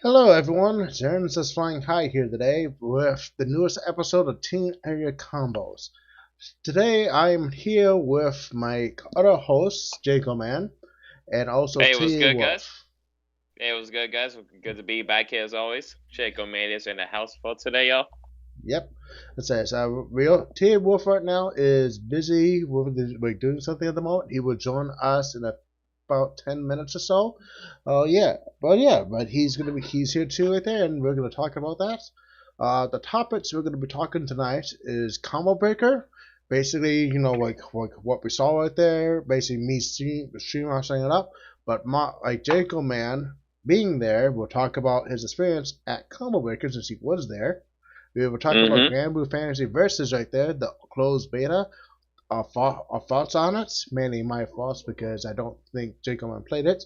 Hello everyone, Zerms is flying high here today with the newest episode of Team Area Combos. Today I'm here with my other host, Jako Man, and also Hey, what's T good, guys? Wolf. Hey, what's good, guys? Good to be back here as always. Shaco made is in the house for today, y'all. Yep, that's it. So T Wolf right now is busy with doing something at the moment. He will join us in about 10 minutes or so. But he's here too right there, and we're gonna talk about that. The topics we're gonna be talking tonight is combo breaker. Basically, like what we saw right there. Basically, me stream setting it up. But like Jacob Man being there, we'll talk about his experience at combo breaker since he was there. We were talking about Mm-hmm. Granblue Fantasy Versus right there, the closed beta. Our thoughts on it, mainly my thoughts because I don't think Jacob played it.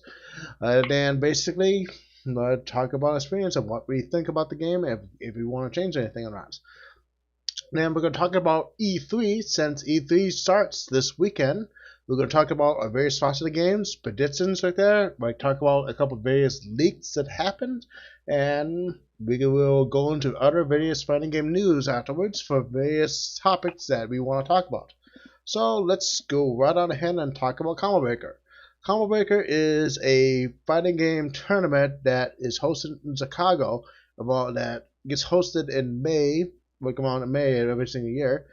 Then basically, talk about experience and what we think about the game, if we want to change anything or not. Then we're going to talk about E3 since E3 starts this weekend. We're going to talk about our various spots of the games, predictions right there. Like talk about a couple of various leaks that happened, and we will go into other various fighting game news afterwards for various topics that we want to talk about. So let's go right on ahead and talk about Combo Breaker. Combo Breaker is a fighting game tournament that is hosted in Chicago. About that gets hosted in May, like around in May every single year.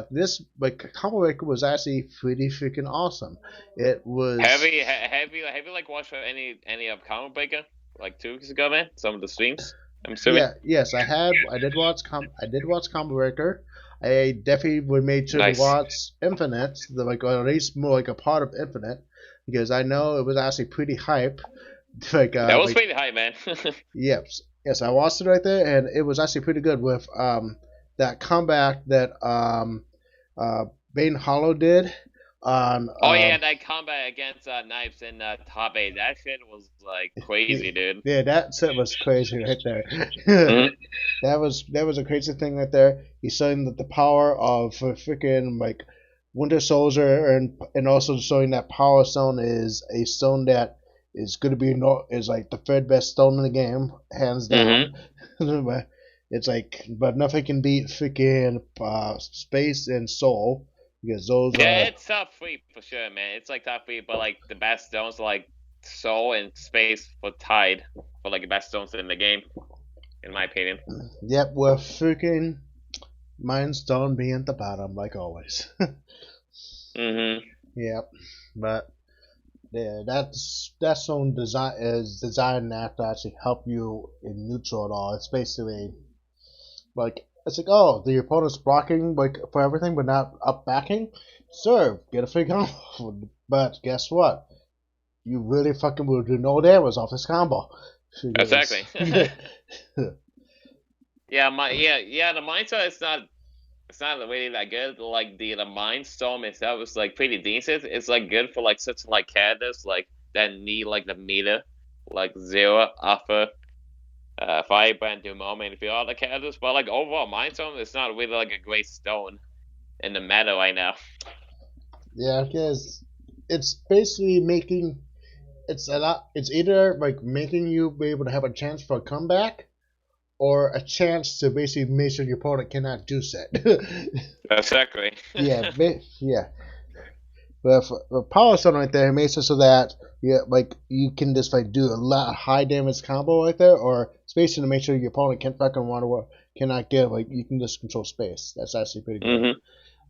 This like Combo Breaker was actually pretty freaking awesome. It Have was you ha- have you like watched any of Comic Breaker like 2 weeks ago, man? Some of the streams, I'm assuming. yes, I did watch Combo Breaker. I definitely would make sure to Nice. watch Infinite, or at least more like a part of Infinite, because I know it was actually pretty hype. That was Like pretty high, man. yes, I watched it right there, and it was actually pretty good with that comeback that Bane Hollow did on Oh yeah, that combat against Knives in top 8. That shit was like crazy, dude. yeah, that set was crazy right there. Mm-hmm. That was a crazy thing right there. He's showing that the power of freaking like Winter Soldier, and also showing that Power Stone is a stone that is going to be is like the third best stone in the game, hands down. Mm-hmm. It's like, but nothing can beat freaking Space and Soul because those Yeah, are it's top 3 for sure, man. It's like top 3, but like the best stones like Soul and Space for tied for like the best stones in the game, in my opinion. yep, we're freaking Mind Stone being at the bottom like always. Mm-hmm. Yep, but yeah, that stone design is designed to actually help you in neutral at all. It's basically like it's like, oh, the opponent's blocking like for everything, but not up backing. Serve, get a free combo. But guess what? You really fucking will do no damage off this combo. Exactly. Because yeah. The mindset is not. It's not really that good. Like the mind storm itself is like pretty decent. It's like good for like such like characters like that need like the meter, like Zero, Alpha, Firebrand, Dumont, and a few other characters. But like overall, mind storm is not really like a great stone in the meta right now. yeah, because it's basically making it's a lot. It's either like making you be able to have a chance for a comeback, or a chance to basically make sure your opponent cannot do set. Exactly. Yeah. But for Power Stone right there, it makes it so that like you can just like do a lot of high damage combo right there, or space to make sure your opponent can't fucking water cannot get like you can just control space. That's actually pretty good.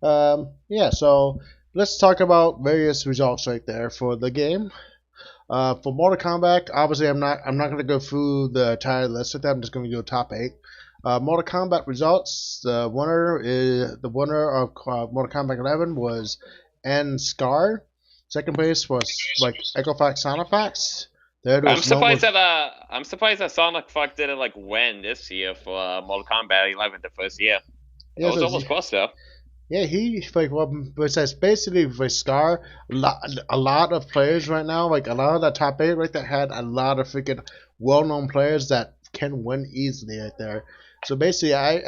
Mm-hmm. Yeah. So let's talk about various results right there for the game. For Mortal Kombat, obviously I'm not going to go through the entire list with that. I'm just going to go top 8. Mortal Kombat results. The winner of Mortal Kombat 11 was N Scar. Second place was like Equifax Sonofax. Third was Normal. I'm surprised that Sonic Fuck didn't like win this year for Mortal Kombat 11 the first year. It Yes, was almost close though. yeah, he like well, but says basically with Scar, a lot of players right now, like a lot of the top 8 right there had a lot of freaking well-known players that can win easily right there. So basically, I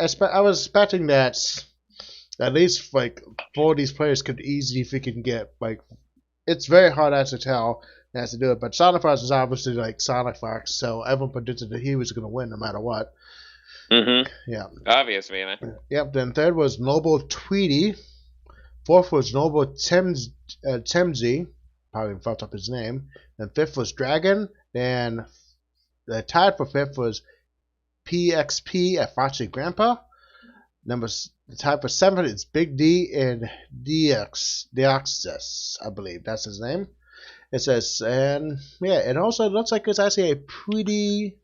was expecting that at least like 4 of these players could easily freaking get like it's very hard as to tell has to do it. But Sonic Fox is obviously like Sonic Fox, so everyone predicted that he was going to win no matter what. Yeah. Obviously, man. Yep. Then third was Noble Tweety. Fourth was Noble Temzi. Probably fucked up his name. Then fifth was Dragon. Then the tied for fifth was PXP at Foxy Grandpa. The tied for seventh is Big D and Deoxys, I believe that's his name. It says, and yeah, it also looks like it's actually a pretty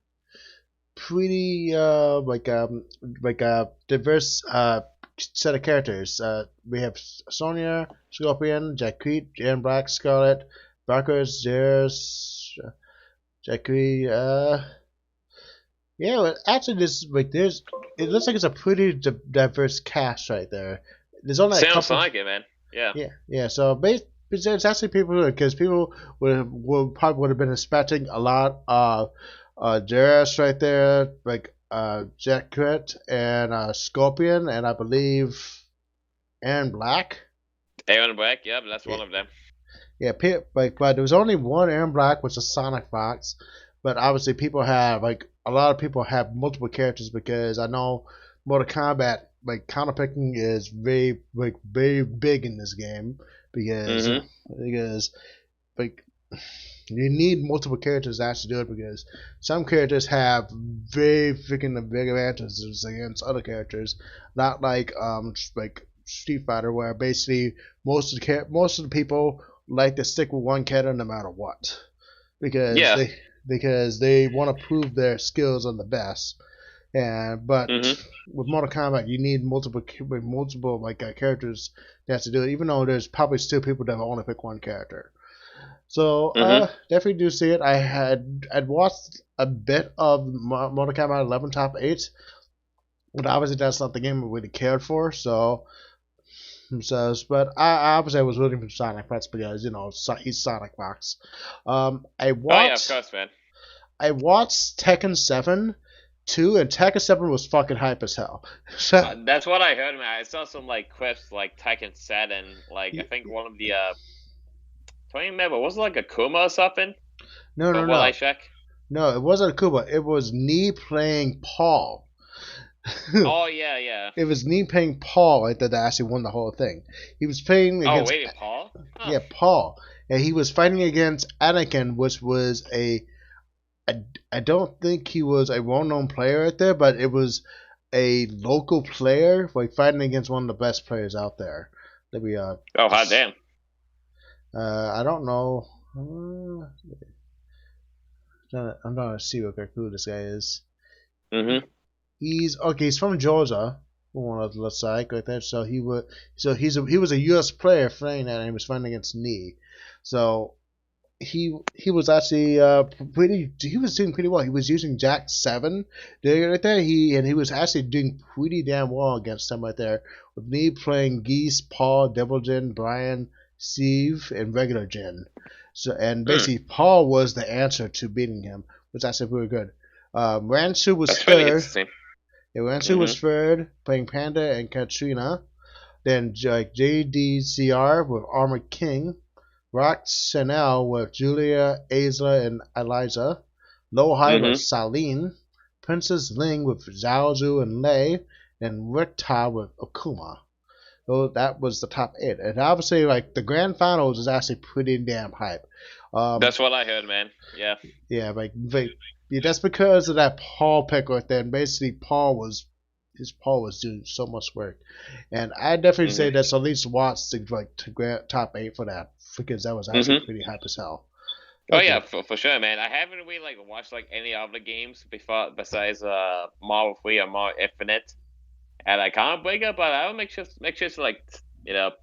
like a diverse set of characters. We have Sonya, Scorpion, Jacqueline, Jan Black, Scarlet, Barkers, Zeus, Jacqueline. Yeah, well, actually, it looks like it's a pretty diverse cast right there. There's only Sounds a couple. Like it, man. Yeah. Yeah. So it's actually people, because people would probably would have been expecting a lot of Darius right there, like Jack Crit and Scorpion, and I believe Aaron Black. Aaron Black, yeah, that's one of them. Yeah, but there was only one Aaron Black, which is Sonic Fox. But obviously, people have a lot of people have multiple characters, because I know Mortal Kombat counterpicking is very big in this game, because you need multiple characters to actually do it, because some characters have very freaking big advantages against other characters, not like Street Fighter, where basically most of the people like to stick with one character no matter what, because they want to prove their skills are the best. But with Mortal Kombat, you need multiple characters that to do it, even though there's probably still people that only pick one character. So definitely do see it. I'd watched a bit of Mortal Kombat 11 Top 8, but obviously that's not the game I really cared for. But I was rooting for Sonic Fox, because he's Sonic Fox. I watched of course, man. I watched Tekken 7 too, and Tekken 7 was fucking hype as hell. That's what I heard, man. I saw some clips Tekken 7, I think one of the don't even remember, was it Akuma or something? No. I check? No, it wasn't Akuma. It was Nee playing Paul. Oh yeah. It was Nee playing Paul that actually won the whole thing. He was playing against. Oh wait, Paul? Oh. Yeah, Paul, and he was fighting against Anakin, which was I don't think he was a well-known player right there, but it was a local player fighting against one of the best players out there. Oh, hot damn. I don't know. I'm gonna see who this guy is. He's from Georgia. One of the left side right there. So he was a U.S. player playing that, and he was fighting against Nee. So he was actually he was doing pretty well. He was using Jack 7 right there. He was actually doing pretty damn well against him right there, with Nee playing Geese, Paul, Devil Jin, Brian, Steve, and regular Jin. So, and basically Paul was the answer to beating him, which I said really good. Ransu was third. Yeah, Ransu was third, playing Panda and Katrina. Then JDCR with Armored King. Rock Chanel with Julia, Aisla, and Eliza. Low High with Saline. Princess Ling with Zhaozu and Lei. And Rikta with Akuma. So that was the top 8. And obviously, the grand finals is actually pretty damn hype. That's what I heard, man. Yeah. Yeah, that's because of that Paul pick right there. And basically, Paul was doing so much work. And I definitely say that's at least watch to top 8 for that, because that was actually pretty hype as hell. Okay. Oh yeah, for sure, man. I haven't really watched any other games besides Marvel 3 or Marvel Infinite, and I can't bring up, but I'll make sure to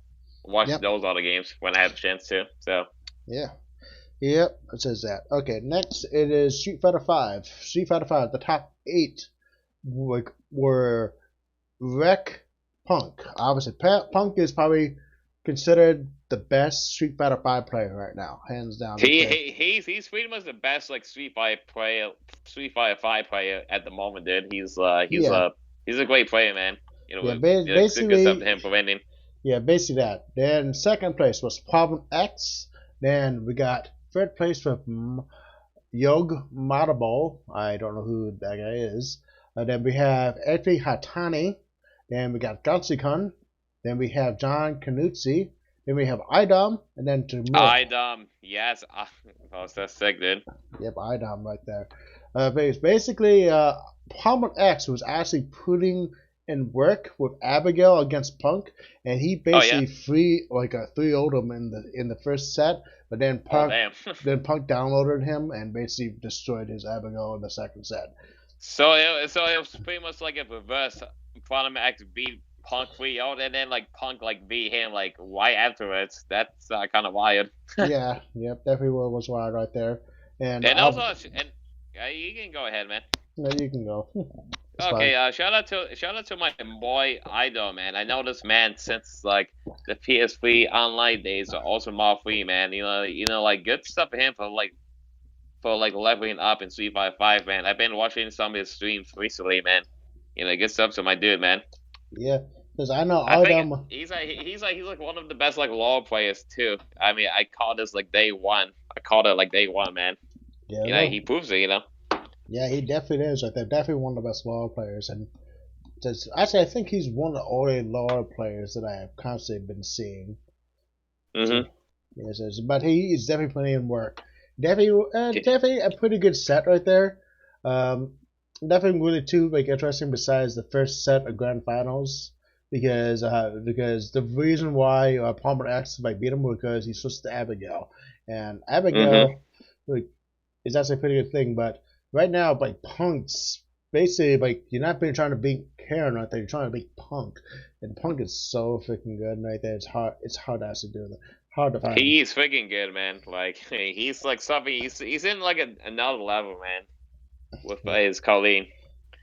watch those other games when I have a chance to. So yeah. Yep, it says that. Okay, next it is Street Fighter V. Street Fighter V, the top 8 were Wreck, Punk. Obviously, Punk is probably considered the best Street Fighter V player right now, hands down. He's pretty much the best Street Fighter V player at the moment, dude. He's a great player, man. Basically, good stuff to him for winning. Yeah, basically that. Then second place was Problem X. Then we got third place with Yog Matable. I don't know who that guy is. Then we have Epi Hatani. Then we got Gatsikun. Then we have John Canuzzi. Then we have Idom. And then Tamil. Idom, yes. Oh, that's sick, dude. Yep, Idom right there. Basically, Palmer X was actually putting in work with Abigail against Punk, and he basically 3-0'd him in the first set. But then Punk downloaded him and basically destroyed his Abigail in the second set. So it was pretty much like a reverse. Palmer X beat Punk 3-0, and then like Punk like beat him like right afterwards. That's kind of wild. Yeah, yep, definitely was wild right there. And also, you can go ahead, man. No, you can go. Okay, shout out to my boy Ido, man. I know this man since like the PS3 online days, or also Mark 3, man. You know, like good stuff for him for leveling up in 355, man. I've been watching some of his streams recently, man. You know, good stuff to my dude, man. Yeah, because I know Idom. He's like one of the best like LoL players too. I mean, I called this like day one. I called it like day one, man. Yeah, you know, he proves it, you know. Yeah, he definitely is. Like, they're definitely one of the best LoL players, and actually, I think he's one of the only LoL players that I have constantly been seeing. Mm-hmm. Yes, but he is definitely putting in work. Definitely a pretty good set right there. Nothing really too like interesting besides the first set of grand finals, because the reason why Palmer X like beat him was because he switched to Abigail, and Abigail like is actually a pretty good thing. But right now, like Punk's basically like you're not been trying to beat Karen right there, you're trying to beat Punk, and Punk is so freaking good right there. It's hard to actually do that. Hard to find. He's freaking good, man. Like he's like something. He's in like another level, man. With his Colleen.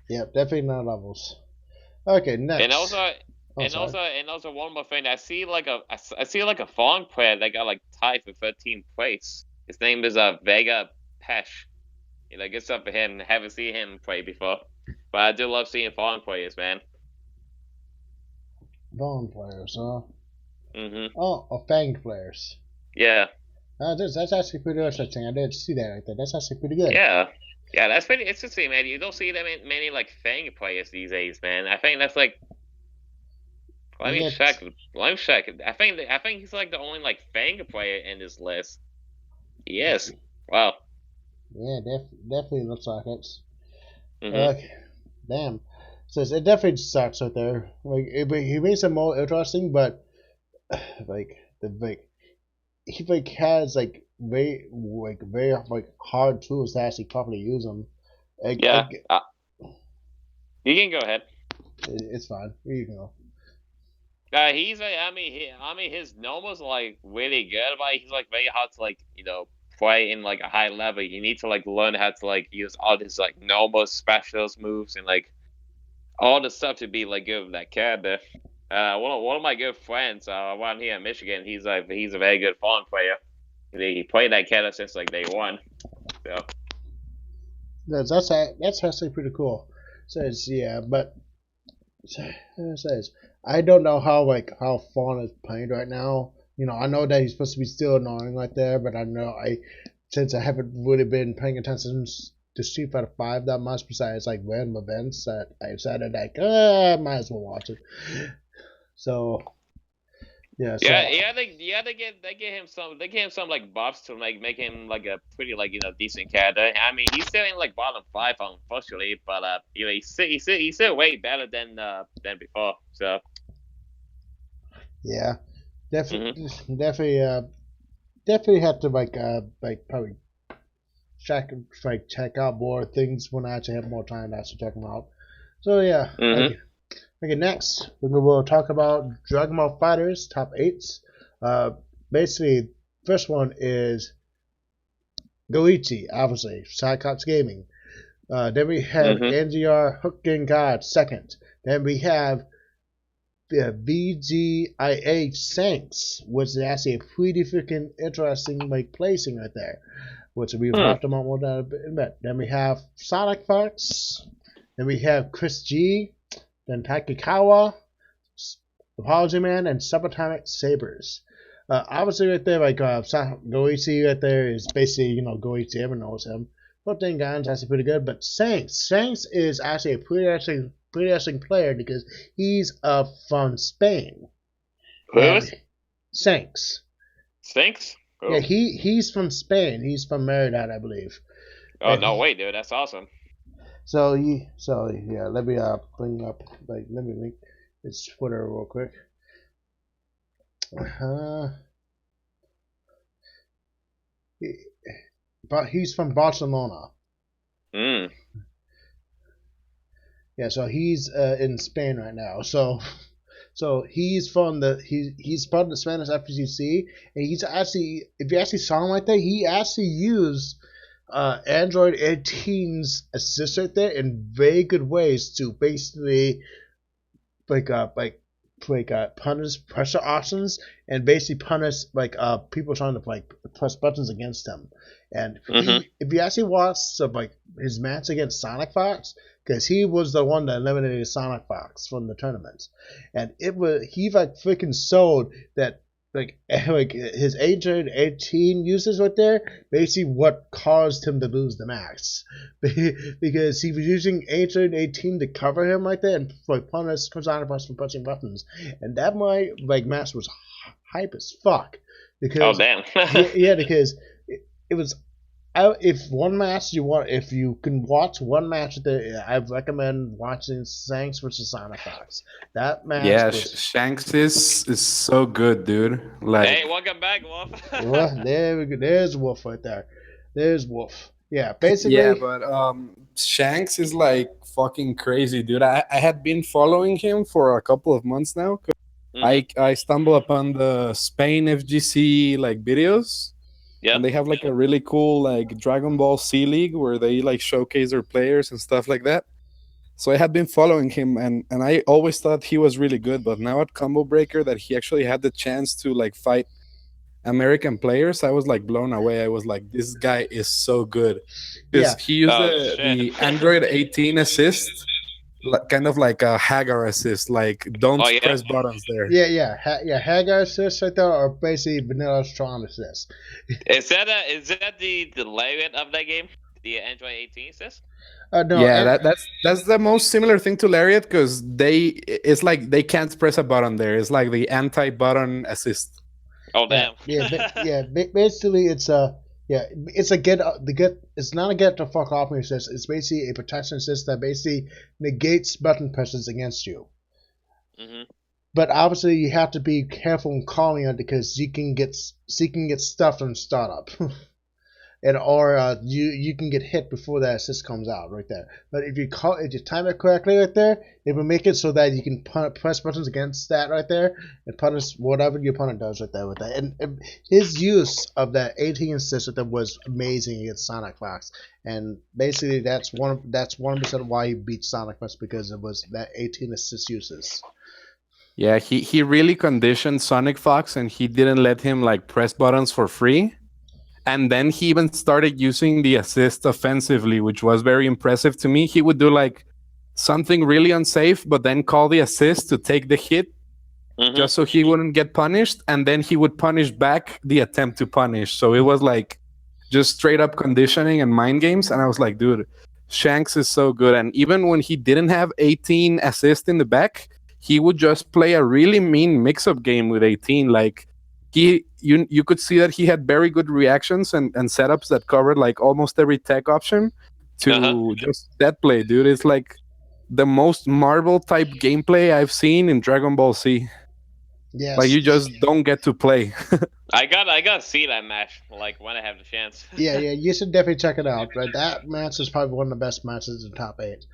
Yeah, definitely not levels. Okay, next. And also one more thing. I see like a Fong player that got like tied for 13th place. His name is Vega Pesh. You know, good stuff for him. Haven't seen him play before, but I do love seeing Fong players, man. Fong players, huh? Mm-hmm. Oh, Fang players. Yeah. That's actually pretty interesting. I didn't see that right there. That's actually pretty good. Yeah. Yeah, that's pretty interesting, man. You don't see that many like Fang players these days, man. I think that's like. Let me check. I think he's like the only like Fang player in this list. Yes. Wow. Yeah, definitely looks like it. Mm-hmm. Damn. So it definitely sucks right there. Like he makes it more interesting, but he has very hard tools to actually properly use them. You can go ahead. It's fine. You can go. His normal's like really good, but he's like very hard to like play in like a high level. You need to like learn how to like use all these like normal specials moves and like all the stuff to be like good with that character. One of my good friends around here in Michigan, he's a very good Fawn player. He played that character since like day one. So that's actually pretty cool. Says but it says I don't know how Fawn is playing right now. You know, I know that he's supposed to be still annoying right there, but since I haven't really been paying attention to Street Fighter 5 that much, besides like random events, that I decided I might as well watch it. So yeah, they get him some like buffs to like make him like a pretty like decent character. I mean, he's still in like bottom 5 unfortunately, but he's still way better than before. So yeah, definitely have to probably check out more things when I actually have more time to actually check them out. So yeah. Okay, next we will talk about Dragon Ball FighterZ top 8s. Basically, first one is Goichi, obviously, Cyclops Gaming. Then we have NGR Hooking God second. Then we have VGIA Sanks, which is actually a pretty freaking interesting placing right there, which we've talked about more than a bit. Then we have Sonic Fox. Then we have Chris G. Then Takikawa, Apology Man, and Subatomic Sabers. Obviously, right there, like Goichi right there is basically Goichi. Everyone knows him. But then Gan's actually pretty good. But Shanks is actually a pretty interesting player because he's from Spain Who and is? Shanks. Sphinx? Yeah, Oh. he's from Spain. He's from Merida, I believe. Oh And no, wait, dude, that's awesome. so yeah, let me bring up let me link his Twitter real quick. Uh, but he's from Barcelona. Mm. Yeah, so he's in Spain right now. So he's from he's part of the Spanish FGC, and he's actually, if you actually saw him right there, he actually used Android 18's assist right there in very good ways to basically like punish pressure options and basically punish people trying to press buttons against him. And Mm-hmm. if you actually watch his match against Sonic Fox, because he was the one that eliminated Sonic Fox from the tournament, and it was he freaking showed that his Android 18 uses right there basically what caused him to lose the match because he was using Android 18 to cover him right there and punish Sonic Fox from pushing buttons, and that match was hype as fuck Oh because damn. yeah, because it was if one match if you can watch one match there, I recommend watching Shanks versus Sonic Fox. That match Yeah, was Shanks is so good, dude. Hey, Like, welcome back, Wolf. well, there we go. There's Wolf right there. There's Wolf. Yeah, yeah, basically. but Shanks is like fucking crazy, dude. I had been following him for a couple of months now. Mm-hmm. I stumble upon the Spain FGC like videos, Yep. and they have like a really cool like Dragon Ball C League where they like showcase their players and stuff like that. So I had been following him, and I always thought he was really good. But now at Combo Breaker, that he actually had the chance to like fight American players, I was like blown away. I was like, this guy is so good because Yeah. he used Oh shit. the Android 18 assist, kind of like a Hagar assist, like Oh don't yeah. press buttons there. Yeah. Hagar assists right there are basically vanilla strong assists. Is that the lariat of that game? The Android 18 says? No, Yeah, that's the most similar thing to Lariat because it's like they can't press a button there. It's like the anti-button assist. Oh yeah, damn. basically it's a it's a it's not a get the fuck off me assist. It's basically a protection assist that basically negates button presses against you. Mm-hmm. But obviously you have to be careful in calling it because you can get stuffed on startup. And or you can get hit before that assist comes out right there. But if you time it correctly right there, it will make it so that you can press buttons against that right there and punish whatever your opponent does right there with that. And his use of that 18 assist right there was amazing against Sonic Fox. And basically that's 1% why he beat Sonic Fox because it was that 18 assist uses. Yeah, he really conditioned Sonic Fox, and he didn't let him like press buttons for free. And then he even started using the assist offensively, which was very impressive to me. He would do like something really unsafe, but then call the assist to take the hit Mm-hmm. just so he wouldn't get punished. And then he would punish back the attempt to punish. So it was like just straight up conditioning and mind games. And I was like, dude, Shanks is so good. And even when he didn't have 18 assists in the back, he would just play a really mean mix-up game with 18. Like, you could see that he had very good reactions and setups that covered like almost every tech option to just that play, dude. It's like the most Marvel type gameplay I've seen in Dragon Ball Z. Yes. Like you just don't get to play. I got to see that match like when I have the chance. Yeah, you should definitely check it out. Right, that match is probably one of the best matches in the top 8.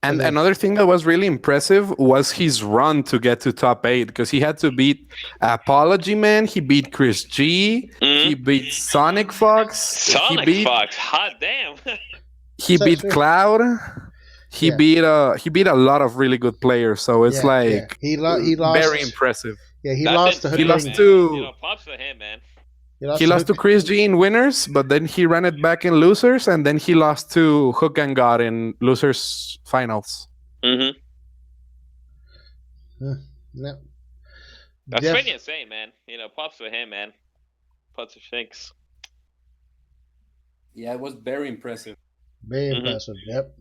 And another thing that was really impressive was his run to get to top 8 because he had to beat Apology Man, he beat Chris G, he beat Sonic Fox, Sonic Fox, hot damn. He beat Cloud. He beat a lot of really good players, so it's he lost very impressive. Yeah, he lost to props for him, man. He lost to Chris G in winners, but then he ran it back in losers, and then he lost to Hook and God in losers finals. Mm-hmm. No. That's Def pretty insane, man. Props for him, man. Props for Shanks. Yeah, it was very impressive. Very Mm-hmm. impressive. Yep.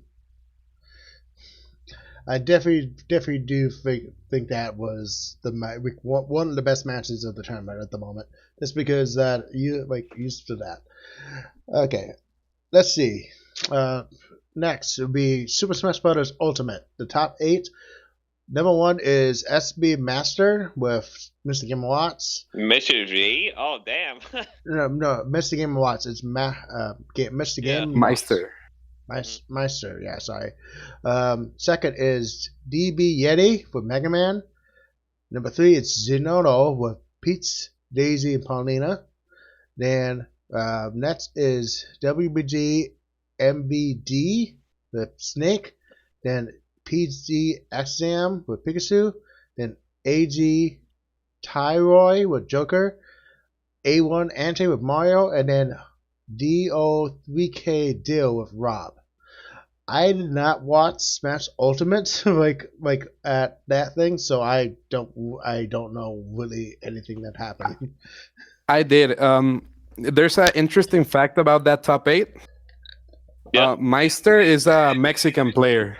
I definitely do think that was one of the best matches of the tournament at the moment. Just because that you used to that. Okay, let's see. Next will be Super Smash Bros. Ultimate. The top 8. Number 1 is SB Master with Mr. Game Watts. Mr. G? Oh, damn. No, Mr. Game Watts. It's Mr. Yeah. Game Meister. Meister, yeah, sorry. Second is DB Yeti with Mega Man. Number 3 is Zenono with Peach, Daisy, and Paulina. Then next is WBG MBD with Snake. Then PG Exam with Pikachu. Then AG Tyroy with Joker. A1 Ante with Mario. And then DO3K Deal with Rob. I did not watch Smash Ultimate like at that thing, so I don't know really anything that happened. I did. There's an interesting fact about that top 8. Yeah. Meister is a Mexican player.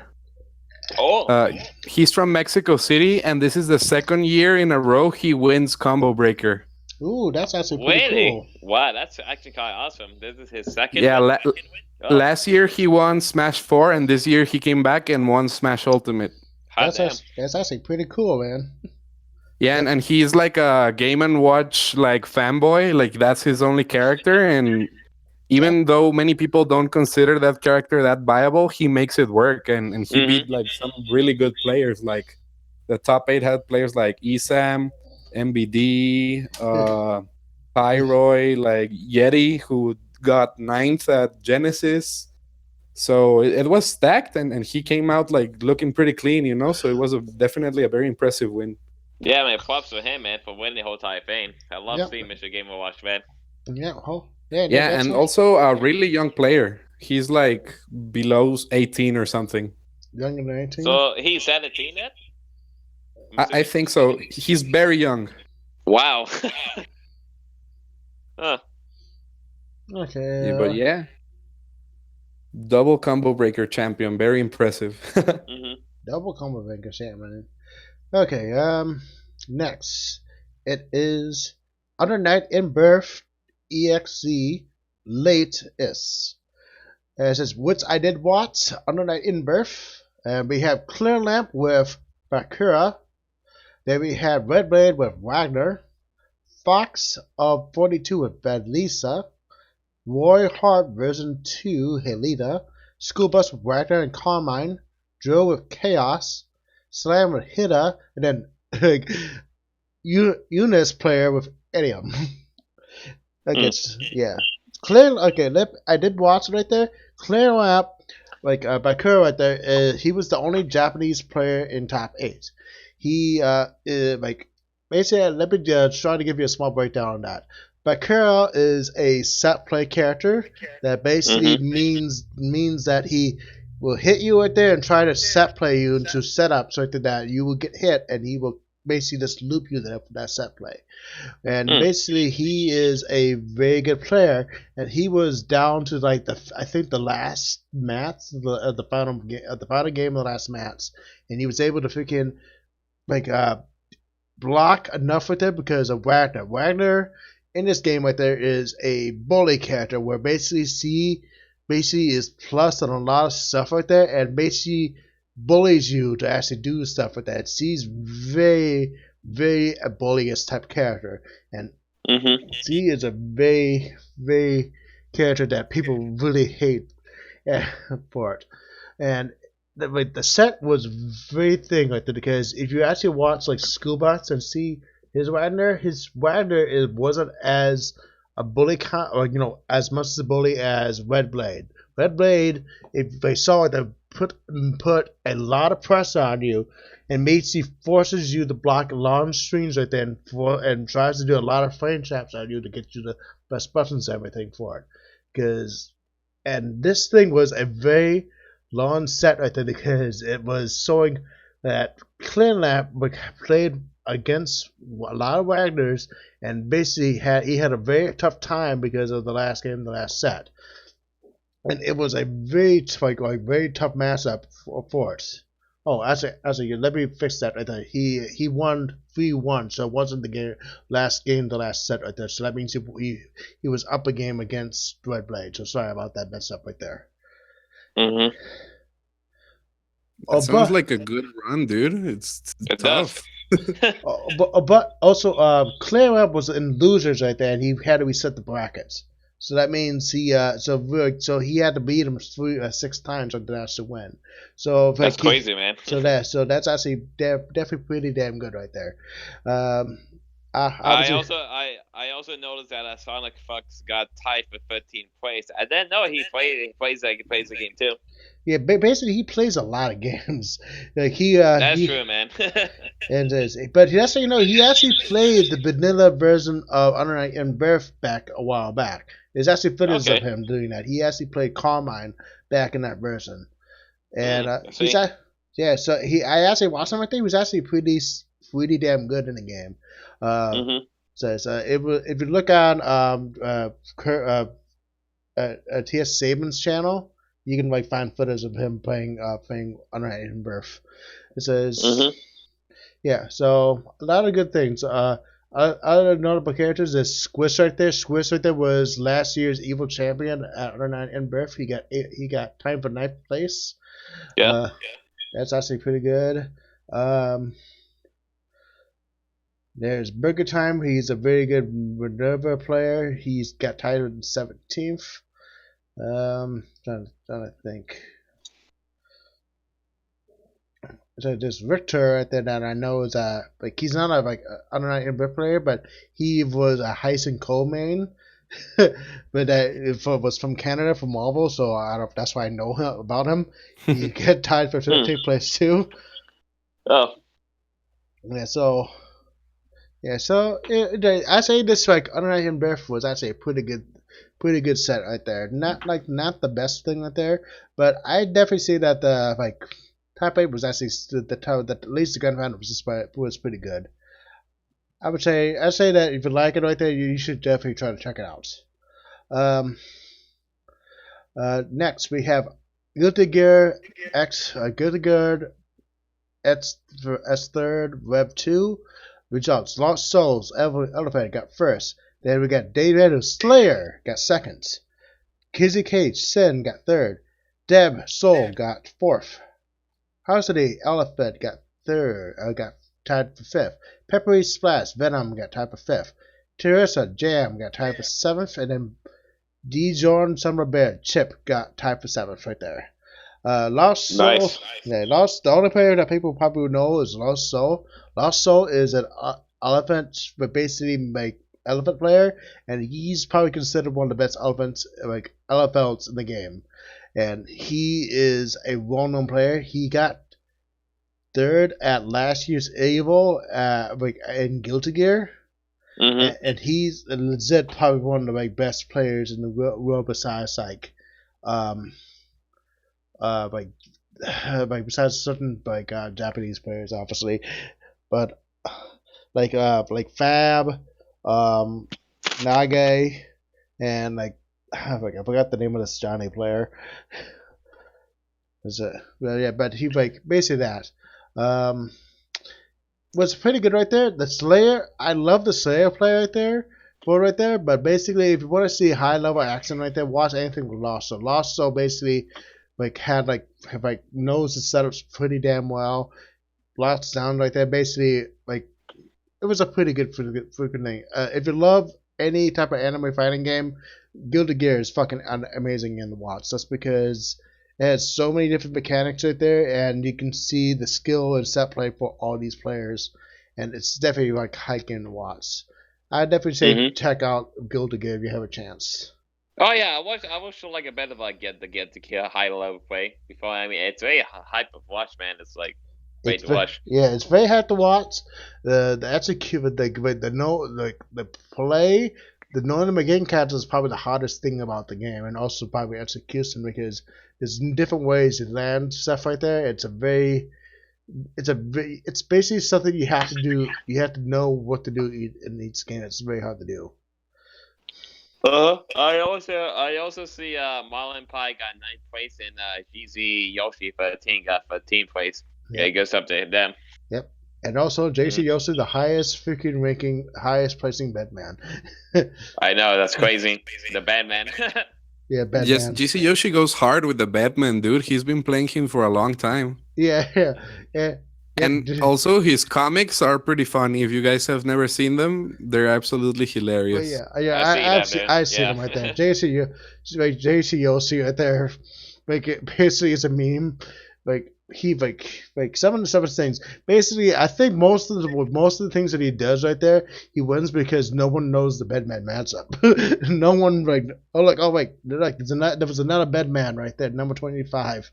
Oh. He's from Mexico City, and this is the second year in a row he wins Combo Breaker. Ooh, that's actually pretty Really? cool. Wow, that's actually kind of awesome. This is his second Yeah, win? Oh. last year he won Smash 4, and this year he came back and won Smash Ultimate. Hot That's actually pretty cool, man. Yeah, and he's like a Game & Watch like fanboy. Like that's his only character, and even though many people don't consider that character that viable, he makes it work, and he beat like some really good players. Like the top 8 had players like Esam, MBD, Pyroy, like Yeti, who got 9th at Genesis. So it was stacked, and he came out like looking pretty clean, So it was definitely a very impressive win. Yeah, man, props for him, man, for winning the whole entire thing. I love Yep. seeing Mr. Game & Watch, man. Yeah, Yeah, and also a really young player. He's like below 18 or something. Younger than 18. So he's 17 yet? I think so. He's very young. Wow. Huh. Okay. Yeah, but yeah, double combo breaker champion, very impressive. Double combo breaker champion. Okay. Next, it is Under Night in Birth EXE Late Is. It says, which I did watch Under Night in Birth. And we have Clear Lamp with Bakura. Then we have Red Blade with Wagner. Fox of 42 with Bad Lisa. Roy Heart version 2 Helita. School Bus with Wagner and Carmine. Drill with Chaos. Slam with Hida. And then Eunice player with Idiom. Yeah. I did watch it right there. Clear Lamp, Bakura right there, he was the only Japanese player in top 8. He, basically, let me try to give you a small breakdown on that. Bakura is a set play character that basically means that he will hit you right there and try to set play you into setup so that you will get hit, and he will basically just loop you there for that set play. And basically, he is a very good player, and he was down to the last match, the final game of the last match, and he was able to freaking block enough with it because of Wagner. Wagner in this game right there is a bully character where basically is plus on a lot of stuff right there, and basically bullies you to actually do stuff with that. C's very, very a bullious type character, and C is a very, very character that people really hate for it. And the set was very thin like that, because if you actually watch Schoolbots and see his Wagner wasn't as a bully as much as a bully as Red Blade. Red Blade, if they saw it, they put a lot of pressure on you, and basically forces you to block long strings right there, and tries to do a lot of frame traps on you to get you the best buttons and everything for it. And this thing was a very long set right there, because it was showing that Clear Lamp played against a lot of Wagners, and basically he had a very tough time because of the last game, the last set, and it was a very very tough matchup for us. Oh, actually, let me fix that right there. He won 3-1, so it wasn't the last set right there. So that means he was up a game against Red Blade. So sorry about that mess up right there. Mm-hmm. That sounds like a good run, dude. It's tough. but also Clear Up was in losers right there, and he had to reset the brackets. So that means he so he had to beat him 6 times on the to win. So that's crazy, man. So that's actually definitely pretty damn good right there. I also noticed that Sonic Fox got tied for 13th place. I didn't know he plays the game too. Yeah, basically he plays a lot of games. Like that's true, man. But he actually played the vanilla version of Unreal and Birth back a while back. There's actually footage of him doing that. He actually played Carmine back in that version, and so I actually watched him. I think he was actually pretty damn good in the game. So if you look on T.S. Saban's channel, you can find footage of him playing Unreal and Birth. It says so a lot of good things. Other notable characters is Squish right there. Squish right there was last year's Evil Champion at Unreal and Birth. He got time for 9th place. Yeah. That's actually pretty good. There's Burger Time. He's a very good Minerva player. He's got tied in 17th. Trying to think. So there's Richter right there that I know is he's not a Unreal Birth player, but he was a Heisen Cole main. But that was from Canada, from Marvel, so that's why I know about him. He got tied for 13th place too. Oh. Yeah, so I say this Unreal Birth was actually a pretty good set right there. Not the best thing right there, but I definitely see that the top 8 was actually at least the Grand Final was pretty good. I say that if you like it right there, you should definitely try to check it out. Next we have Guilty Gear X, Guilty Gear S3rd Web 2. Results: Lost Souls Elevator got first. Then we got David Slayer got second. Kizzy Cage Sin got third. Deb Soul got fourth. House of the Elephant got tied for fifth. Peppery Splash Venom got tied for fifth. Teresa Jam got tied for seventh, and then Dijon Summer Bear Chip got tied for seventh right there. Lost Soul. Nice. Yeah, the only player that people probably would know is Lost Soul. Lost Soul is an elephant, but basically elephant player, and he's probably considered one of the best elephants in the game. And he is a well-known player. He got third at last year's Evil in Guilty Gear. And he's legit probably one of the best players in the world besides besides certain Japanese players, obviously, but Fab, Nage, and I forgot the name of this Johnny player. But he basically that. Was pretty good right there. The Slayer, I love the Slayer player right there. But basically, if you want to see high level action right there, watch anything with Lost Soul. Lost Soul basically knows the setups pretty damn well. Lots down right there. Basically, it was a pretty good freaking thing. If you love any type of anime fighting game, Guilty Gear is fucking amazing in the watch. That's because it has so many different mechanics right there, and you can see the skill and set play for all these players, and it's definitely hiking the watch. I'd definitely say check out Guilty Gear if you have a chance. Oh yeah, I watched a bit of get the high level play before. I mean, it's very hype of watch, man. It's great to watch. Yeah, it's very hard to watch. The execute, the play. The knowing the game cards is probably the hardest thing about the game, and also probably execution, because there's different ways to land stuff right there. It's a very it's basically something you have to do. You have to know what to do in each game. It's very hard to do. I also see Marlon Pai got ninth place and GZ Yoshi for team got 13th place. Yeah, Yep. it goes up to them. Yep. And also, JC Yoshi, the highest freaking ranking, highest pricing Batman. I know, that's crazy. The Batman. Yeah, Yes, Batman. GC Yoshi goes hard with the Batman, dude. He's been playing him for a long time. Yeah, yeah. And also, his comics are pretty funny. If you guys have never seen them, they're absolutely hilarious. I've seen them right there. JC Yoshi right there. Like basically, it's a meme. Like he like some of the things. Basically, I think most of the things that he does right there, he wins because no one knows the Bedman matchup. No one there was another Bedman right there, number 25.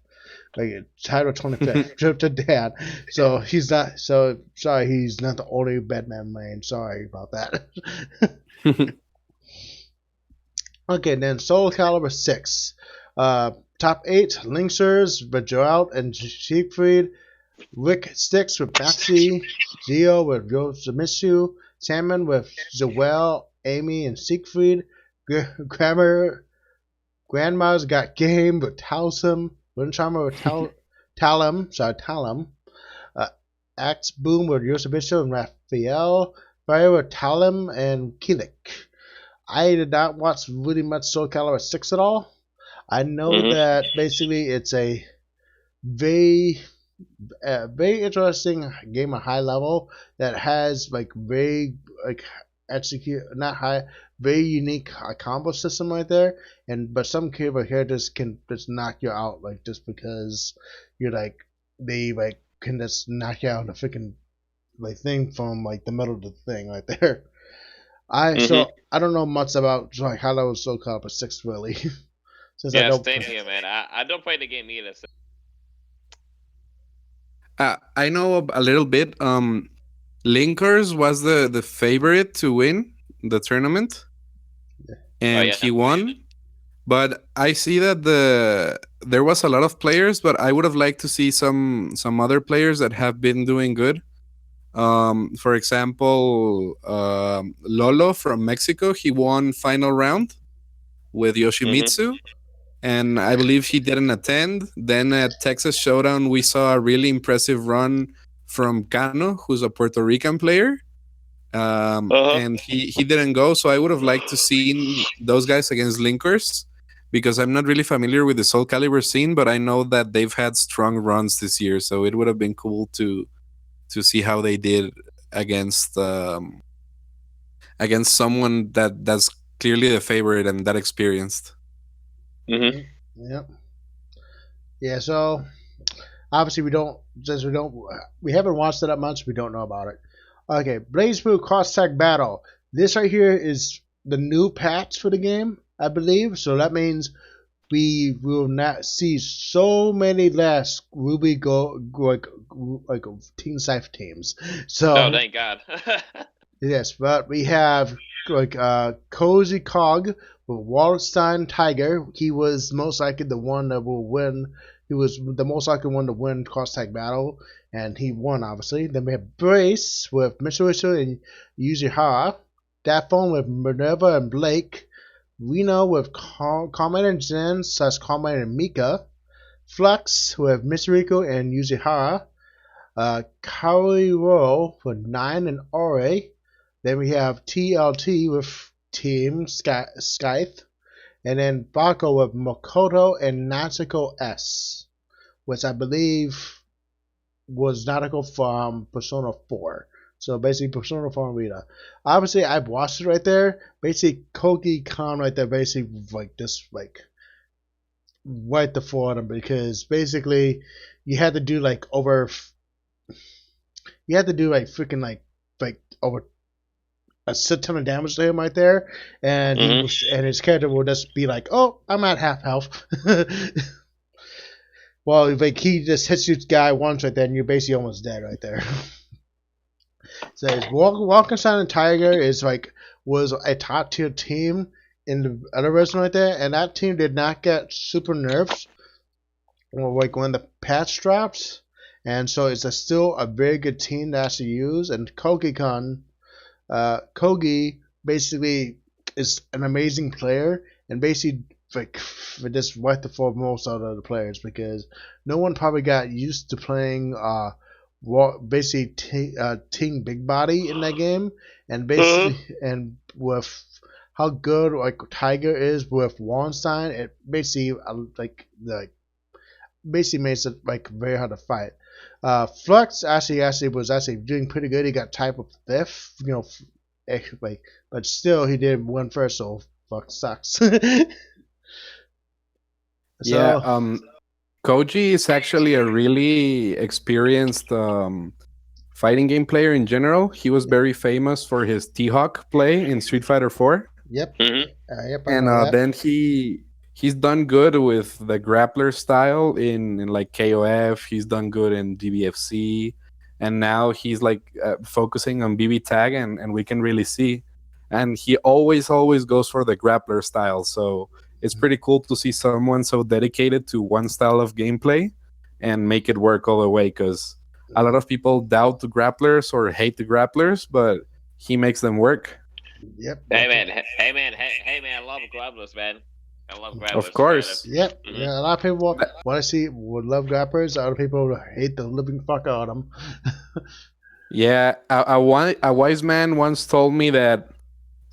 Like title 25th trip to dad. So he's not. So sorry, he's not the only Batman lane. Sorry about that. Okay, then Soul Calibur 6. Top 8: Linksters, Bajoralt and Siegfried. Rick Sticks with Fanatsy. Geo with Yoshimizu. Salmon with Zoel, Amy, and Siegfried. Grandma's Got Game with Talsum. Windcharmer with Talum. Axe Boom with Yoshimizu and Raphael. Fire with Talum and Kilik. I did not watch really much Soul Calibur 6 at all. I know that basically it's a very interesting game at high level that has like very very unique combo system right there. But some characters can just knock you out like just because you're like they like can just knock you out a freaking like thing from like the middle of the thing right there. So I don't know much about like how level Soul Calibur 6 really. Since yeah, same here, man. I don't play the game either. So. I know a little bit. Linkers was the favorite to win the tournament, and he won. But I see that there was a lot of players, but I would have liked to see some other players that have been doing good. For example, Lolo from Mexico, he won final round with Yoshimitsu, and I believe he didn't attend. Then at Texas Showdown, we saw a really impressive run from Cano, who's a Puerto Rican player. And he didn't go, so I would have liked to see those guys against Linkers, because I'm not really familiar with the Soul Calibur scene, but I know that they've had strong runs this year, so it would have been cool to see how they did against someone that's clearly the favorite and that experienced. Yep. Yeah. So obviously we haven't watched it that much. We don't know about it. Okay, BlazBlue Cross Tag Battle. This right here is the new patch for the game, I believe. So that means we will not see so many less Ruby like Team Scythe teams. So oh, thank God. yes, but we have like Cozy Cog with Wallenstein Tiger. He was most likely the one that will win. He was the most likely one to win Cross Tag Battle, and he won, obviously. Then we have Brace with Mitsubishi and Yuzihara. Daphone with Minerva and Blake. Reno with Carmen and Zen / Carmen and Mika. Flux with Mitsuriko and Yuzihara. Kaori with 9 and Ore. Then we have TLT with Team Scythe. And then Bako with Makoto and Natsuko S, which I believe was Natsuko from Persona 4. So basically Persona 4 Rita. Obviously I've watched it right there. Basically Koki Khan right there basically like just like right before them, because basically you had to do like freaking like over a shit ton of damage to him right there, and and his character will just be like, "Oh, I'm at half health." Well, like he just hits you guy once right there, and you're basically almost dead right there. So Walkenstein and Tiger was a top tier team in the other version right there, and that team did not get super nerfs or like when the patch drops. and so it's still a very good team to actually use. And Kogi basically is an amazing player, and basically like just wiped the floor most out of the players because no one probably got used to playing basically Team Big Body in that game, and basically and with how good like Tiger is with Wallenstein, it basically basically makes it like very hard to fight. Flux actually was doing pretty good. He got tied with fifth, like, but still he did win first. So Flux sucks. Yeah, So Koji is actually a really experienced fighting game player in general. He was very famous for his T-Hawk play in Street Fighter 4. yep, yep, I And know that. then he's done good with the grappler style in like KOF. He's done good in DBFC, and now he's like focusing on BB tag, and we can really see. And he always goes for the grappler style. So it's pretty cool to see someone so dedicated to one style of gameplay and make it work all the way. Because a lot of people doubt the grapplers or hate the grapplers, but he makes them work. Yep. Hey man, I love grapplers, man. I love grapplers. Of course. Yep. Yeah, a lot of people want to see would love grappers. Other people hate the living fuck out of them. Yeah, a wise man once told me that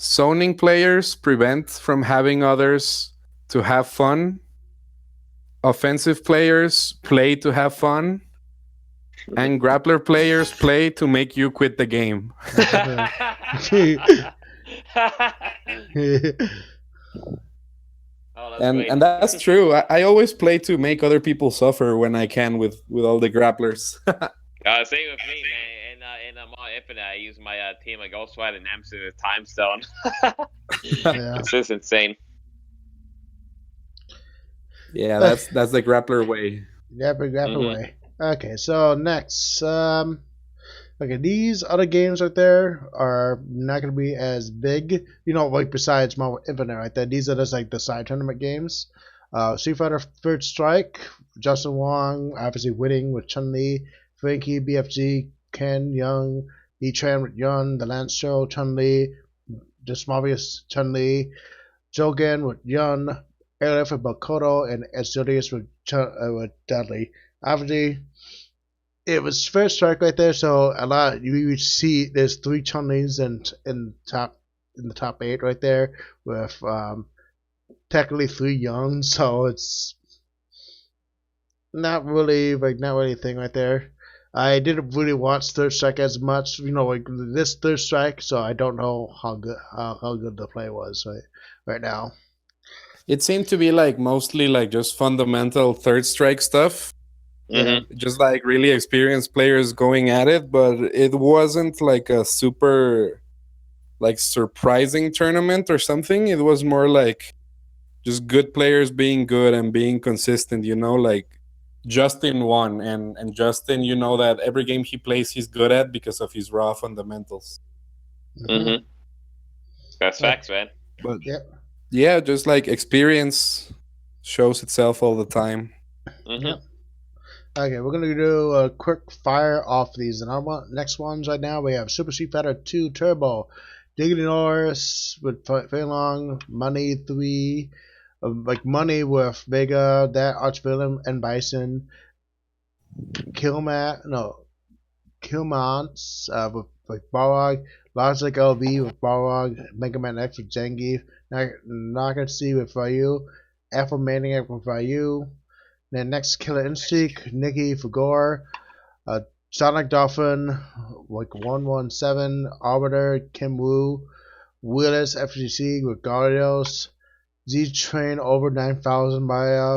zoning players prevent from having others to have fun. Offensive players play to have fun. And grappler players play to make you quit the game. Oh, and that's true. I always play to make other people suffer when I can with all the grapplers. Same with me, man. In Mod Infinite, I use my team of Ghost Rider and Nemesis with Time Stone. Yeah. It's just insane. Yeah, that's the grappler way. Yep, grappler way. Okay, so next, okay, these other games right there are not going to be as big, like besides Marvel Infinite right there. These are just like the side tournament games. Street Fighter Third Strike, Justin Wong obviously winning with Chun-Li, Frankie, BFG, Ken, Young, E-Tran with Yun, The Lance Show, Chun-Li, Just Marvelous Chun-Li, Jogan with Yun, Airlift with Bakoto, and Exilius with Dudley. Obviously, it was First Strike right there, so a lot you would see there's 3 Chun-Lis in the top 8 right there with technically 3 Young, so it's not really a thing right there. I didn't really watch Third Strike as much, like this Third Strike, so I don't know how good the play was right now. It seemed to be like mostly like just fundamental Third Strike stuff. Yeah. Just like really experienced players going at it, but it wasn't like a super like surprising tournament or something. It was more like just good players being good and being consistent, like Justin won, and Justin, that every game he plays he's good at because of his raw fundamentals. That's facts, man. But yeah, just like experience shows itself all the time. Yep. Okay, we're gonna do a quick fire off these, and our next ones right now we have Super Street Fighter 2 Turbo, Diggity Norris with Fei Long, Money 3, like Money with Vega, that Archvillain and Bison, Killmans with Balrog, Logic LV with Balrog, Mega Man X with Zangief, Nagashi with Ryu, Alpha Maniac with Ryu. Then next, Killer Instinct, Nikki for Gore, Sonic Dolphin, like 117, Arbiter, Kim Woo, Willis FGC with Gardios, Z Train over 9000 by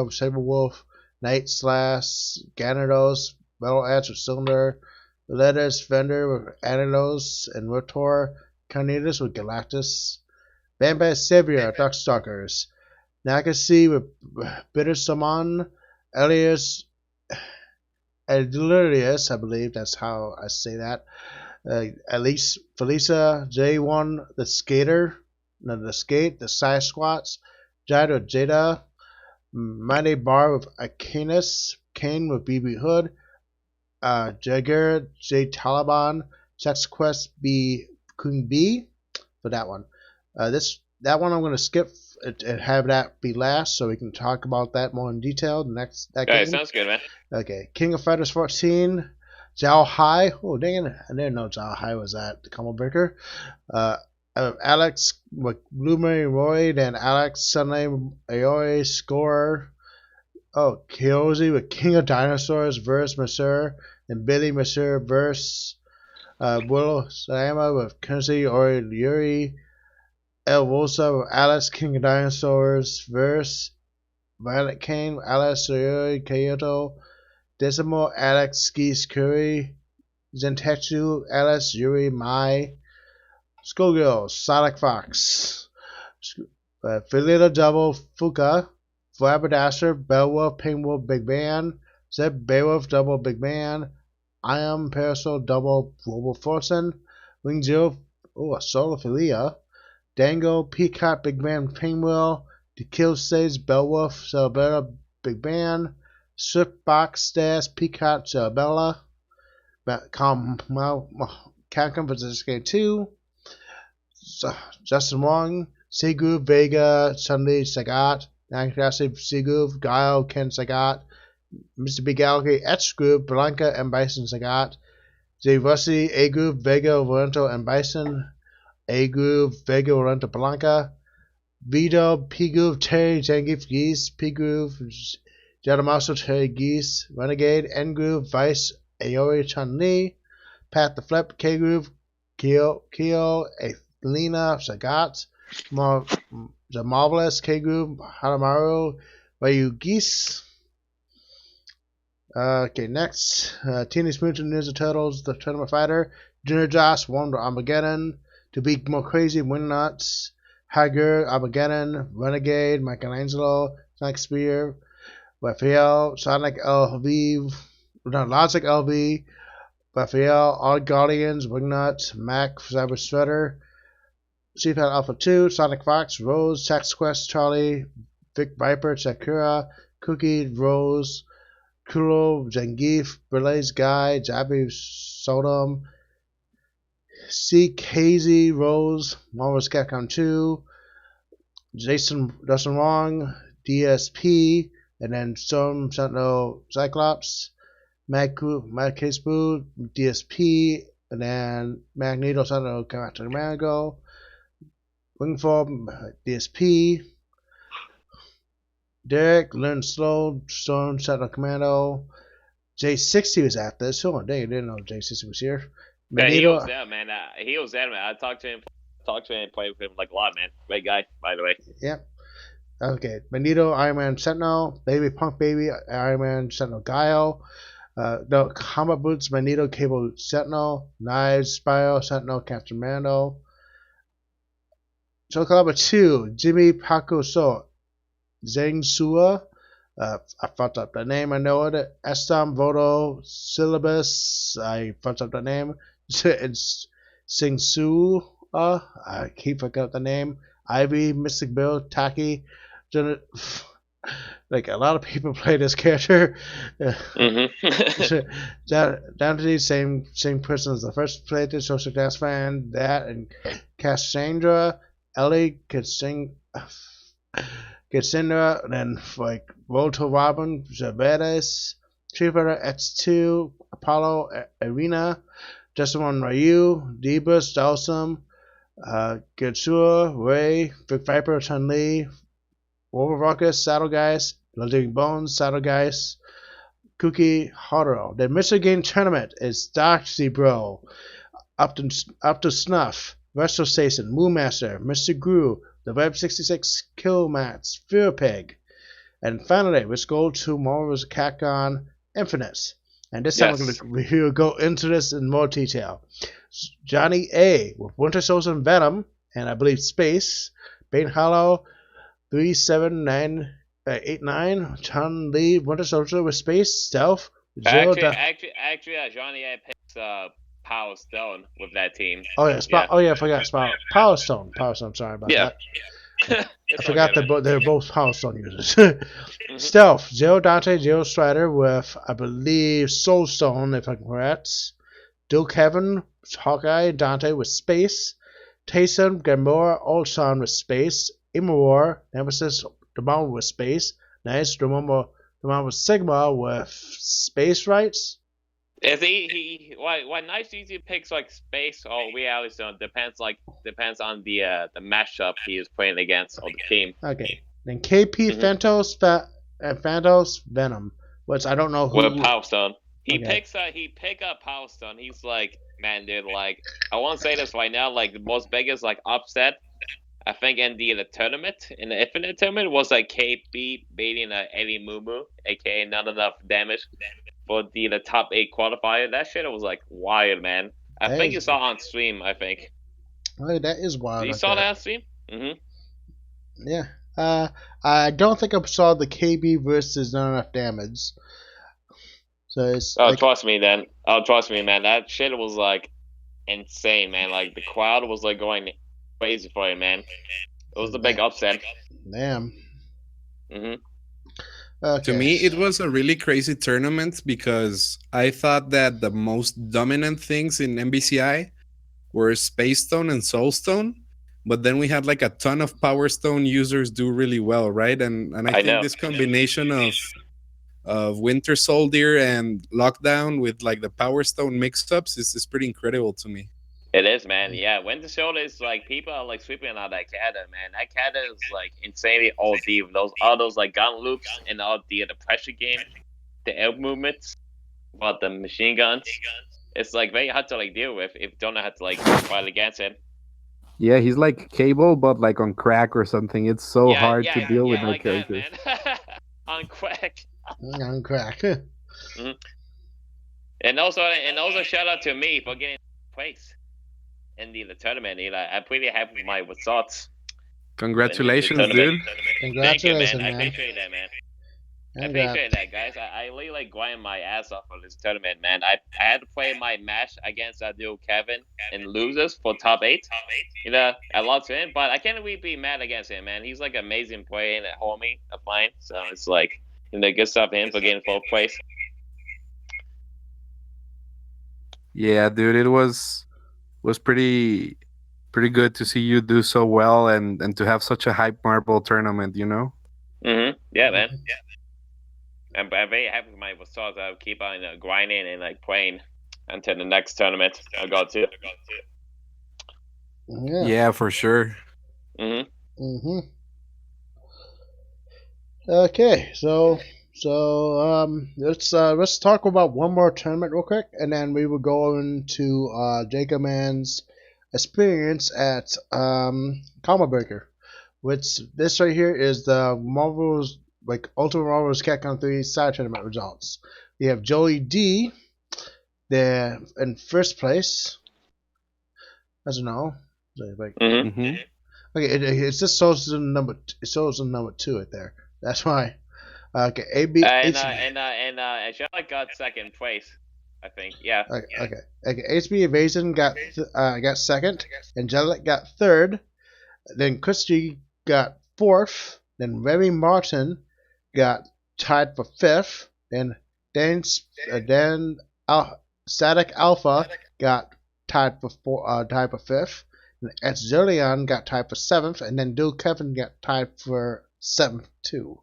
Saberwolf, Night Slash, Gyarados, Metal Edge with Cylinder, Lettuce Fender with Anilos and Rotor, Carnitas with Galactus, Vampire Savior, Darkstalkers, Nagashi with Bitter Summon, Elias Delirious, I believe that's how I say that. At least Felisa, J1, the Skater, the Skate, the Side Squats, Jada Jada, Mighty Bar with Acanus, Kane with BB Hood, Jagger J Taliban Sex Quest B Queen B for that one. That one I'm going to skip and have that be last, so we can talk about that more in detail. The next that Okay, game. sounds good, man. Okay, King of Fighters 14, Zhao Hai. Oh dang it! I didn't know Zhao Hai was that the combo breaker. Alex Bloomer Roy, then Alex Sunday Aoi score. Oh, Kyozi with King of Dinosaurs versus Monsieur, and Billy Monsieur versus Willow Sayama with Kenzie Ori Yuri. El Rosa with Alice King of Dinosaurs versus Violet Kane, Alice Yuri Kyoto. Decimal Alex Skis Curry. Zentetsu Alice Yuri Mai. Skullgirl Sonic Fox. Filita Double Fuka. Flabberdaster, Beowulf, Penguin, Big Band, Zeb, Beowulf, Double Big Band, I Am, Parasol, Double Global Forsen, Wing Zero, Solophilia, Dango, Peacock, Big Band, Penguin, The Kill Stage, Beowulf, Cerebella, Big Band, Swiftbox, Stas, Peacock, Cerebella, Capcom for this game 2, Justin Wong, Segu, Vega, Sunday, Sagat, Nankasi, Sigu, Guile, Ken Sagat, Mr. Big Algae, Etch Group, Blanca, and Bison Sagat, J. Russi, A Group, Vega, Lorento, and Bison, A Group, Vega, Lorento, Blanca, Vito, P Group, Terry, Zangief, Geese, P Group, Jadamaso, Terry, Geese, Renegade, N Group, Vice, Aoi, Chun Li, Pat the Flip, K Group, Kyo, Lena, Sagat, The Marvelous, K Group, Hanamaru, Ryu Geese. Okay, next. Teenage Mutant Ninja Turtles, The Tournament Fighter, Junior Josh, Wonder Armageddon, To Be More Crazy, Wingnuts, Hager, Armageddon, Renegade, Michelangelo, Sonic Spear, Raphael, Sonic LV, Logic LV, Raphael, All Guardians, Wingnuts, Mac, Cyber Shredder, Chief Alpha 2, Sonic Fox, Rose, Sex Quest, Charlie, Vic Viper, Sakura, Cookie, Rose, Kuro, Zangief, Blaze Guy, Jabby, Sodom, C. Casey, Rose, Marvel's Capcom 2, Justin Wrong, DSP, and then Storm Sentinel Cyclops, Mad Case Boo, DSP, and then Magneto Sentinel Character Mango, Wingform, DSP, Derek, Learn Slow, Storm, Sentinel Commando, J60 was at this. Oh, dang, I didn't know J60 was here. Yeah, he was there, man. He was there, man. I talked to him and played with him like a lot, man. Great guy, by the way. Yep. Okay, Magneto, Iron Man, Sentinel, Baby Punk Baby, Iron Man, Sentinel, Guile, no, Combat Boots, Magneto, Cable, Sentinel, Knives, Spyro, Sentinel, Captain Mando. Soul Calibur 2, Jimmy Paco So, Zhang Sua, I fucked up the name, I know it, Estam Voto, Syllabus, I fucked up the name, it's Sing Su, I keep fucking up the name, Ivy, Mystic Bill, Taki, like a lot of people play this character. Mm-hmm. Down to the same person as the first playthrough, Social Dance Fan, that, and Cassandra, Ellie, Cassandra, and then like Volto Robin, Zavedas, Street Fighter X2, Apollo, Arena, Just One Ryu, Debus, Dalsum, Getsua, Ray, Vic Viper, Chun Li, Wolver Ruckus, Saddle Guys, Living Bones, Saddle Guys, Cookie, Hotero. The Michigan tournament is Doxy Bro, Up to Snuff, Retro Station, Moonmaster, Mr. Gru, the Web 66 Kill Mats, Fear Peg. And finally, let's go to Marvel's Capcom Infinite. And this time we'll go into this in more detail. Johnny A with Winter Soldier and Venom, and I believe Space, Bane Hollow, 37989, Chun Li, Winter Soldier with Space, Stealth, Actually, Johnny A picks Power Stone with that team. Oh yeah, I forgot Power Stone. Sorry about that. I It's all forgot good, they're both Power Stone users. man. Stealth, Zero Dante, Zero Strider with, I believe, Soul Stone, if I'm correct. Duke Heaven, Hawkeye, Dante with Space. Tayson, Gamora, Ultron with Space. Imoror, Nemesis, Dormammu with Space. Nice, Dormammu with Sigma with Space Rights. Is why Nice usually picks like space or reality stone depends on the matchup he is playing against or the team. Okay. Then KP, Phantos, Venom. Which I don't know who. With Power Stone. He Okay. pick up Power Stone. He's like, man, dude, like I won't say this right now, like the most biggest like upset I think in the tournament, in the Infinite tournament, was like KP beating Eddie Mumu, aka not enough damage for the top 8 qualifier. That shit was like wild, man. I think you saw on stream, I think. Oh, that is wild. You saw that on stream? Mm-hmm. Yeah. I don't think I saw the KB versus not enough damage. So it's Oh, trust me, then. Oh, trust me, man. That shit was like insane, man. Like the crowd was like going crazy for it, man. It was the big upset. Damn. Mm-hmm. Okay. To me, it was a really crazy tournament because I thought that the most dominant things in MBCI were Space Stone and Soul Stone, but then we had like a ton of Power Stone users do really well, right? And I think know. this combination of Winter Soldier and Lockdown with like the Power Stone mix-ups is pretty incredible to me. It is, man. Yeah, Winter Soldier is like people are like sweeping out that Kata, man. That Kata is like insanely OD. All those like gun loops and all the pressure game, the air movements, but the machine guns. It's like very hard to like deal with if you don't know how to like fight against it. Yeah, he's like Cable, but like on crack or something. It's so hard to deal with that like character. that, man. On crack. On crack. Mm-hmm. And also shout out to me for getting place in the tournament. I'm pretty happy with my results. Congratulations, dude. Congratulations, Thank you, man. I man. appreciate that, man. I appreciate that, guys. I really like grinding my ass off for this tournament, man. I had to play my match against that dude Kevin and losers for top 8. You know, I lost to him, but I can't really be mad against him, man. He's like an amazing player and a homie of mine, so it's like, you know, good stuff for him for getting 4th place. Yeah, dude, it was pretty good to see you do so well and to have such a hype marble tournament, you know? Mm-hmm. Yeah, man. Yeah. I'm very happy with my results. I'll keep on grinding and like playing until the next tournament I got to. Yeah, for sure. Okay, so let's talk about one more tournament real quick, and then we will go into Jako Man's experience at Combo Breaker, which this right here is the Marvel's Ultimate Marvel's Capcom 3 side tournament results. We have Joey D there in first place. I don't know. Okay, it just shows the number. It shows the number 2 right there. That's why. Okay, AB and Angelic got 2nd place, I think. Yeah. Okay. HB Evasion got second. Angelic got 3rd. Then Christy got 4th. Then Remy Martin got tied for 5th. Then Static Alpha got tied for 5th. And Zillion got tied for 7th. And then Duke Kevin got tied for 7th too.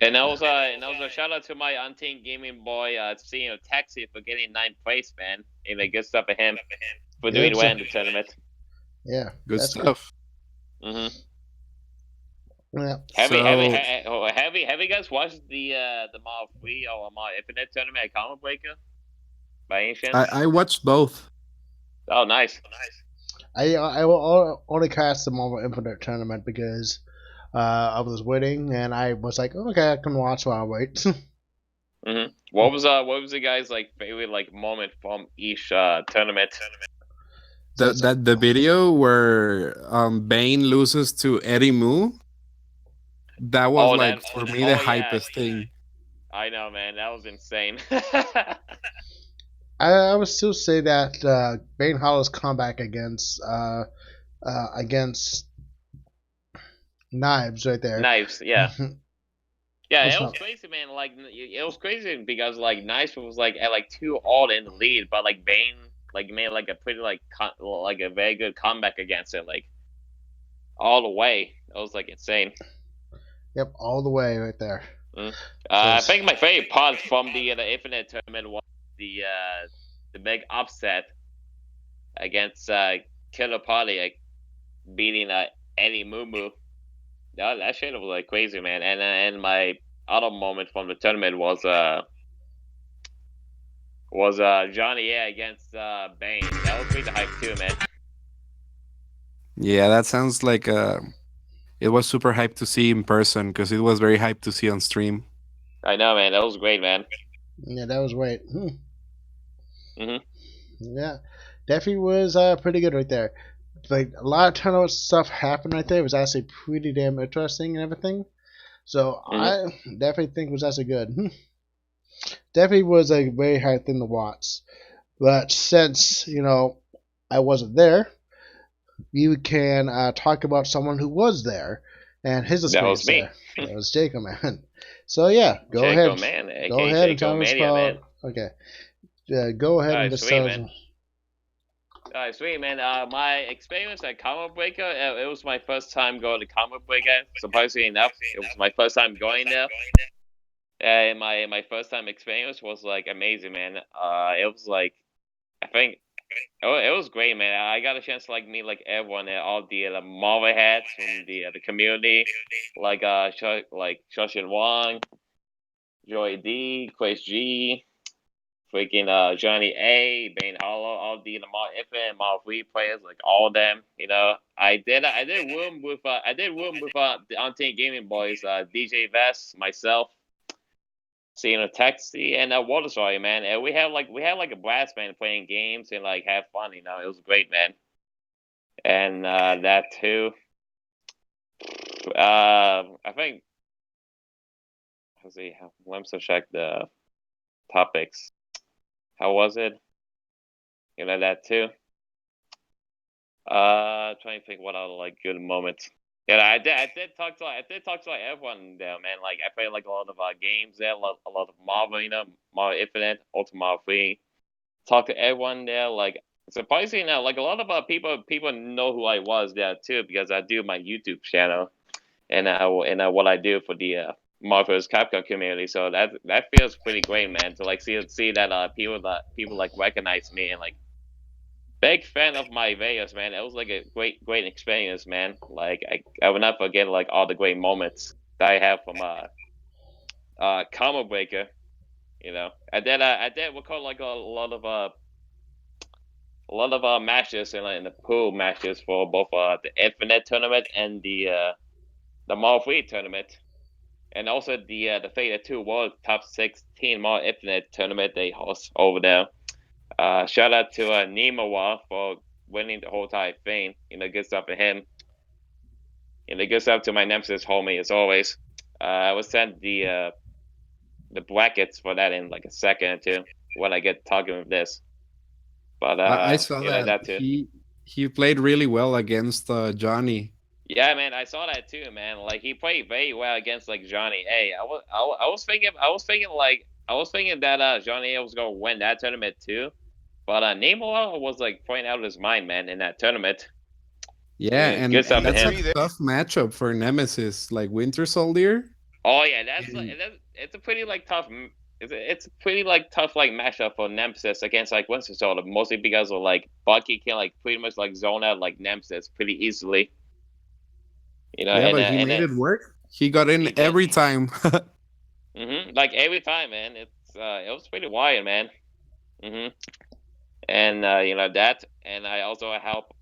And also shout out to my Untamed Gaming boy, Taxi for getting 9th place, man. And good stuff for him for doing well in the tournament. Yeah, good stuff. Mm-hmm. Yeah. Have you guys watched the Marvel 3 or Marvel Infinite tournament at Common Breaker? By any chance? I watched both. Oh, nice. I will only cast the Marvel Infinite tournament because I was waiting, and I was like, okay, I can watch while I wait. Mm-hmm. What was the guys' like favorite like moment from each tournament? The video where Bane loses to Eddie Moo. That was for me the hypest thing. I know, man. That was insane. I would still say that Bane Hollow's comeback against Knives right there. Knives, yeah. Yeah, That's it was not. crazy, man. Like it was crazy because like Knives was like at like 2-all in the lead, but like Bane like made like a pretty like like a very good comeback against it, like all the way. It was like insane. Yep, all the way right there. Mm. So I think my favorite part from the Infinite tournament was the big upset against Killer Party, like beating Eddie Mumu. That shit was like crazy, man. And my other moment from the tournament was Johnny A against Bane. That was pretty hype too, man. Yeah, that sounds like it was super hyped to see in person because it was very hyped to see on stream. I know, man. That was great, man. yeah, that was great. Hmm. Yeah, definitely was pretty good right there. Like a lot of tournament stuff happened right there. It was actually pretty damn interesting and everything. So Hmm. I definitely think it was actually good. Definitely was a very hard thing to watch. But since I wasn't there, you can talk about someone who was there and his That was experience me, there. That was Jako Man. So yeah, Jaco Man, go aka ahead and Jaco tell us Mania, man. about. Okay, go ahead All and right, just sweet, tell us. man. All right, sweet, man. My experience at Comic Breaker, it was my first time going to Comic Breaker. Surprisingly enough, it was my first time going there. And my first time experience was like amazing, man. It was like I think it was great, man. I got a chance to like meet like everyone there, all the Marvel heads from the community, like like Shoshin Wong, Joy D, Quace G, freaking Johnny A, Bane Hollow, all the Mar Infinite, Mar Free players, like all of them. You know, I did room with the Untamed Gaming boys, DJ Vest, myself, seeing a Taxi, and Water Story, man. And we had like a blast, man, playing games and like have fun. You know, it was great, man. And that too. I think let's see. Let me check the topics. How was it? You know that too. Trying to think what other like good moments. Yeah, I did talk to like everyone there, man. Like I played like a lot of games there, a lot of Marvel, you know, Marvel Infinite, Ultimate Free. Talk to everyone there. Like surprisingly now, like a lot of people know who I was there too because I do my YouTube channel and what I do for the Marvel's Capcom community. So that feels pretty great, man. To like see that people like recognize me and like big fan of my Vegas, man. It was like a great experience, man. Like I will not forget like all the great moments that I have from Comic Breaker. You know, I did record like a lot of matches in the pool matches for both the Infinite tournament and the Marvel Free tournament, and also the Fate 2 World Top 16 Marvel Infinite tournament they host over there. Shout out to Nemawa for winning the whole entire thing. You know, good stuff for him. You know, good stuff to my nemesis homie as always. I will send the brackets for that in like a second or two when I get talking with this. But I saw you know that that too. he played really well against Johnny. Yeah, man, I saw that too, man. Like he played very well against like Johnny A. I was thinking that Johnny A was gonna win that tournament too. But Namor was like playing out of his mind, man, in that tournament. Yeah, Good and stuff to that's a him. tough matchup for Nemesis, like Winter Soldier. Oh yeah, And it's a pretty like tough. It's a pretty like tough like matchup for Nemesis against like Winston Soldier, mostly because of like Bucky can like pretty much like zone out like Nemesis pretty easily. You know, yeah, but he made it work. He got in he did. every time. Like every time, man. It was pretty wild, man. hmm And you know that, and I also help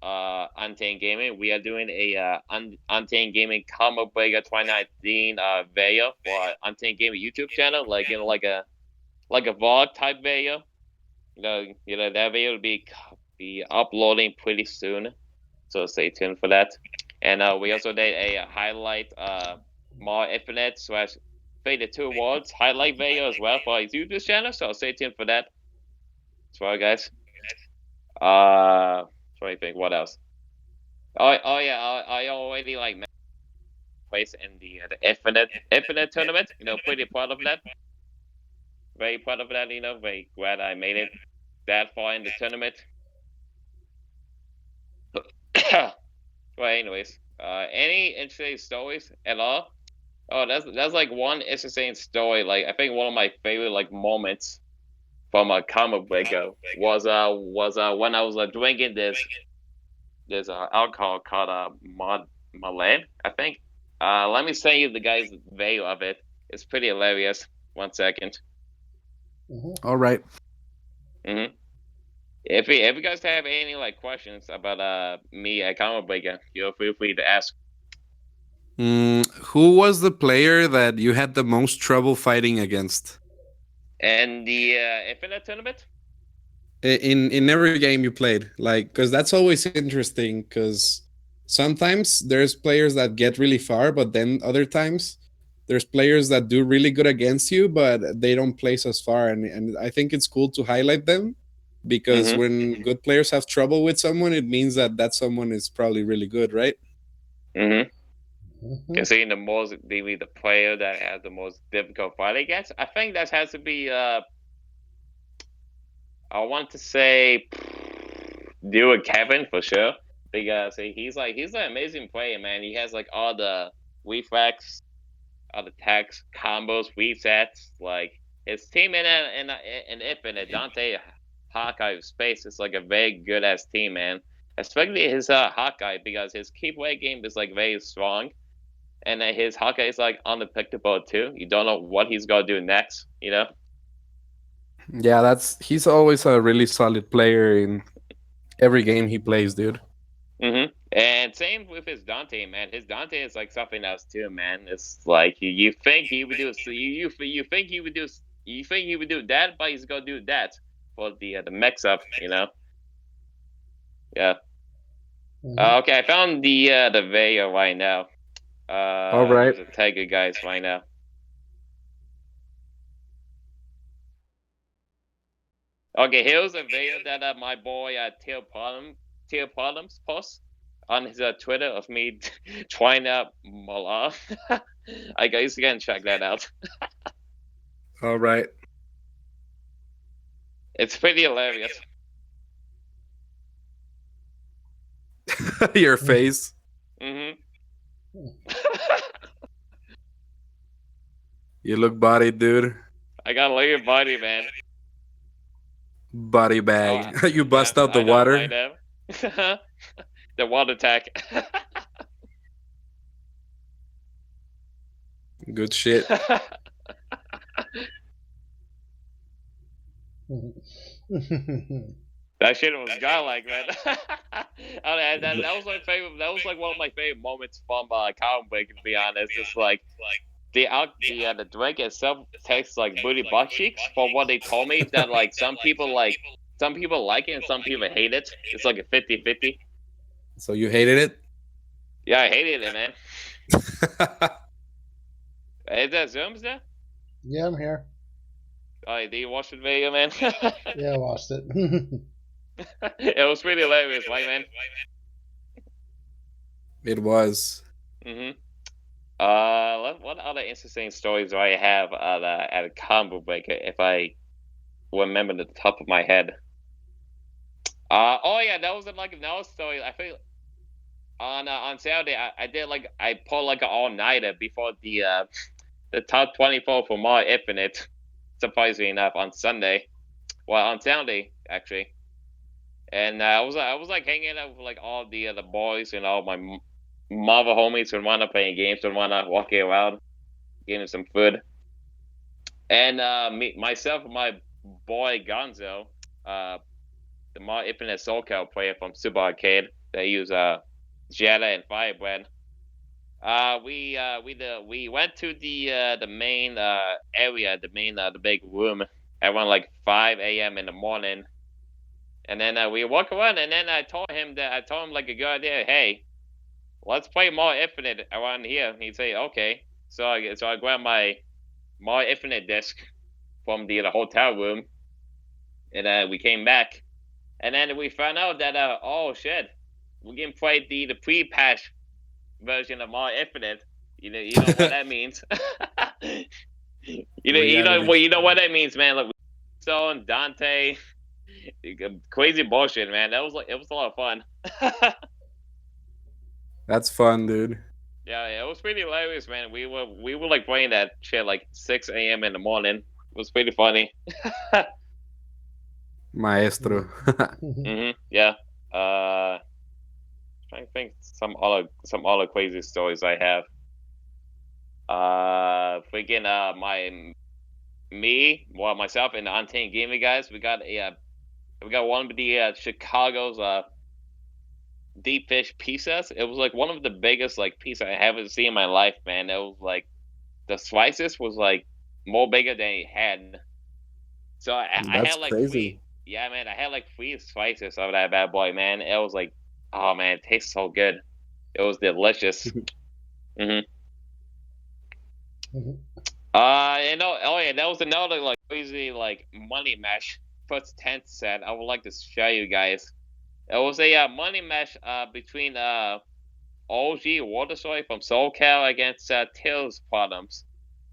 Untamed Gaming. We are doing a Untamed Gaming Comic Breaker 2019 video for Untamed Gaming YouTube channel, like like a vlog type video. You know that video will be uploading pretty soon, so stay tuned for that. And we also did a highlight more Infinite slash Faded 2 Worlds highlight video as well for his YouTube channel, so stay tuned for that as well, guys. Trying to think what else. Oh yeah, I already like place in the Infinite tournament. Pretty proud of that. Very proud of that. Very glad I made it that far in the tournament. Well, anyways, any interesting stories at all? Oh, that's like one interesting story. Like I think one of my favorite like moments from a comic breaker was when I was drinking this alcohol called Malin, I think. Let me send you the guy's video of it. It's pretty hilarious. 1 second. All right. Mm-hmm. If you guys have any like questions about me at comic breaker, feel free to ask. Who was the player that you had the most trouble fighting against? And the Infinite Tournament? In every game you played, like, because that's always interesting, because sometimes there's players that get really far, but then other times there's players that do really good against you, but they don't place as far, and I think it's cool to highlight them, because when good players have trouble with someone, it means that someone is probably really good, right? Considering the player that has the most difficult fight against, I think that has to be I want to say do a Kevin for sure, because he's an amazing player, man. He has like all the reflex, all the attacks, combos, resets. Like his team in Infinite, Dante, Hawkeye, Space is like a very good ass team, man. Especially his Hawkeye, because his keep-away game is like very strong, and his Hawkeye is like unpredictable too. You don't know what he's gonna do next, Yeah, he's always a really solid player in every game he plays, dude. And same with his Dante, man. His Dante is like something else too, man. It's like you think he would do, so you think he would do that, but he's gonna do that for the mix up, Yeah. Okay, I found the video right now. All right. Just tag you guys right now. Okay, here's a video that my boy Teal Problems post on his Twitter of me trying out Mala. I guess you can check that out. All right. It's pretty hilarious. Your face. You look body, dude. I got a layer body, man. Body bag. You bust out the water. I know. The water attack. Good shit. That shit was godlike, man. That was my favorite. That was like one of my favorite moments from Comic Break. To be honest, it's like the drink itself tastes like booty butt cheeks. From what they told me, that like some people like it and some people hate it. It's like a 50-50. So you hated it? Yeah, I hated it, man. Is that Zerms there? Yeah, I'm here. Oh, did you watch the video, man? Yeah, I watched it. It was pretty hilarious, right, man? It was. What other interesting stories do I have at a combo breaker, if I remember the top of my head? Oh yeah, that was like another story. I think on Saturday I pulled like an all-nighter before the top 24 for Mario Infinite. Surprisingly enough, on Sunday, well, on Saturday actually, and I was like hanging out with like all the boys and all my Marvel homies who wanna play games, who wanna walking around, getting some food, and myself and my boy Gonzo, the Mario Infinite SoulCal player from Super Arcade, they use Jetta and Firebrand. We went to the main area, the big room around like 5 a.m. in the morning, and then we walk around, and then I told him like a good idea. Hey, let's play Mario Infinite around here. He'd say okay. So I grabbed my Mario Infinite disc from the hotel room, and we came back, and then we found out that oh shit, we can play the pre-patch version of Mario Infinite. You know what that means. Reality You know show. what that means, man. Like Stone, Dante, crazy bullshit, man. That was like it was a lot of fun. That's fun, dude. Yeah, it was pretty hilarious, man. We were like playing that shit like 6 a.m. in the morning. It was pretty funny. Maestro. Yeah. Trying to think some other crazy stories I have. Freaking myself and the Untamed Gaming guys, we got one of the Chicago's deep fish pizzas. It was like one of the biggest like pizza I haven't seen in my life, man. It was like the slices was like more bigger than it had. So I had That's like three. crazy. Yeah, man, I had like three slices of that bad boy, man. It was like, oh man, it tastes so good. It was delicious. hmm oh yeah, that was another like crazy like money mesh first 10 set. I would like to show you guys. It was a money mesh between OG Watersoy from SoCal against Tills Bottoms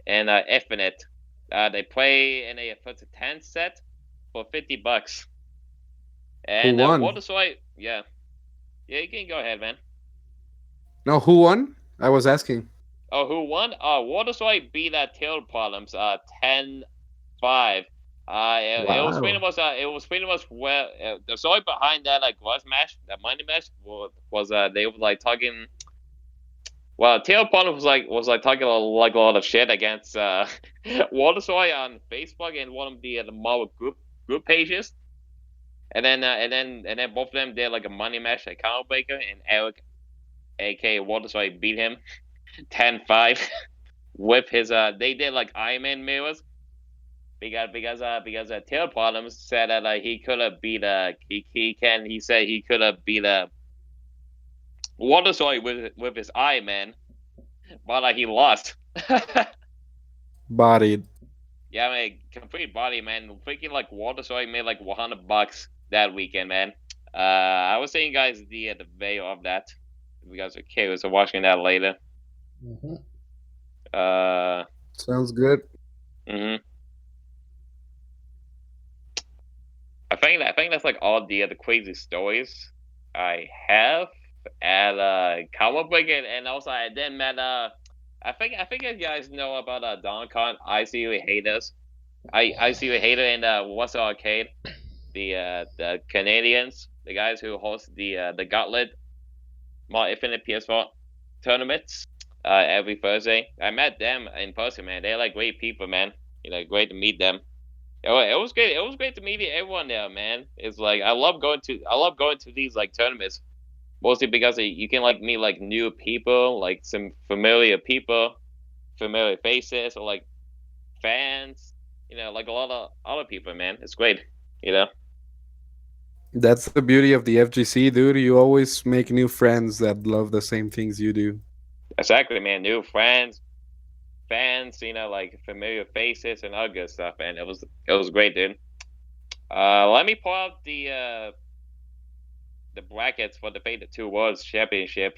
and Infinite. They play in a first 10 set for $50. Who And won? Watersoy, yeah, yeah, you can go ahead, man. No, who won? I was asking. Oh, who won? Watersoy beat Till Bottoms 10-5. Wow. It was pretty much where the story behind that like was match, that money match was they were like talking. Well, Tail Pond was like talking like a lot of shit against Watersoy on Facebook and one of the Marvel group pages, and then both of them did like a money match at Counter Breaker, and Eric, aka Watersoy, beat him 10-5 with his they did like Iron Man mirrors because Tail Bottoms said that he could have beat he said he could have beat Watersoy with his Iron Man, but he lost. Bodied. Yeah, man, complete body, man. Freaking like Watersoy made like $100 that weekend, man. I was saying, guys, the video of that. If you guys are curious of watching that later. Uh, Sounds good. hmm I think that's like all the crazy stories I have at comic book, and also I then met I think you guys know about Don Con. I see you haters. I see you hater in What's Arcade, the Canadians, the guys who host the Gauntlet More Infinite PS4 tournaments every Thursday. I met them in person, man. They're like great people, man. Great to meet them. It was great. It was great to meet everyone there, man. It's like I love going to these like tournaments mostly because you can like meet like new people, like some familiar people, familiar faces, or like fans. Like a lot of other people, man. It's great. You know. That's the beauty of the FGC, dude. You always make new friends that love the same things you do. Exactly, man. New friends, fans, like familiar faces and all good stuff, man. It was great, dude. Let me pull out the brackets for the Fate of Two Worlds Championship.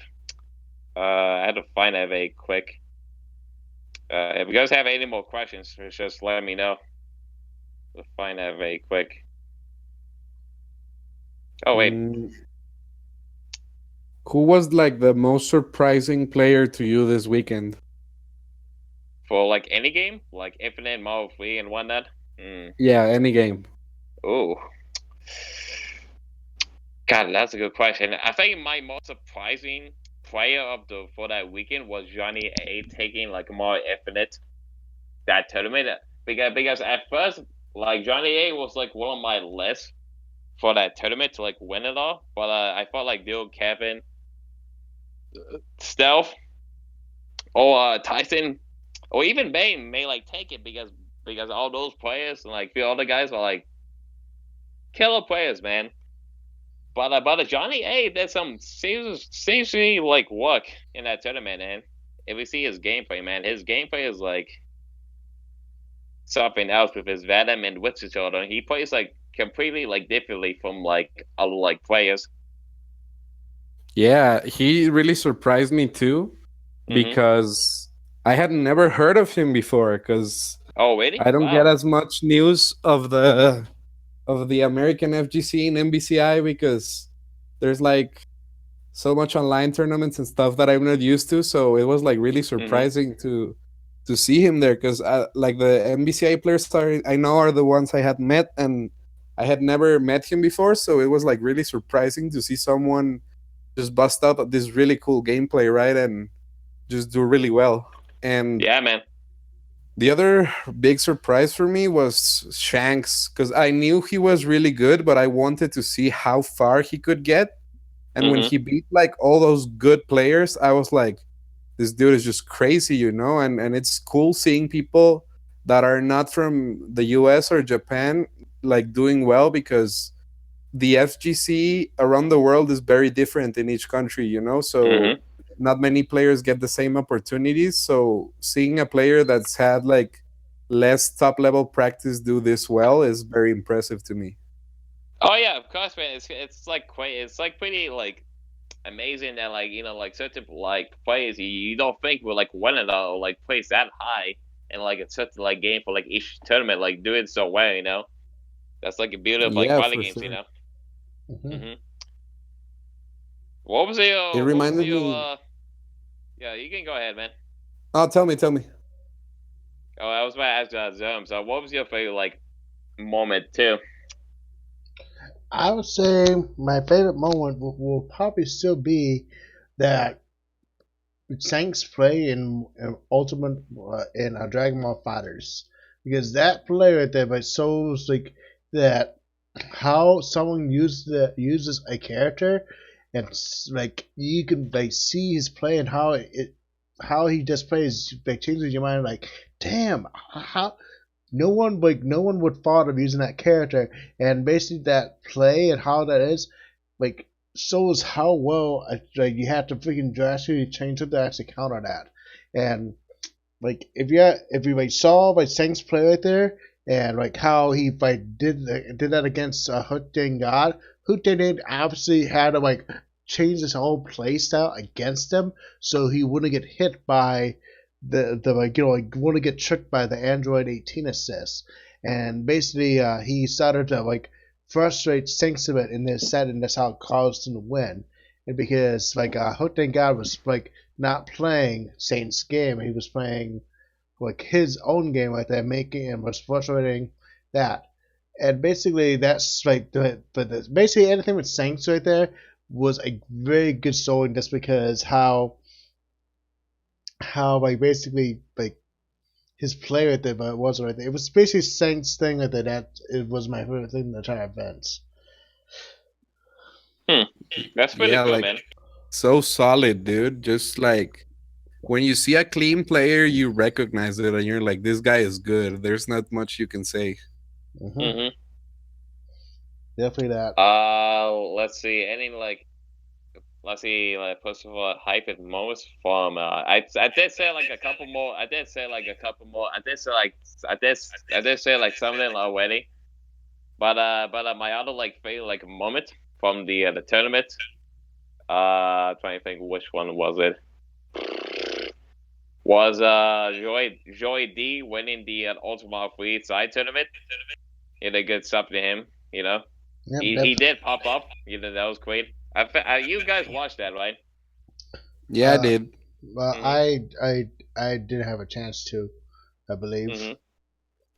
I had to find that very quick. If you guys have any more questions, just let me know. We'll find that very quick. Oh wait, Mm, who was like the most surprising player to you this weekend? for like any game, like Infinite, Marvel 3, and whatnot. Yeah, any game. Oh, God, that's a good question. I think my most surprising player of the for that weekend was Johnny A taking like more Infinite that tournament because at first like Johnny A was like one of my lists for that tournament to like win it all, but I felt like Bill, Kevin, Stealth, or Tyson, or even Bane may like take it because all those players and like the other guys are like killer players, man. But Johnny A did some seriously like work in that tournament, man. If we see his gameplay, man, his gameplay is like something else with his Venom and with each other. He plays like completely like differently from like other like players. Yeah, he really surprised me too Mm-hmm. because I had never heard of him before because Oh, really? I don't get Wow. as much news of the American FGC and MBCI because there's like so much online tournaments and stuff that I'm not used to. So it was like really Mm-hmm. surprising to see him there because like the MBCI players I know are the ones I had met, and I had never met him before. So it was like really surprising to see someone just bust out this really cool gameplay, right, and just do really well. And Yeah, man. the other big surprise for me was Shanks because I knew he was really good, but I wanted to see how far he could get. And when Mm-hmm. he beat like all those good players, I was like, this dude is just crazy, you know? And it's cool seeing people that are not from the US or Japan like doing well because the FGC around the world is very different in each country, you know? So Mm-hmm. not many players get the same opportunities. So seeing a player that's had like less top level practice do this well is very impressive to me. Oh yeah, of course, man. It's like quite. It's like pretty like amazing that like like certain like players you don't think will like win it or like place that high and like it's such like game for like each tournament like doing so well. That's like a beauty of like Yeah, fighting for games. sure. Hmm. Mm-hmm. What was It your reminded me. Yeah, you can go ahead, man. Oh, tell me. Oh, I was about to ask Zerms. What was your favorite like moment too? I would say my favorite moment will probably still be that Sank's play in Ultimate in Dragon Ball Fighters, because that play right there, but shows like that how someone uses a character, and like you can like see his play and how he just plays like changes your mind like damn how no one would thought of using that character, and basically that play and how that is like shows how well like you have to freaking drastically change it to actually counter that. And like if you like saw like Sank's play right there, and like how he like did that against Hooked God. Hooked obviously had to like change his whole play style against him so he wouldn't get hit by the like like wouldn't get tricked by the Android 18 assist. And basically he started to like frustrate Sinks a bit in this set, and that's how it caused him to win. And because like Hooked God was like not playing Saints game, he was playing like his own game like that, making and was frustrating that. And basically that's like basically anything with Saints right there was a very good story just because how like basically like his play right there, but it wasn't right there. It was basically Saints thing right there that it was my favorite thing in the entire events. Hmm. That's pretty Yeah, cool, like man. so solid, dude. Just like when you see a clean player, you recognize it and you're like, this guy is good. There's not much you can say. Mm-hmm. Mm-hmm. Definitely that. Let's see. Any like let's see, like first of all, hype it most from I did say like a couple more. I did say like a couple more. I did say like something already. But my other like favorite like moment from the tournament. Trying to think which one was it. Was Joy D winning the Ultimate Free side tournament. A good stuff to him. You know, Yep, he did pop up. That was great. You guys watched that, right? Yeah, I uh, did. well, Mm-hmm. I did have a chance to, I believe. Mm-hmm.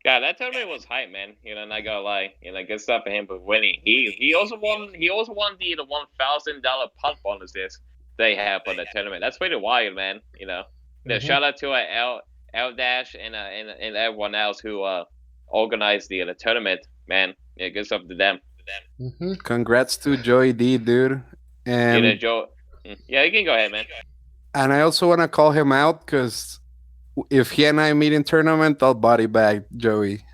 Yeah, that tournament was hype, man. Not gonna lie. Good stuff for him for winning. He also won. He also won the $1,000 pot bonus this they have for the tournament. That's pretty wild, man. Mm-hmm. Shout out to L Dash and everyone else who organized the tournament, man. Yeah, good stuff to them. Mm-hmm. Congrats to Joey D, dude. And Joe. Yeah, you can go ahead, man. I also want to call him out because if he and I meet in tournament, I'll body bag Joey.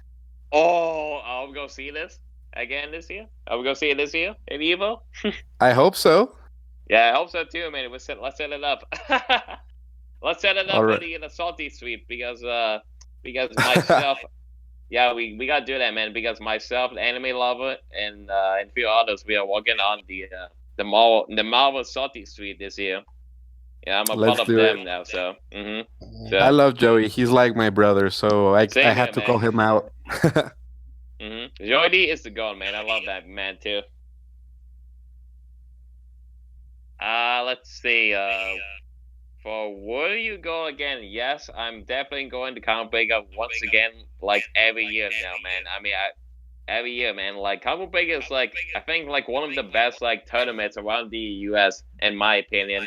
Oh, I'll go see this again this year. I'll go see it this year in Evo. I hope so. Yeah, I hope so too, man. Let's set it up. Let's set it All up for right. the salty sweep because myself, yeah, we gotta do that, man. Because myself, the anime lover, and a few others, we are working on the Marvel salty sweep this year. Yeah, I'm a part Let's of do it. them now. So, I so love Joey. He's like my brother, so I same here, had to man. call him out. Joey D is the god, man. I love that man too. Let's see. For where you go again? Yes, I'm definitely going to Comic Breaker once again, like every year now, man. I mean, every year, man. Like Comic Breaker is like I think like one of the best like tournaments around the U.S. in my opinion,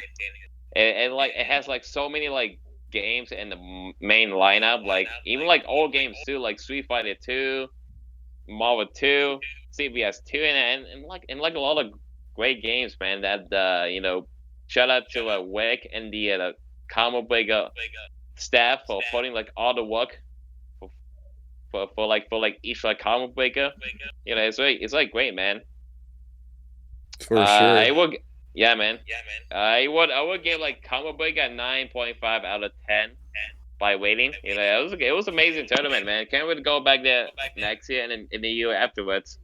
and like it has like so many like games in the main lineup, like even like old games too, like Street Fighter 2, Marvel 2, CBS 2, and like a lot of great games, man. That shout out to Wick and the Comic Breaker staff for putting like all the work for for each like Comic Breaker. It's like great, man. For sure. I would, yeah, man. I would give like Comic Breaker a 9.5 out of 10 by waiting. It was amazing tournament, man. Can't wait to go back there next year and in the year afterwards.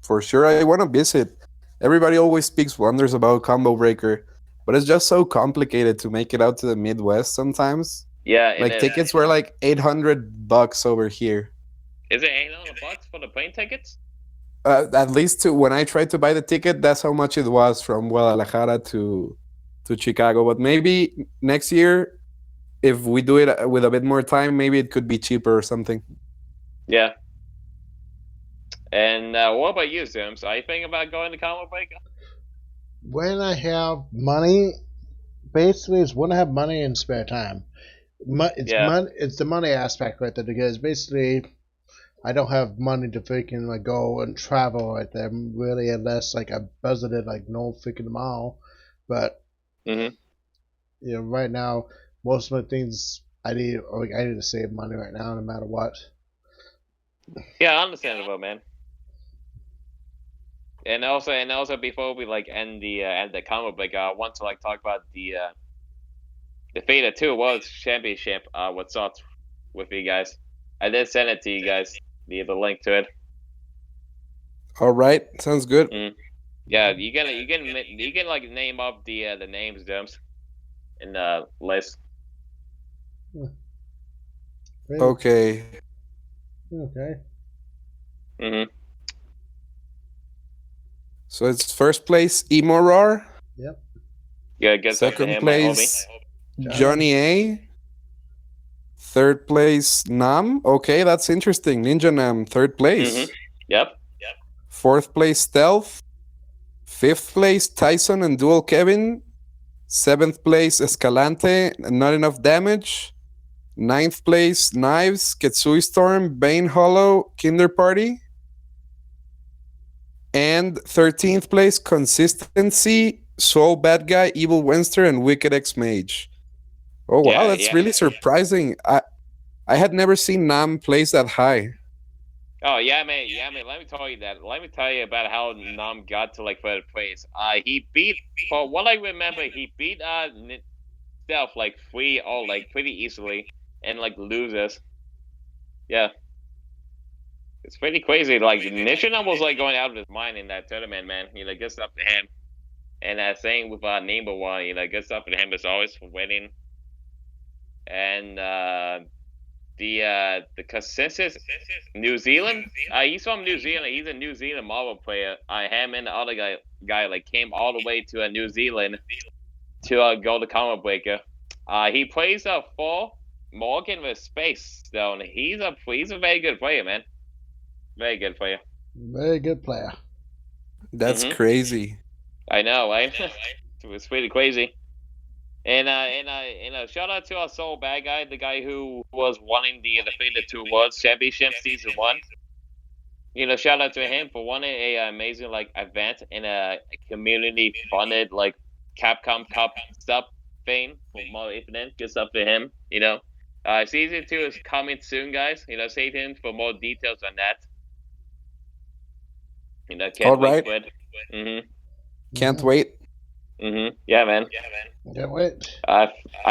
For sure, I want to visit. Everybody always speaks wonders about Combo Breaker, but it's just so complicated to make it out to the Midwest sometimes. Yeah, it Like is. tickets were like $800 over here. Is it $800 for the plane tickets? At least when I tried to buy the ticket, that's how much it was from Guadalajara to Chicago. But maybe next year, if we do it with a bit more time, maybe it could be cheaper or something. Yeah. And what about you, Zerms? Are you thinking about going to Comic Breaker? When I have money, basically, it's when I have money and spare time. Yeah. It's the money aspect right there because basically I don't have money to freaking like go and travel right there really unless like I budgeted like no freaking amount. But Mhm. right now most of the things I need to save money right now no matter what. Yeah, understandable, man. And also, before we like end the Comic Breaker, I want to like talk about the Fate 2 World Championship. What's up with you guys? I did send it to you guys. The link to it. All right, sounds good. Yeah, you can like name up the names, James, in the list. Okay. Okay. Mhm. So it's first place Emorar, Yep. Yeah, good stuff to second him, my homie. place Johnny A, third place Nam. Okay, that's interesting. Ninja Nam, third place. Yep. Fourth place Stealth. Fifth place Tyson and Dual Kevin. Seventh place Escalante, not enough damage. Ninth place Knives, Ketsui Storm, Bane Hollow, Kinder Party. And 13th place Consistency, Soul Bad Guy, Evil Wenster, and Wicked X Mage. Oh wow, Yeah, that's yeah. really surprising. I had never seen Nam place that high. Oh yeah, man. Yeah, man. Let me tell you that. Let me tell you about how Nam got to like third place. He beat, for what I remember, he beat Stealth like 3-0, like pretty easily, and like loses. Yeah, it's pretty crazy. Like Nishinan was like going out of his mind in that tournament, man. Good stuff to him. And same with number one, good stuff to him as always for winning. And the consensus New Zealand. He's from New Zealand. He's a New Zealand Marvel player. Him and the other guy like came all the way to New Zealand to go to Comic Breaker. He plays for Morgan with Space Stone. He's a very good player, man. Very good player. Very good player. That's crazy. I know, right? It's pretty crazy. And shout out to our Soul Bad Guy, the guy who was winning the Fate 2 World Championship Season 1. Shout out to him for winning a amazing like event in a community funded like Capcom Cup stuff thing for more Infinite. Good stuff to him. Season 2 is coming soon, guys. Stay tuned for more details on that. Can't wait for it. Can't wait. Yeah, man. Can't wait. I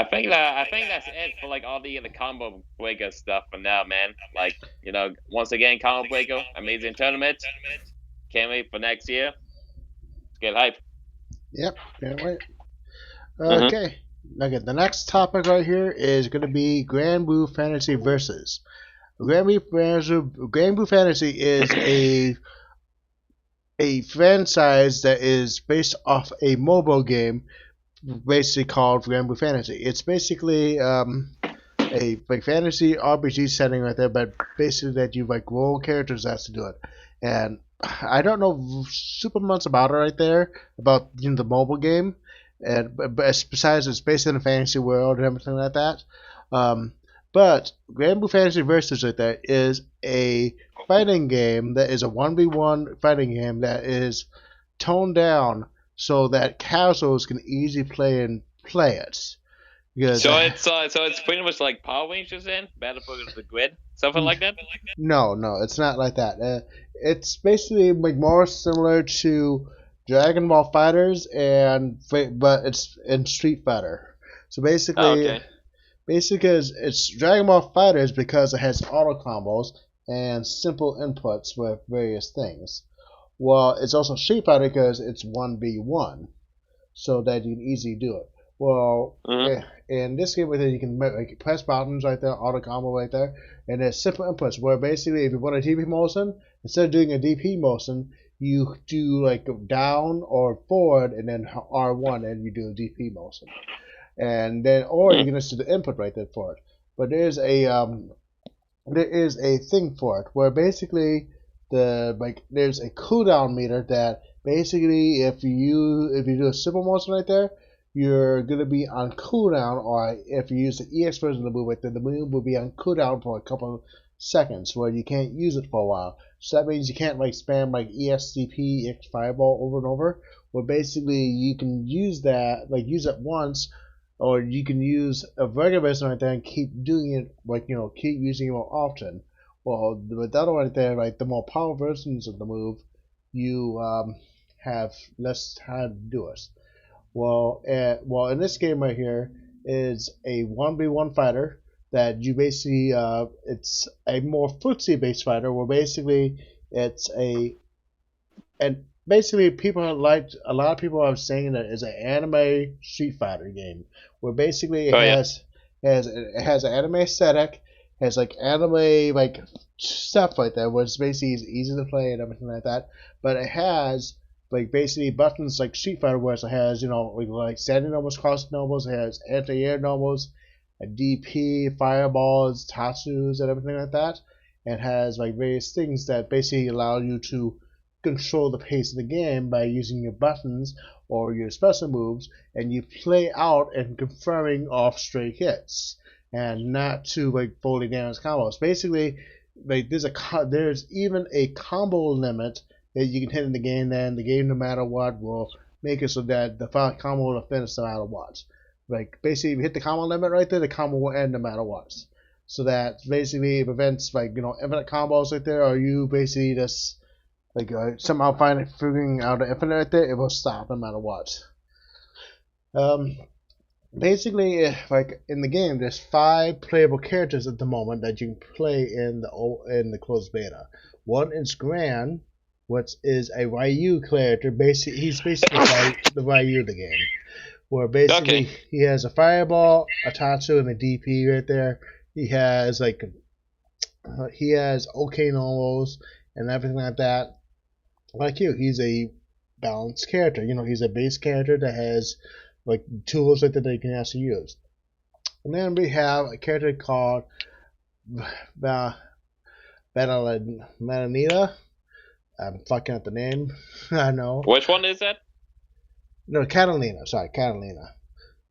think that's it for like all the combo breaker stuff for now, man. Like once again, combo breaker, amazing tournament. Can't wait for next year. Let's get hype. Yep. Can't wait. Mm-hmm. Okay. Okay. The next topic right here is going to be Granblue Fantasy versus. Granblue Fantasy is a franchise that is based off a mobile game, basically called Granblue Fantasy. It's basically a like fantasy RPG setting right there, but basically that you like roll characters as to do it. And I don't know super much about it right there about the mobile game, and but besides it's based in a fantasy world and everything like that. Um, but Granblue Fantasy Versus right there is a fighting game that is a 1v1 fighting game that is toned down so that casuals can easily play it. Because So it's pretty much like Power Rangers then, Battle for the Grid, something like that. no, it's not like that. It's basically like more similar to Dragon Ball Fighters, but it's in Street Fighter. So Oh, basically, okay. it's Dragon Ball Fighters because it has auto combos and simple inputs with various things. Well, it's also Street Fighter because it's 1v1, so that you can easily do it. Well, Mm-hmm. in this game, with it, you can like, press buttons right there, auto combo right there, and there's simple inputs where basically, if you want a DP motion, instead of doing a DP motion, you do like down or forward, and then R1, and you do a DP motion, and then or you can just do the input right there for it. But there is a thing for it where basically there's a cooldown meter that basically if you do a simple motion right there, you're gonna be on cooldown, or if you use the EX version of the move right there, the move will be on cooldown for a couple of seconds where you can't use it for a while. So that means you can't like spam like ESCP, EX Fireball over and over. Where basically you can use that, like use it once, or you can use a regular version right there and keep doing it, like keep using it more often. Well, with that one right there, like the more powerful versions of the move, you have less time to do it. Well, in this game right here is a 1v1 fighter that you basically it's a more footsie based fighter where basically it's a and basically people like a lot of people are saying that it's an anime Street Fighter game where basically Oh yeah. it has an anime aesthetic, has like anime like stuff like that, which basically is easy to play and everything like that. But it has like basically buttons like Street Fighter, where it has like standing normals, crossing normals, it has anti-air normals, a DP, fireballs, tatsus, and everything like that. And has like various things that basically allow you to control the pace of the game by using your buttons or your special moves, and you play out and confirming off straight hits and not to like fully damage combos. Basically, like there's even a combo limit that you can hit in the game. Then the game, no matter what, will make it so that the combo will finish no matter what. Like basically, if you hit the combo limit right there, the combo will end no matter what. So that basically it prevents like infinite combos right there, or you basically just like somehow figuring out an infinite right there, it will stop no matter what. Um, basically, like in the game, there's 5 playable characters at the moment that you can play in the closed beta. One is Gran, which is a Ryu character. Basically, he's basically the Ryu of the game, where basically Okay. he has a fireball, a Tatsu, and a DP right there. He has okay normals and everything like that. Like he's a balanced character. He's a base character that has like tools that they can actually use. And then we have a character called Madanita. I'm fucking up the name. I know. Which one is that? No, Catalina. Sorry, Catalina.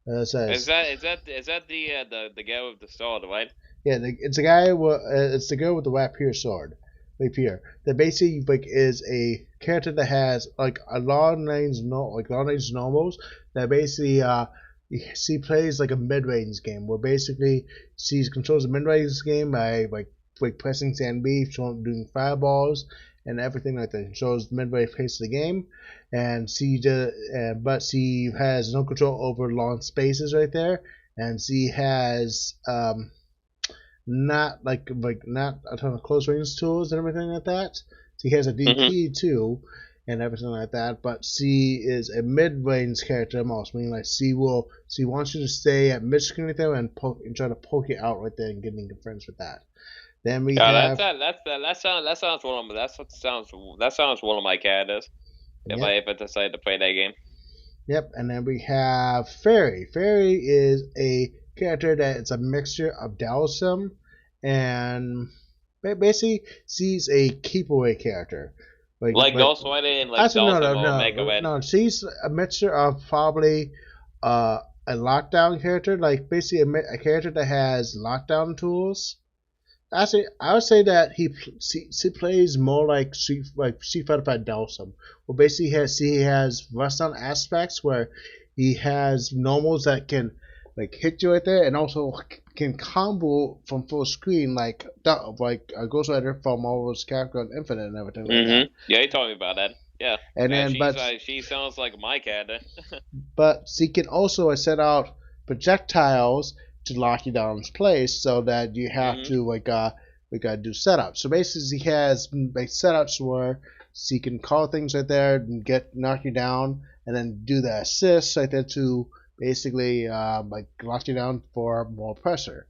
It Is says that the guy with the sword, right? yeah. It's a guy. It's the girl with the rapier sword. Rapier. That basically like is a character that has like a long range normals. That basically she plays like a mid range game where basically she controls a mid range game by like pressing stand B, doing fireballs and everything like that. It shows the mid range pace of the game, and but she has no control over long spaces right there, and she has not not a ton of close range tools and everything like that. She has a Mm-hmm. DP too, and everything like that. But C is a mid-range character most, meaning like C wants you to stay at mid screen right there and try to poke you out right there and getting friends with that. Then we have that sounds one of that sounds one of my characters. If yep, I ever decide to play that game. yep, and then we have Fairy. Fairy is a character that is a mixture of Dhalsim and basically she's a keep away character. Like Ghost Rider and like actually, Dawson or Mega Man. no. She's a mixture of probably a lockdown character, like basically a character that has lockdown tools. Actually, I would say that she plays more like Street Fighter by Dawson. Well, basically he has rust-on aspects where he has normals that can like hit you right there, and also can combo from full screen like Ghost Rider from Marvel's Capcom Infinite and everything like that. Yeah, you told me about that. Yeah, and then she sounds like my character. But she can also set out projectiles to lock you down in place, so that you have to do setups. So basically, he has like setups where she can call things right there and knock you down, and then do the assist right there to basically like lock you down for more pressure.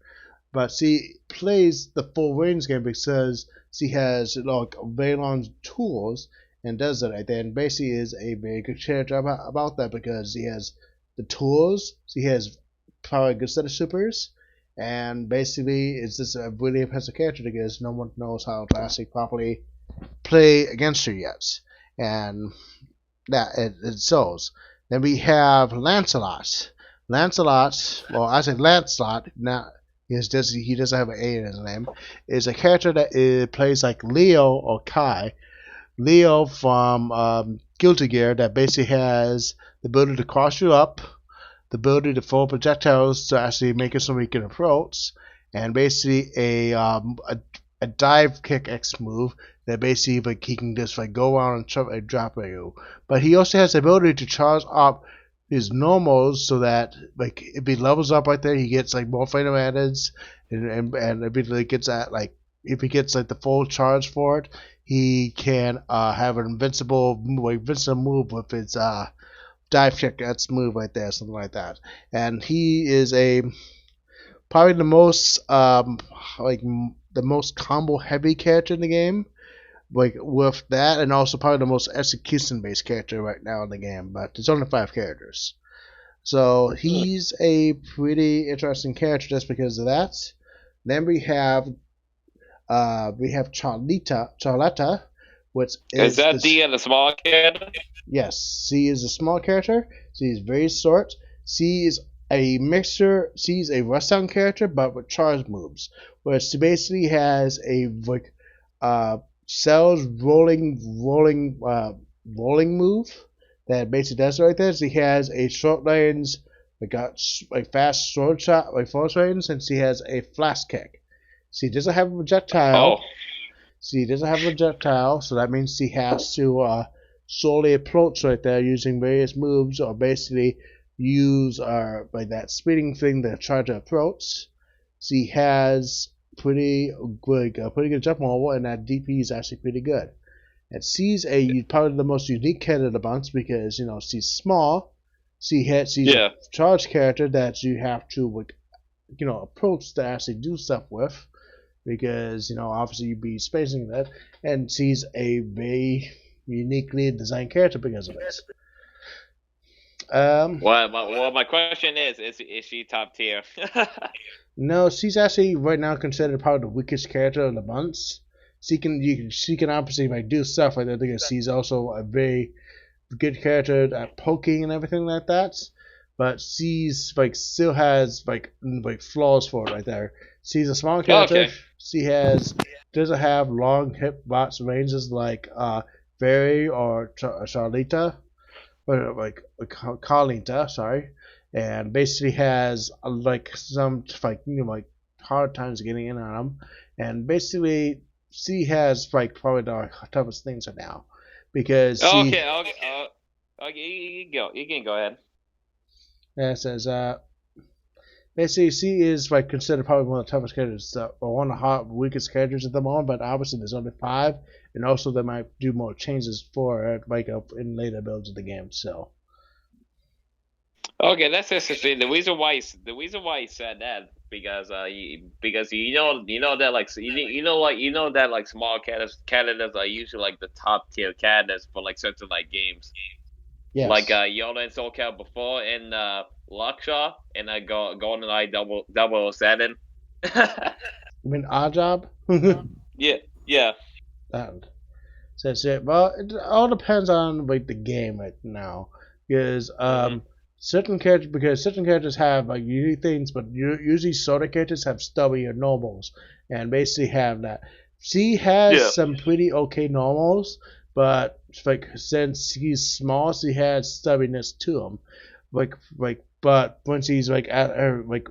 But she plays the full range game because she has like very long tools and does it right there. And basically is a very good character about that because he has the tools, he has probably a good set of supers, and basically it's just a really impressive character because no one knows how to actually properly play against her yet. And that it shows. Then we have Lancelot. Lancelot, well, I said Lancelot, not he doesn't have an A in his name, is a character that plays like Leo or Kai. Leo from Guilty Gear that basically has the ability to cross you up, the ability to throw projectiles to actually make it so we can approach, and basically a dive kick X move that basically like he can just like go around and drop at you. But he also has the ability to charge up his normals so that like if he levels up right there, he gets like more fighting advantage, and if he like, gets at like if he gets like the full charge for it, he can have an invincible move with his dive kick X move right there, something like that. And he is probably the most the most combo heavy character in the game, like with that, and also probably the most execution based character right now in the game. But it's only 5 characters, so he's a pretty interesting character just because of that. Then we have Charlotta, which is that the small character? Yes, she is a small character. She is very short. She is a mixture. She's a rust-down character, but with charge moves, where she basically has a like cells rolling move that basically does right there. She has a short range, like fast sword shot, like force range, and she has a flash kick. She doesn't have a projectile. She doesn't have a projectile, so that means she has to slowly approach right there using various moves, or basically use like that speeding thing to try to approach. She has pretty good jump level, and that DP is actually pretty good. And she's probably the most unique character of the bunch because she's small. She's a charge character that you have to approach to actually do stuff with, because obviously you'd be spacing that, and she's a very uniquely designed character because of it. Well, my question is she top tier? No, she's actually right now considered probably the weakest character of the bunch. She can obviously do stuff like that because she's also a very good character at poking and everything like that. But she's still has flaws for it right there. She's a small character. Okay. She doesn't have long hip box ranges like Fairy or Charlita, or Carlita, sorry, and basically has some hard times getting in on them, and basically she has probably the toughest things right now because okay, you can go ahead. Yeah, it says basically C is like considered probably one of the toughest characters, or one of the weakest characters at the moment. But obviously there's only 5, and also they might do more changes for it, like up in later builds of the game. So. Okay, that's interesting. The reason why he said that because that like that like small characters are usually like the top tier characters for like certain like games. Like Yes. Yoda and SoCal before in Luxor and GoldenEye 007. You mean Odd Job? Yeah, yeah. That says it. Well, it all depends on like the game right now, because Mm-hmm. certain characters have like unique things, but usually soda characters have stubby or normals, and basically have that. C has Yeah. some pretty okay normals, but like since he's small, so he has stubbiness to him. But once he's like at her like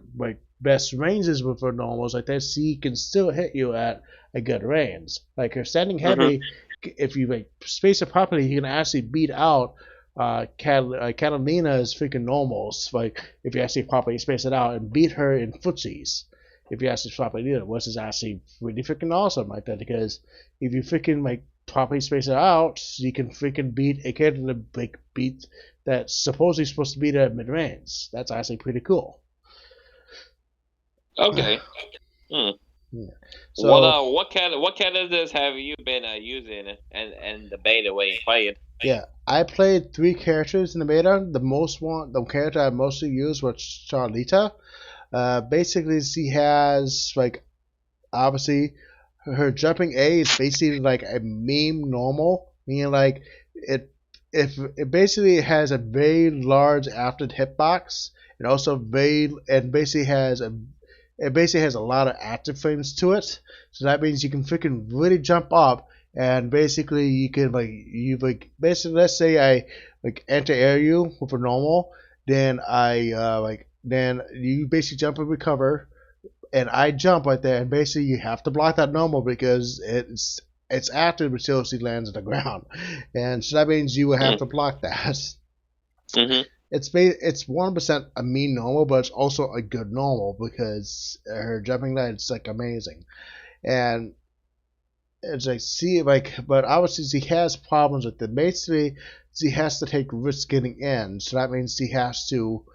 best ranges with her normals like that, C can still hit you at a good range. Like her standing Mm-hmm. heavy, if you like space it properly, he can actually beat out Catalina's freaking normals. Like if you actually properly space it out and beat her in footsies. If you actually properly do it, which is actually really freaking awesome like that. Because if you freaking like properly space it out, you can freaking beat a character that like beat that's supposedly supposed to be there at mid range. That's actually pretty cool. Okay. Hmm. Yeah. What So what characters have you been using and the beta when you played? yeah, I played 3 characters in the beta. The character I mostly used was Charlita. Basically, she has like obviously her jumping A is basically like a meme normal, meaning like it basically has a very large after hitbox and also it basically has a lot of active frames to it. So that means you can freaking really jump up and basically you can basically let's say I like enter air you with a normal, then then you basically jump and recover and I jump right there, and basically you have to block that normal because it's active until she lands on the ground, and so that means you will have to block that. Mm-hmm. It's 1% a mean normal, but it's also a good normal because her jumping line is like amazing, and it's like but obviously she has problems with it. Basically, she has to take risks getting in, so that means she has to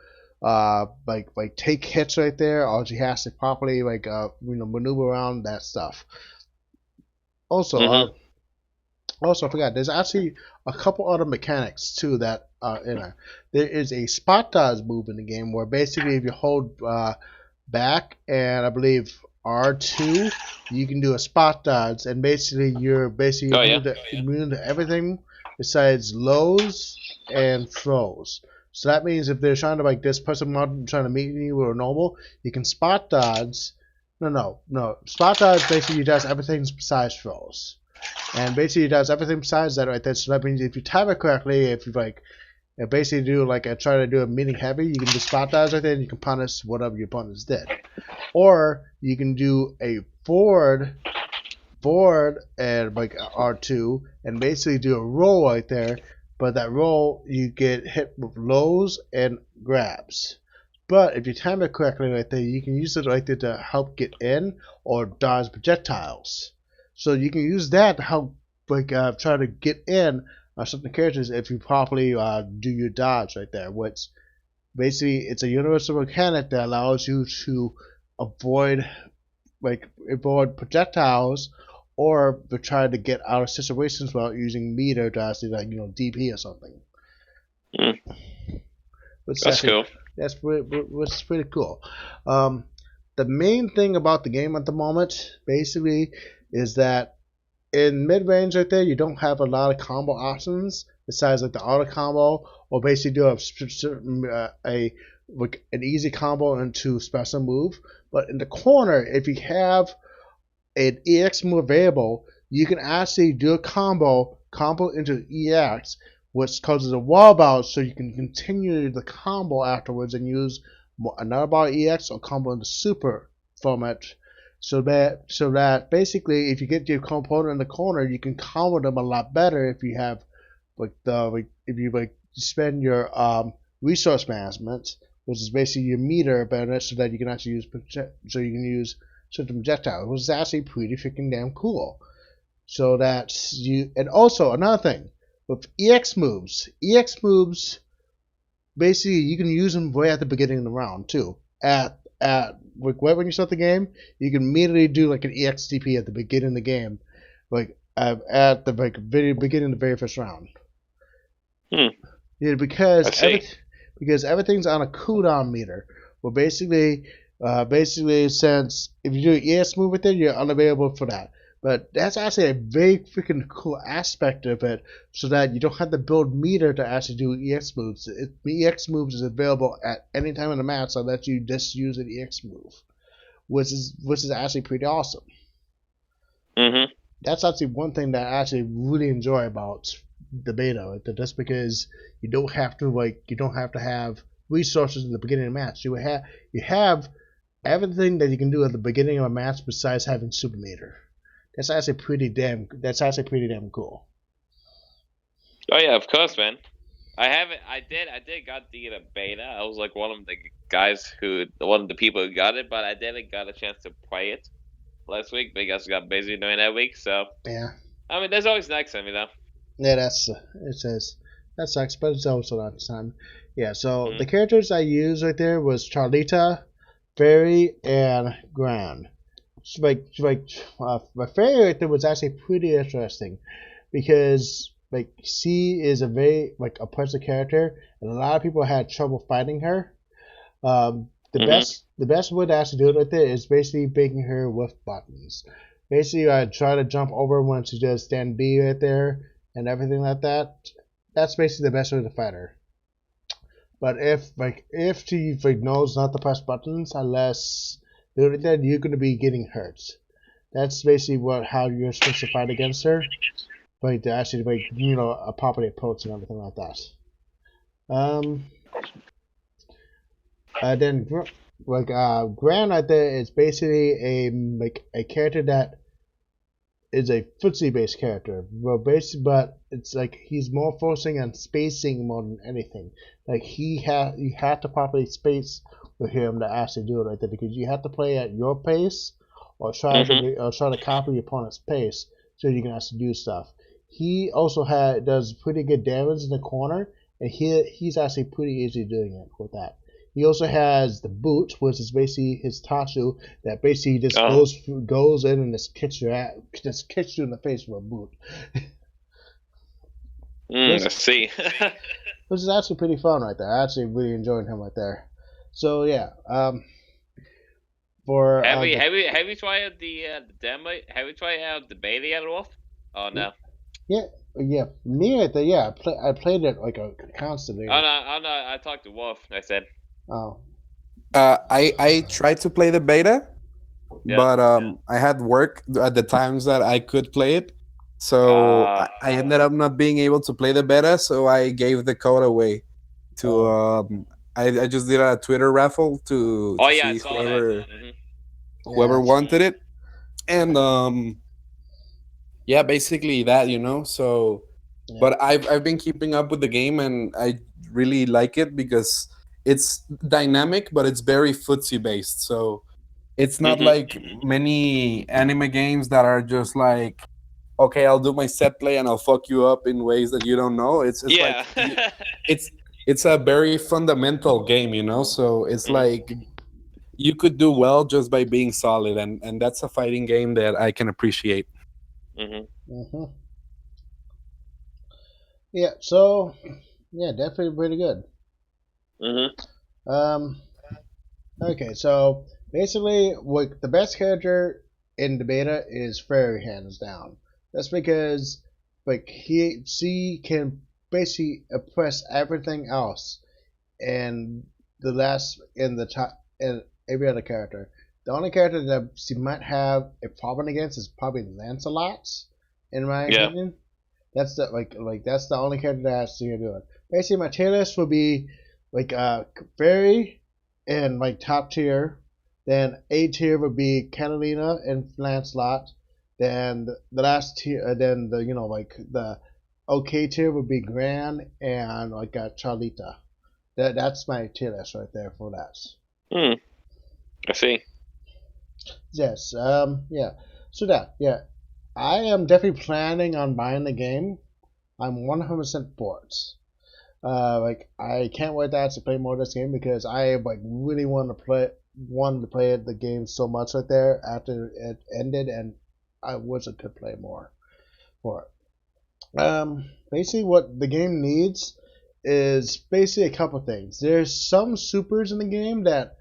take hits right there, or she has to properly maneuver around that stuff. Also, Mm-hmm. I forgot. There's actually a couple other mechanics too that are in there. There is a spot dodge move in the game where basically if you hold back and I believe R2, you can do a spot dodge, and basically you're Oh yeah. immune to everything besides lows and throws. So that means if they're trying to like this person trying to meet you with a normal, you can spot dodge. No. Spot dodge basically does everything besides throws. And basically it does everything besides that right there. So that means if you time it correctly, if you basically do try to do a meeting heavy, you can just spot dodge right there and you can punish whatever your opponents did. Or you can do a forward and like R2 and basically do a roll right there, but that roll you get hit with lows and grabs. But if you time it correctly right there, you can use it right there to help get in or dodge projectiles. So you can use that to help try to get in certain characters if you properly do your dodge right there, which basically it's a universal mechanic that allows you to avoid projectiles or try to get out of situations without using meter to actually DP or something. Mm. Which That's cool. which is pretty cool. The main thing about the game at the moment basically is that in mid range right there you don't have a lot of combo options besides like the auto combo or basically do an easy combo into special move. But in the corner, if you have an EX move available, you can actually do a combo into EX, which causes a wall bounce, so you can continue the combo afterwards and use another bar EX or combo into super format. So that basically, if you get your component in the corner, you can combo them a lot better if you have if you spend your resource management which is basically your meter better, so that you can actually use certain projectiles, which is actually pretty freaking damn cool. So that you, and also another thing with EX moves basically you can use them right at the beginning of the round too. Right when you start the game, you can immediately do like an EXTP at the beginning of the game, at the very beginning of the very first round. Yeah, because everything's on a cooldown meter. Well, basically, since if you do an EX move with it, you're unavailable for that. But that's actually a very freaking cool aspect of it, so that you don't have to build meter to actually do EX moves. EX moves is available at any time in the match, so that you just use an EX move, which is actually pretty awesome. Mm-hmm. That's actually one thing that I actually really enjoy about the beta, just because you don't have to have resources in the beginning of the match. You have everything that you can do at the beginning of a match besides having super meter. That's actually pretty damn cool. Oh yeah, of course, man. I did got the beta. I was like one of the people who got it, but I didn't got a chance to play it last week because I got busy during that week. So yeah, I mean, there's always next time, Yeah, that sucks, but it's also not time. Yeah, so the characters I used right there was Charlita, Fairy, and Gran. My Fairy right there was actually pretty interesting because she is a very oppressive character, and a lot of people had trouble fighting her. The best way to actually do it right there is basically making her with buttons. Basically, I try to jump over when she does stand B right there and everything like that. That's basically the best way to fight her. But if she knows not to press buttons unless doing that, you're gonna be getting hurt. That's basically how you're supposed to fight against her. To actually a properly approach and everything like that. Then Gran right there is basically a character that is a footsie based character. But it's he's more focusing on spacing more than anything. You have to properly space with him to actually do it right there, because you have to play at your pace or try to copy your opponent's pace so you can actually do stuff. He also does pretty good damage in the corner, and he's actually pretty easy doing it with that. He also has the boot, which is basically his Tatsu that basically just goes in and just kicks you in the face with a boot. I see. Which is actually pretty fun right there. I actually really enjoyed him right there. So yeah, have you tried the demo? Have you tried out the beta yet, Wolf? Oh no. Yeah. Me right there. Yeah, I played it constantly. Oh no. I talked to Wolf. I said. Oh. I tried to play the beta, but I had work at the times that I could play it, so I ended up not being able to play the beta. So I gave the code away to I just did a Twitter raffle to see whoever wanted it, and yeah, basically that, So, but I've been keeping up with the game, and I really like it because it's dynamic, but it's very footsie based. So it's not like many anime games that are just like, okay, I'll do my set play and I'll fuck you up in ways that you don't know. It's it's a very fundamental game, So it's like you could do well just by being solid, and that's a fighting game that I can appreciate. Yeah. So yeah, definitely pretty good. Okay, so basically, the best character in the beta is Fairy, hands down. That's because she can basically oppress everything else, and every other character. The only character that she might have a problem against is probably Lancelot, in my opinion. That's that's the only character that has to do it. Basically, my tier list would be Fairy in top tier. Then A tier would be Catalina and Lancelot. Then the last tier, then the OK tier would be Gran and Charlita. That's my tier list right there for that. I see. Yes. Yeah. So yeah. I am definitely planning on buying the game. I'm 100% for it. Like I can't wait to actually play more of this game because I like really wanted to play the game so much right there after it ended, and I wish I could play more for it. Basically, what the game needs is basically a couple things. There's some supers in the game that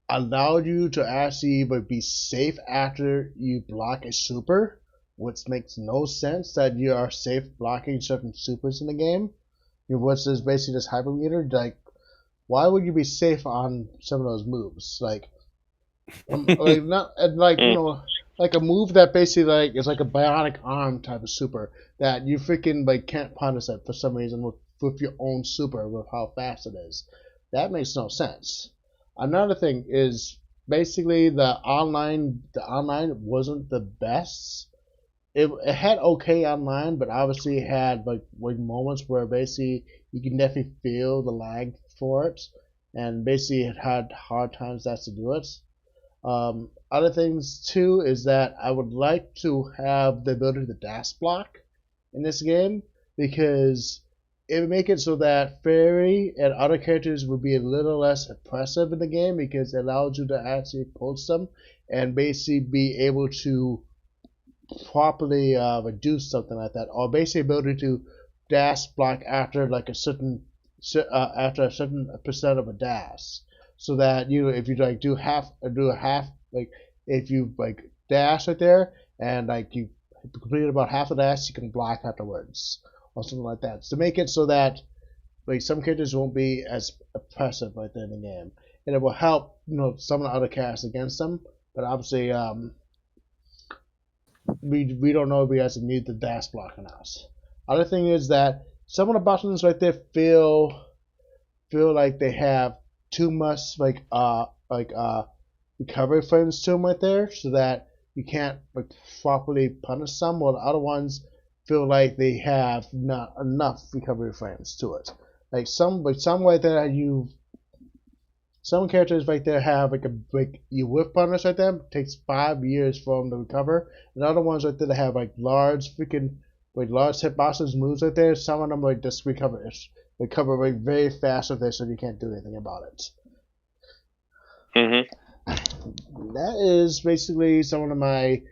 allow you to actually be safe after you block a super, which makes no sense that you are safe blocking certain supers in the game. Which is basically this hyper meter. Like, why would you be safe on some of those moves? Like not and like like a move that basically like is like a bionic arm type of super that you freaking like can't punish it for some reason with your own super with how fast it is. That makes no sense. Another thing is basically the online wasn't the best. It had okay online, but obviously it had like moments where basically you can definitely feel the lag for it, and basically it had hard times that's to do it. Other things too is that I would like to have the ability to dash block in this game because it would make it so that Fairy and other characters would be a little less oppressive in the game because it allows you to actually post them and basically be able to properly reduce something like that, or basically ability to dash block after like after a certain percent of a dash, so that if you like do a half like if you like dash right there and like you complete about half of the dash, you can block afterwards or something like that. So to make it so that like some characters won't be as oppressive right there in the game, and it will help some of the other cast against them. But obviously, we don't know if we actually need the dash block or not. Other thing is that some of the buttons right there feel like they have too much recovery frames to them right there, so that you can't like properly punish them. While the other ones feel like they have not enough recovery frames to it. Some right there some characters right there have like you whiff punish right there. It takes 5 years for them to recover. And other ones right there that have like large hitboxes moves right there. Some of them like just recover like very fast right there, so you can't do anything about it. That is basically some of my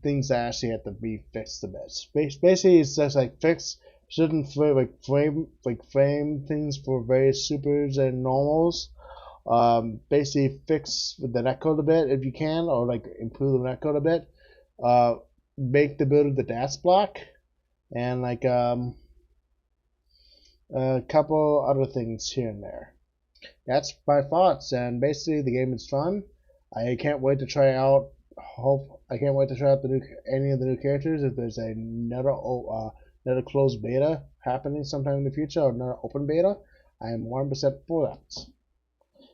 things that actually have to be fixed a bit. Basically, it's just like fix certain frame things for various supers and normals. Basically fix the netcode a bit if you can, or like improve the netcode a bit. Make the build of the dash block, and like a couple other things here and there. That's my thoughts, and basically the game is fun. I can't wait to try out. I can't wait to try out any of the new characters. If there's another closed beta happening sometime in the future, or another open beta, I am 100% for that.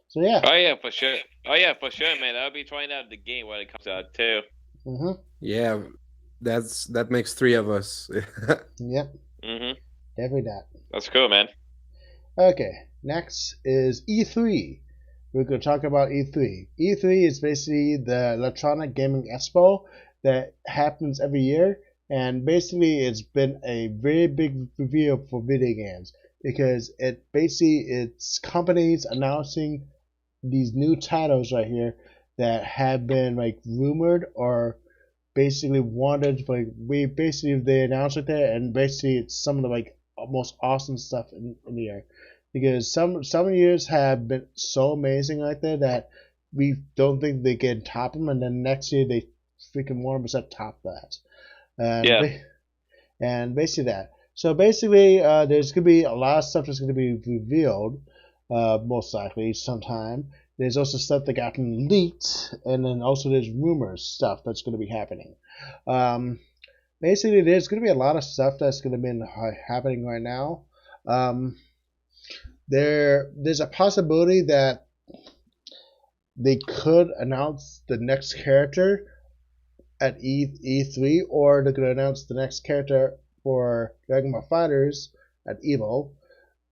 So yeah. Oh yeah, for sure. Oh yeah, for sure, man. I'll be trying out the game when it comes out too. Yeah, that makes 3 of us. Yep. Definitely that. That's cool, man. Okay, next is E3. We're going to talk about E3. E3 is basically the Electronic Gaming Expo that happens every year, and basically it's been a very big reveal for video games because it's companies announcing these new titles right here that have been like rumored or basically wanted, like they announced it there, and basically it's some of the like most awesome stuff in the year, because some years have been so amazing like that that we don't think they can top them, and then next year they freaking 100% top that. And basically that. So basically, there's gonna be a lot of stuff that's gonna be revealed, most likely sometime. There's also stuff that gotten leaked, and then also there's rumors stuff that's gonna be happening. Basically, there's gonna be a lot of stuff that's gonna be happening right now. There's a possibility that they could announce the next character at E3, or they're going to announce the next character for Dragon Ball FighterZ at EVO.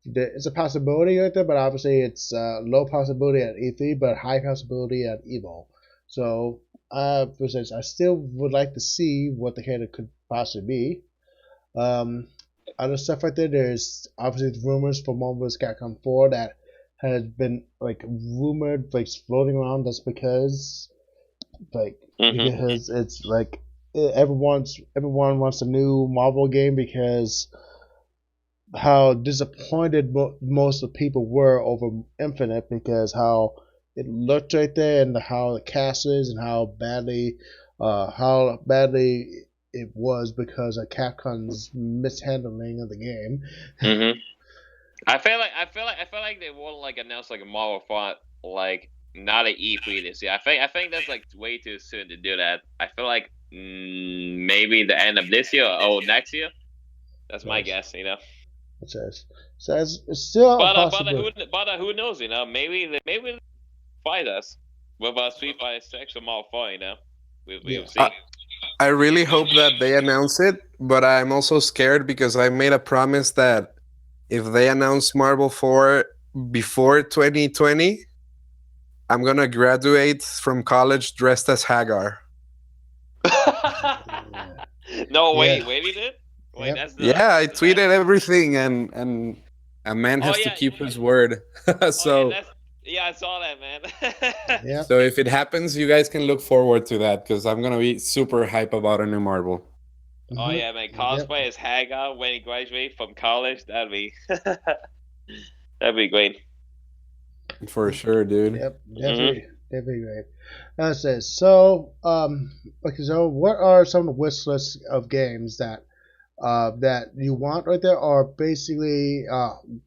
it's a possibility right there, but obviously it's low possibility at E3, but high possibility at Evo. So, for instance, I still would like to see what the character could possibly be. Um, Other stuff right there, there's obviously rumors for Marvel vs. Capcom 4 that has been like rumored, like floating around. That's like Mm-hmm. because it's like everyone wants a new Marvel game because how disappointed most of the people were over Infinite because how it looked right there and how the cast is and how badly it was because of Capcom's mishandling of the game. Mm-hmm. I feel like they won't like announce like a Marvel font like not an E3 this year. I think that's like way too soon to do that. I feel like maybe the end of this year or next year. That's my Yes, guess, you know. it says. So it's still a But possibility. who knows, you know? Maybe they fight us with a Street Fighter 6 or Marvel 4, you know. We'll Yeah. see. I really hope that they announce it, but I'm also scared because I made a promise that if they announce Marvel 4 before 2020, I'm gonna graduate from college dressed as Hagar. Yeah. No, Yeah. wait, he did. Wait, Yep. that's the Yeah, I that. tweeted everything, and a man Oh has to yeah, keep his word. oh yeah, so that's yeah. I saw that, man. Yep. so if it happens, you guys can look forward to that because I'm gonna be super hype about a new Marvel Oh Hmm. yeah, man. Yep. Cosplay as Hagar when he graduates from college. That'd be great. for sure, dude. Yep. Hmm. Definitely great. That says so. Okay. So, what are some of the wish lists of games that you want right there, are basically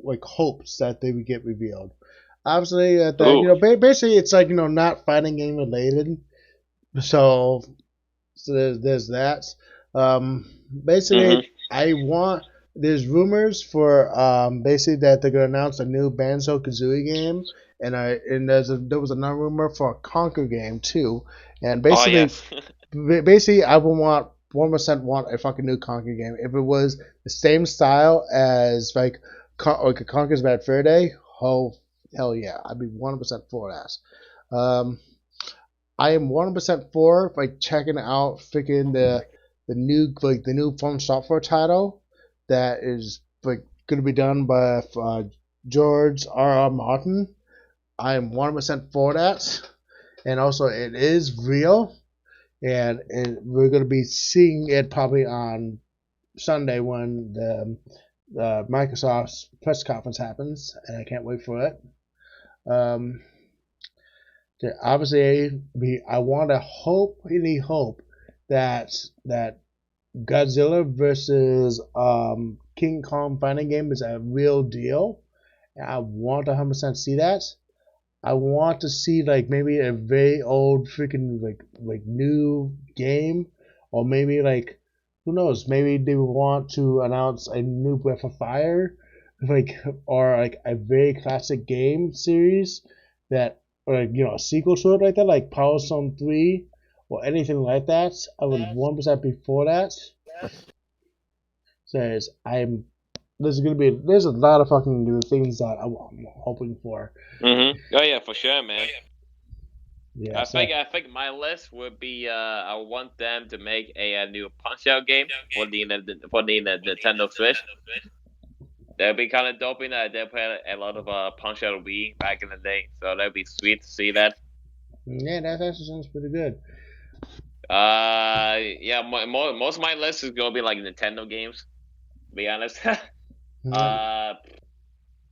like hopes that they would get revealed? Obviously, that Ooh. basically it's like not fighting game related. So, there's that. Basically, Hmm. I want. There's rumors for basically that they're gonna announce a new Banjo Kazooie game, and there was another rumor for a Conquer game too, and Oh basically yes. I would want 1% want a fucking new Conquer game. If it was the same style as like a Conquer's Bad Fur Day, oh hell yeah, I'd be 1% for that. I am 1% for like checking out freaking the new From Software title that is like going to be done by George R. R. Martin. I am 1% for that, and also it is real, and we're going to be seeing it probably on Sunday when the Microsoft's press conference happens, and I can't wait for it. Um, Obviously, I want to really hope that that Godzilla versus King Kong fighting game is a real deal. I want to 100% see that. I want to see like maybe a very old freaking like new game, or maybe like who knows? Maybe they want to announce a new Breath of Fire, like or like a very classic game series that, or like, a sequel to it like that, like Power Stone 3 or anything like that. I would 1% be for that. Says I'm. There's a lot of fucking things that I'm hoping for. Hmm. Oh yeah, for sure, man. I Yes. think I think my list would be I want them to make a new Punch Out game for the Nintendo Switch. That'd be kind of dope. You know, they played a lot of Punch Out Wii back in the day, so that'd be sweet to see that. Yeah, that actually sounds pretty good. Yeah, most of my list is gonna be like Nintendo games. To be honest, Yep.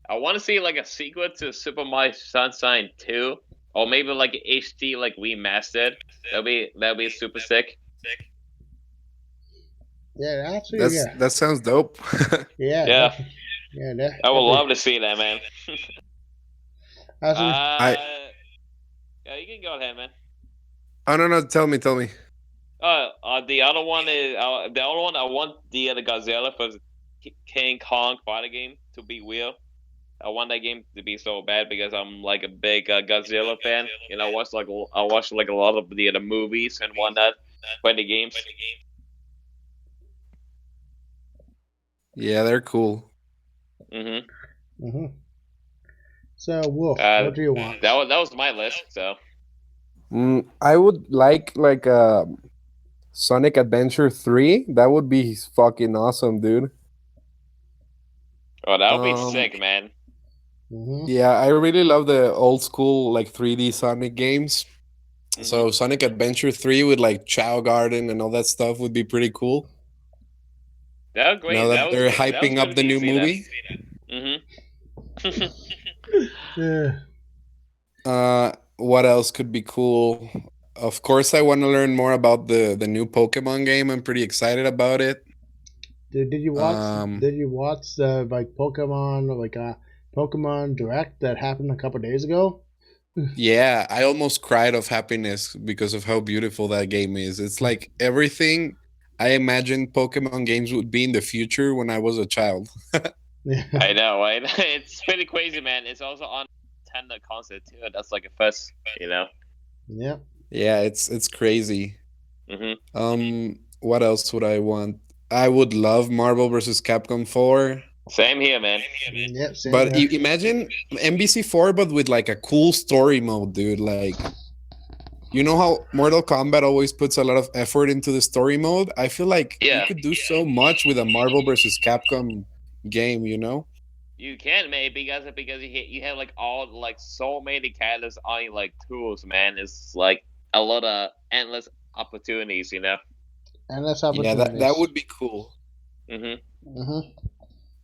I want to see like a sequel to Super Mario Sunshine 2, or maybe like HD like remastered. That'd be super sick. Yeah, actually, That's yeah, that sounds dope. yeah, Yeah, definitely, yeah, I would definitely. love to see that, man. Actually, I Yeah, you can go ahead, man. oh no no tell me. The other one is the other one. I want the Godzilla for the King Kong fighter game to be real. I want that game to be so bad because I'm like a big Godzilla fan. You know, I watch like a lot of the movies and whatnot, play the games. Yeah, they're cool. Hmm. Mm-hmm. So, Wolf, what do you want? That was my list. So I would like Sonic Adventure 3. That would be fucking awesome, dude. oh, that would be Um, sick, man. Mm-hmm. yeah, I really love the old school like 3D Sonic games. Hmm. So Sonic Adventure 3 with like Chow Garden and all that stuff would be pretty cool. That was Now great. that they're That was hyping good up of the you to new see that. movie. Hmm. Yeah. What else could be cool? Of course, I want to learn more about the new Pokemon game. I'm pretty excited about it. Did you watch? Um, Did you watch the Pokemon Direct that happened a couple days ago? yeah, I almost cried of happiness because of how beautiful that game is. It's like everything I imagined Pokemon games would be in the future when I was a child. Yeah. I know, right? It's pretty crazy, man. It's also on Nintendo console too. That's like a first, you know. Yep. Yeah, it's crazy. Hmm. What else would I want? I would love Marvel vs. Capcom 4. Same here, man. Yep. Same But here. imagine MBC4, but with like a cool story mode, dude. Like, you know how Mortal Kombat always puts a lot of effort into the story mode? I feel like you Yeah, could do so much with a Marvel versus Capcom game, you know? you can, man, because you have like all like so many characters on your like tools, man. It's like a lot of endless opportunities, you know. Endless Yeah, that opportunities. would be cool. Hmm. Mm-hmm.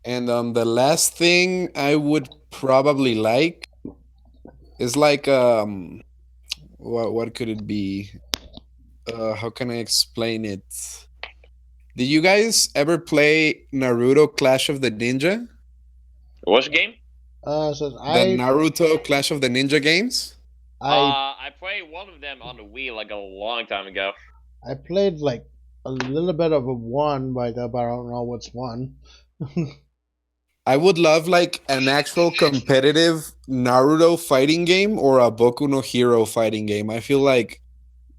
And the last thing I would probably like is like what could it be? How can I explain it? Did you guys ever play Naruto Clash of the Ninja? What's the game? So The Naruto Clash of the Ninja games? I I played one of them on the Wii like a long time ago. I played like a little bit of a one, but I don't know what's one. I would love like an actual competitive Naruto fighting game or a Boku no Hero fighting game. I feel like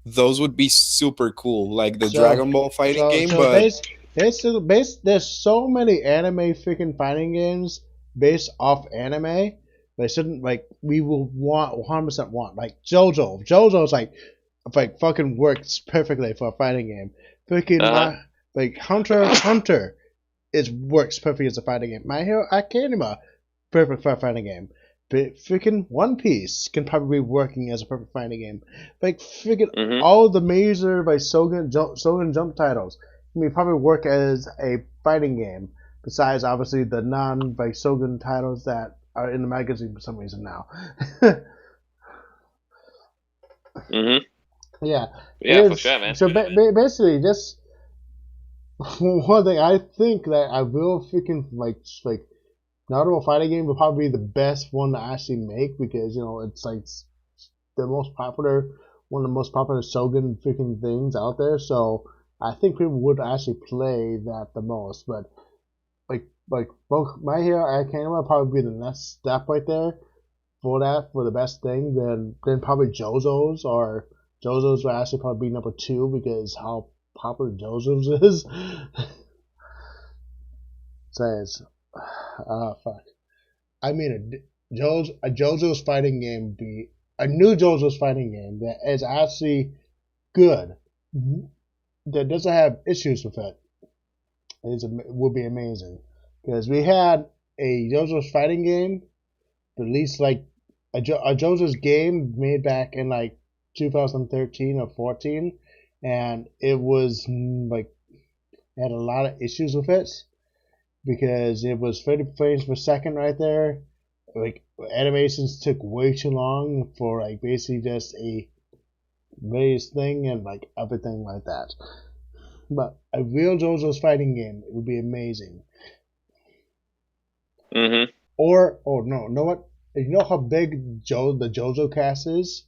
those would be super cool, like the So, Dragon Ball fighting so, game, so but there's so many anime freaking fighting games based off anime. They shouldn't like we will want 100% want like JoJo. JoJo's like fucking works perfectly for a fighting game. Freaking Uh huh. like Hunter x Hunter is works perfectly as a fighting game. My Hero Academia perfect for a fighting game. But freaking One Piece can probably be working as a perfect fighting game. Like freaking Hmm. all the major like Shogun Jump titles can be probably work as a fighting game. Besides obviously the non like Shogun titles that are in the magazine for some reason now. Hmm. Yeah, Yeah, for it's sure, man. so basically just one thing I think that I will freaking like Naruto fighting game would probably be the best one to actually make because it's like the most popular, one of the most popular Shogun freaking things out there. So I think people would actually play that the most. But like both My Hero Academia would probably be the next step right there for the best thing. Then probably JoJo's would actually probably be number two because how popular JoJo's is. Says, fuck. I mean, a JoJo's fighting game be a new JoJo's fighting game that is actually good, that doesn't have issues with it. Would be amazing because we had a JoJo's fighting game released like a JoJo's game made back in like 2013 or 14, and it was like had a lot of issues with it because it was 30 frames per second right there. Like animations took way too long for like basically just a various thing and like everything like that. But a real JoJo's fighting game would be amazing. Hmm. Or oh no, know what? You know how big the JoJo cast is?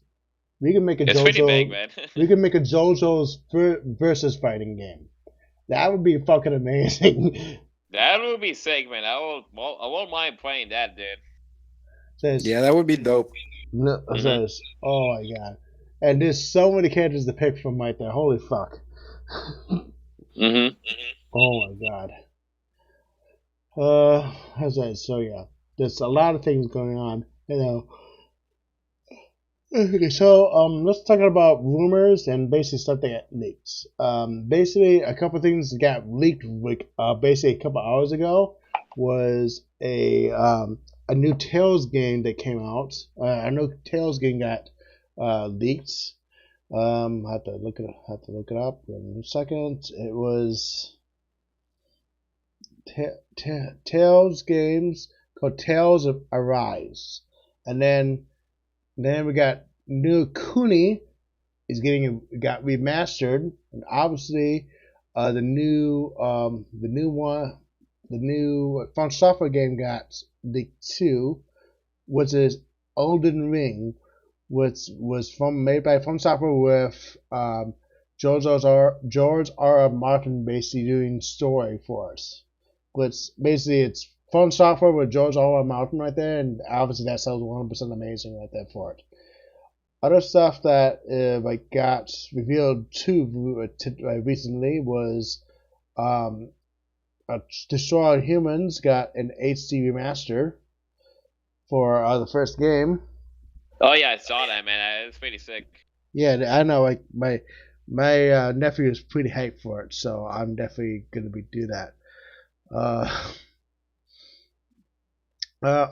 We can make a It's pretty big, JoJo. man. We can make a JoJo's versus fighting game. That would be fucking amazing. That would be sick, man. I won't mind playing that, dude. Says yeah, that would be dope. no, Hmm. says oh my god, and there's so many characters to pick from right there. Holy fuck. Hmm. Oh my god. I said so yeah. there's a lot of things going on. Okay, so let's talk about rumors and basically stuff that got leaked. Basically, a couple of things got leaked. Basically, a couple hours ago was a new Tales game that came out. I know Tales game got leaked. I have to look it. Have to look it up in a second. It was Tales games called Tales of Arise, and then we got New Kuni is got remastered, and obviously the new Fun Software game got leaked too, which is Elden Ring, which was made by Fun Software with George R. Martin basically doing story for us. Which basically it's Fun Software with George R. Martin right there, and obviously that sounds 100% amazing right there for it. Other stuff that got revealed too recently was Destroy All Humans got an HD remaster for the first game. Oh yeah, I saw that, man. It's pretty sick. Yeah, I know. Like my nephew is pretty hyped for it, so I'm definitely gonna do that. Hada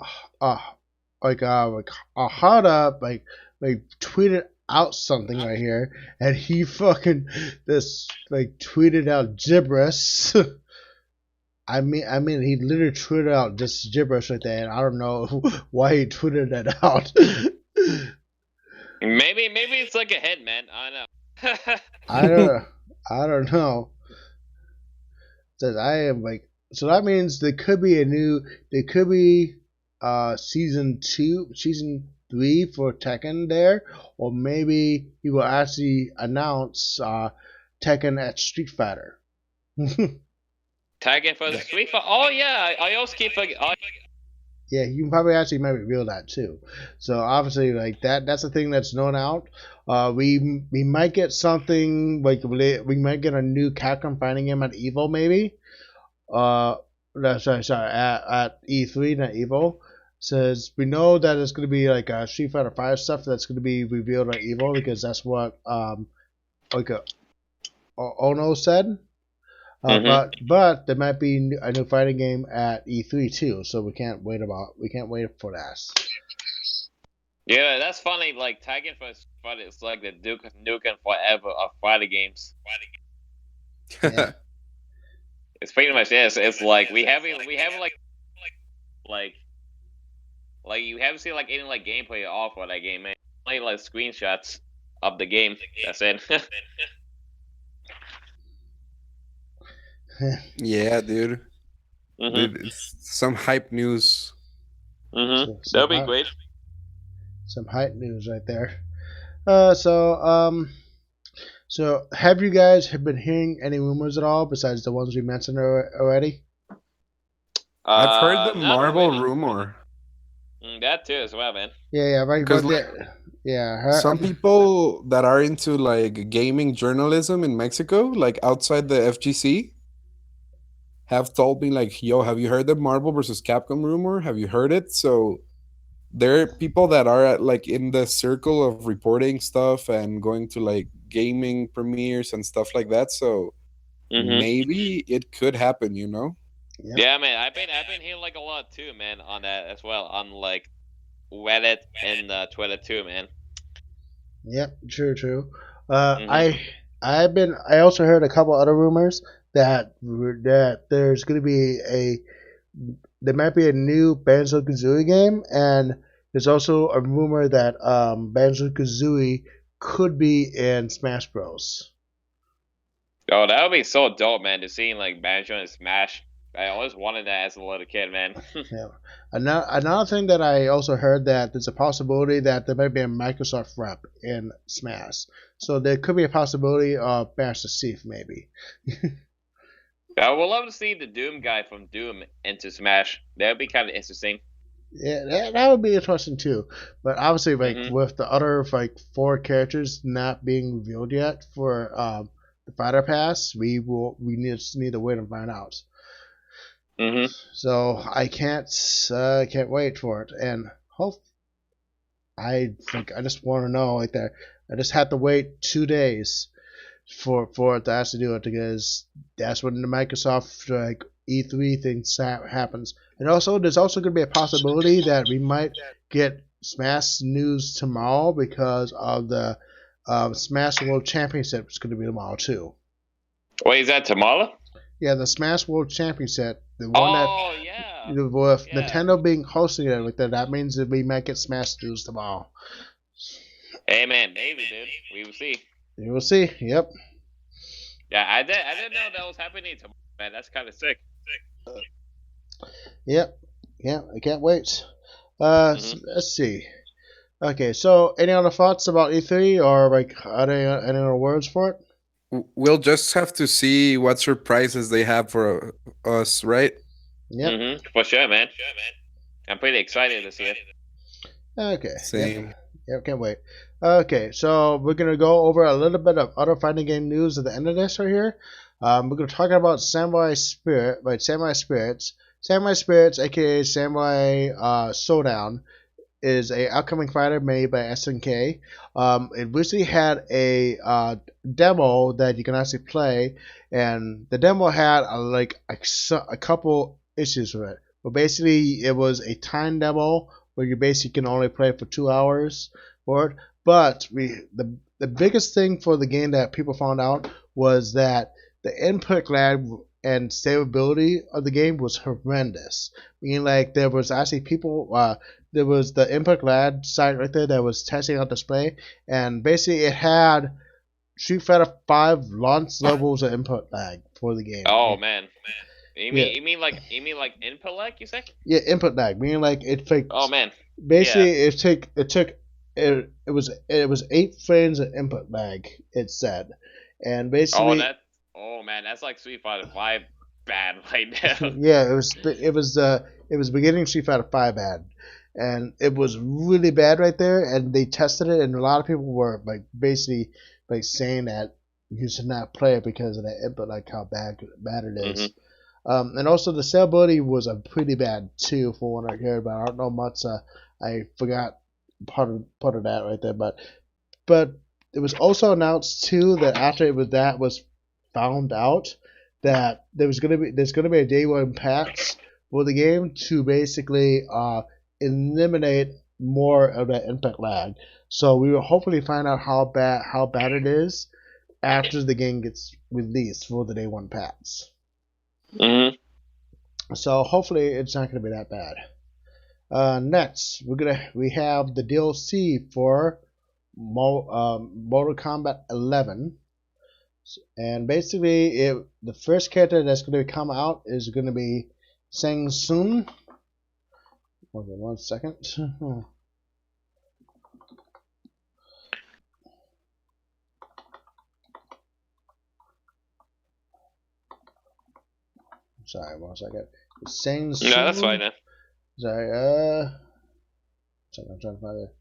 tweeted out something right here, and he fucking tweeted out gibberish. I mean, he literally tweeted out just gibberish right there, and I don't know why he tweeted that out. Maybe it's like a hit, man. I don't know. I don't know. Says I am so that means there could be season 3 for Tekken there, or maybe he will actually announce Tekken at Street Fighter. Tekken for the Street Fighter. Oh yeah, I also keep forgetting. Yeah, you can probably actually might reveal that too. So obviously, that's the thing that's known out. We might get something we might get a new Capcom fighting game at Evo maybe. Sorry, at E3, not Evo. Says we know that it's going to be Street Fighter 5 stuff that's going to be revealed at Evo because that's what Ono said. But there might be a new fighting game at E3 too, so we can't wait for that. Yeah, that's funny. Like Tekken for Fighter is like the Duke Nukem Forever of fighting games. Yeah. It's pretty much this. It's like we haven't you haven't seen any gameplay at all for that game, man. Only screenshots of the game. That's it. Yeah, dude. Dude, it's some hype news. That'll be great. Some hype news right there. So have you guys been hearing any rumors at all besides the ones we mentioned already? I've heard the Marvel rumor. That too as well, man. Yeah, right. Some people that are into gaming journalism in Mexico, outside the FGC, have told me yo, have you heard the Marvel versus Capcom rumor? Have you heard it? So there are people that are in the circle of reporting stuff and going to gaming premieres and stuff like that. So maybe it could happen, you know? Yep. Yeah, man. I've been hearing a lot too, man, on that as well, on Reddit and Twitter too, man. Yep, true. I also heard a couple other rumors that there's going to be there might be a new Banjo-Kazooie game, and there's also a rumor that Banjo-Kazooie could be in Smash Bros. Oh, that would be so dope, man, to see Banjo and Smash. I always wanted that as a little kid, man. Yeah. Another thing that I also heard that there's a possibility that there might be a Microsoft rep in Smash. So there could be a possibility of Master Chief, maybe. I would love to see the Doom guy from Doom into Smash. That would be kind of interesting. Yeah, that would be interesting too. But obviously, with the other 4 characters not being revealed yet for the Fighter Pass, we need to wait and find out. Mm-hmm. So I can't wait for it, and hope I think I just want to know like that. I just have to wait 2 days for it to actually do it because that's when the Microsoft like E3 thing happens. And also, there's also going to be a possibility that we might get Smash news tomorrow because of the Smash World Championship is going to be tomorrow too. Wait, is that tomorrow? Yeah, the Smash World Championship, the one that Oh yeah, with yeah. Nintendo being hosting it like that, that means that we might get Smash news tomorrow. Hey man, maybe, dude. We will see. You will see. Yep. Yeah, I didn't know that was happening tomorrow, man. That's kind of sick. Yep. Yeah, I can't wait. Mm-hmm. Let's see. Okay, so any other thoughts about E3 or like any other words for it? We'll just have to see what surprises they have for us, right? Yep. Mm-hmm. For sure, man. I'm pretty excited to see it. Okay. Yep. Same. Yep. Can't wait. Okay, so we're gonna go over a little bit of other fighting game news at the end of this right here. We're gonna talk about Samurai Spirit, right? Samurai Spirits. Samurai Spirits, aka Samurai Showdown, is a upcoming fighter made by SNK. It recently had a demo that you can actually play, and the demo had a couple issues with it. But basically, it was a time demo where you basically can only play for 2 hours for it. But the biggest thing for the game that people found out was that the input lag and stability of the game was horrendous. Meaning, like there was actually people there was the Impact Lad site right there that was testing out display, and basically it had Street Fighter 5 launch levels of input lag for the game. Oh man. You Yeah, mean input lag? You say? yeah, input lag, meaning like it like Oh man. Yeah. basically it was 8 frames of input lag. It said, and Oh basically that. Oh man, that's like Street Fighter 5 bad right now. yeah, it was beginning Street Fighter 5 bad, and it was really bad right there. And they tested it, and a lot of people were like basically like saying that you should not play it because of that input, like how bad it is. Mm-hmm. And also the sellability was pretty bad too, for what I heard. But I don't know much. I forgot part of that right there. But it was also announced too that after that was found out that there's gonna be a day one patch for the game to basically eliminate more of that impact lag. So we will hopefully find out how bad it is after the game gets released for the day one patch. Mm-hmm. So hopefully it's not gonna be that bad. Next, we have the DLC for Mortal Kombat 11. And basically, the first character that's going to come out is going to be Shang Tsung. Hold on 1 second. Sorry, 1 second. It's Shang Tsung. No, that's fine. Then. Sorry, I'm trying to find it.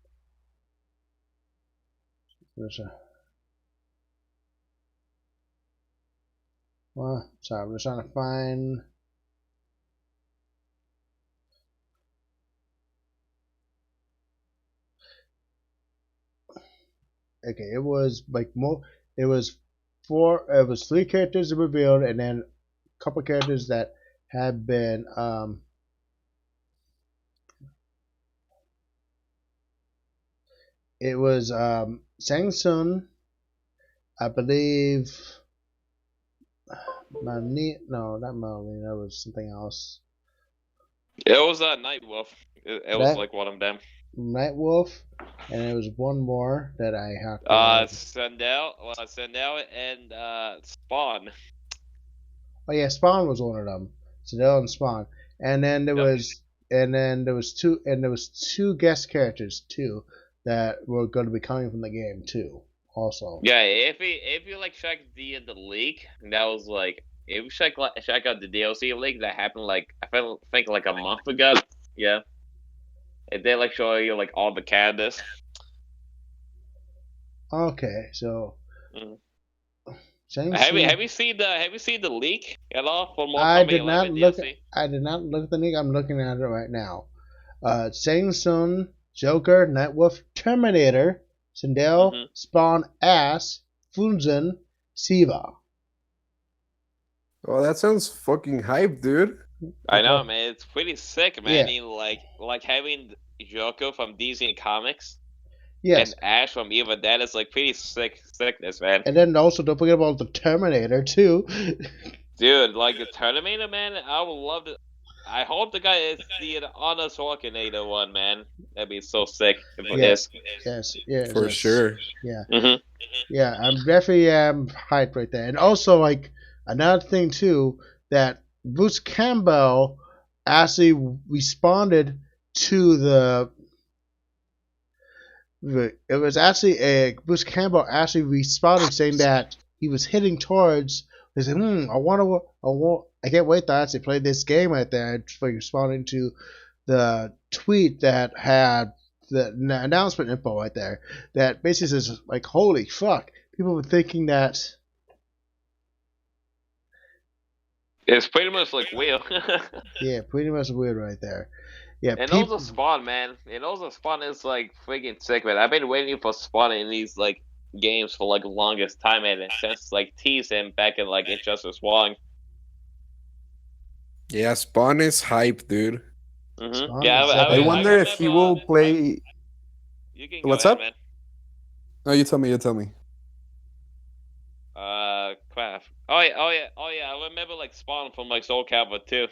Well, sorry, I'm just trying to find. Okay, it was like more. It was four. It was 3 characters revealed, and then a couple characters that had been. It was Shang Tsung, I believe. No, not Melanie. That was something else. It was Night Wolf. It was That like one of them. Night Wolf, and there was one more that I have to. Sandel and Spawn. Oh yeah, Spawn was one of them. Sadell and Spawn, and then there Yep. was, there was two guest characters too that were going to be coming from the game too. Also. Yeah, if you like check the leak, that was like if you check out the DLC leak that happened like think like a month ago. Yeah, it did like show you like all the characters. Okay, so Mhm. Shang Tsung. Have you seen the leak at all for Mortal I Kombat did not 11 look. DLC? I did not look at the link. I'm looking at it right now. Shang Tsung, Joker, Nightwolf, Terminator, Sindel, Mm-hmm. Spawn, Ass, Funzen, Siva. Oh, that sounds fucking hype, dude. I know, man. It's pretty sick, man. Yeah. I mean, like having Joker from DC Comics Yes. and Ash from Evil Dead is like pretty sickness, man. And then also don't forget about the Terminator too. Dude, like the Terminator, man. I would love to. I hope the guy is the Arnold Schwarzenegger one, man. That'd be so sick if it Yeah. is. Yes. For yes. sure. Yeah. Mm-hmm. Yeah. I'm definitely hyped right there. And also like another thing too that Bruce Campbell actually responded to the. It was actually a Bruce Campbell actually responded saying that he was heading towards. He said, I can't wait to actually play this game right there." For responding to the tweet that had the announcement info right there, that basically says like, "Holy fuck!" People were thinking that. It's pretty much like Will. Yeah, pretty much weird right there. Yeah, And people. also Spawn, man. And also Spawn is like freaking sick, man. I've been waiting for Spawn in these like games for like the longest time, and since like teased him back in like Injustice 1. Yeah, Spawn is hype, dude. Mm-hmm. Spawn Yeah, is I definitely- wonder if he will play. You can go What's ahead, up? man. No, you tell me. You tell me. Crap. Oh yeah. I remember like Spawn from like Soul Calibur 2.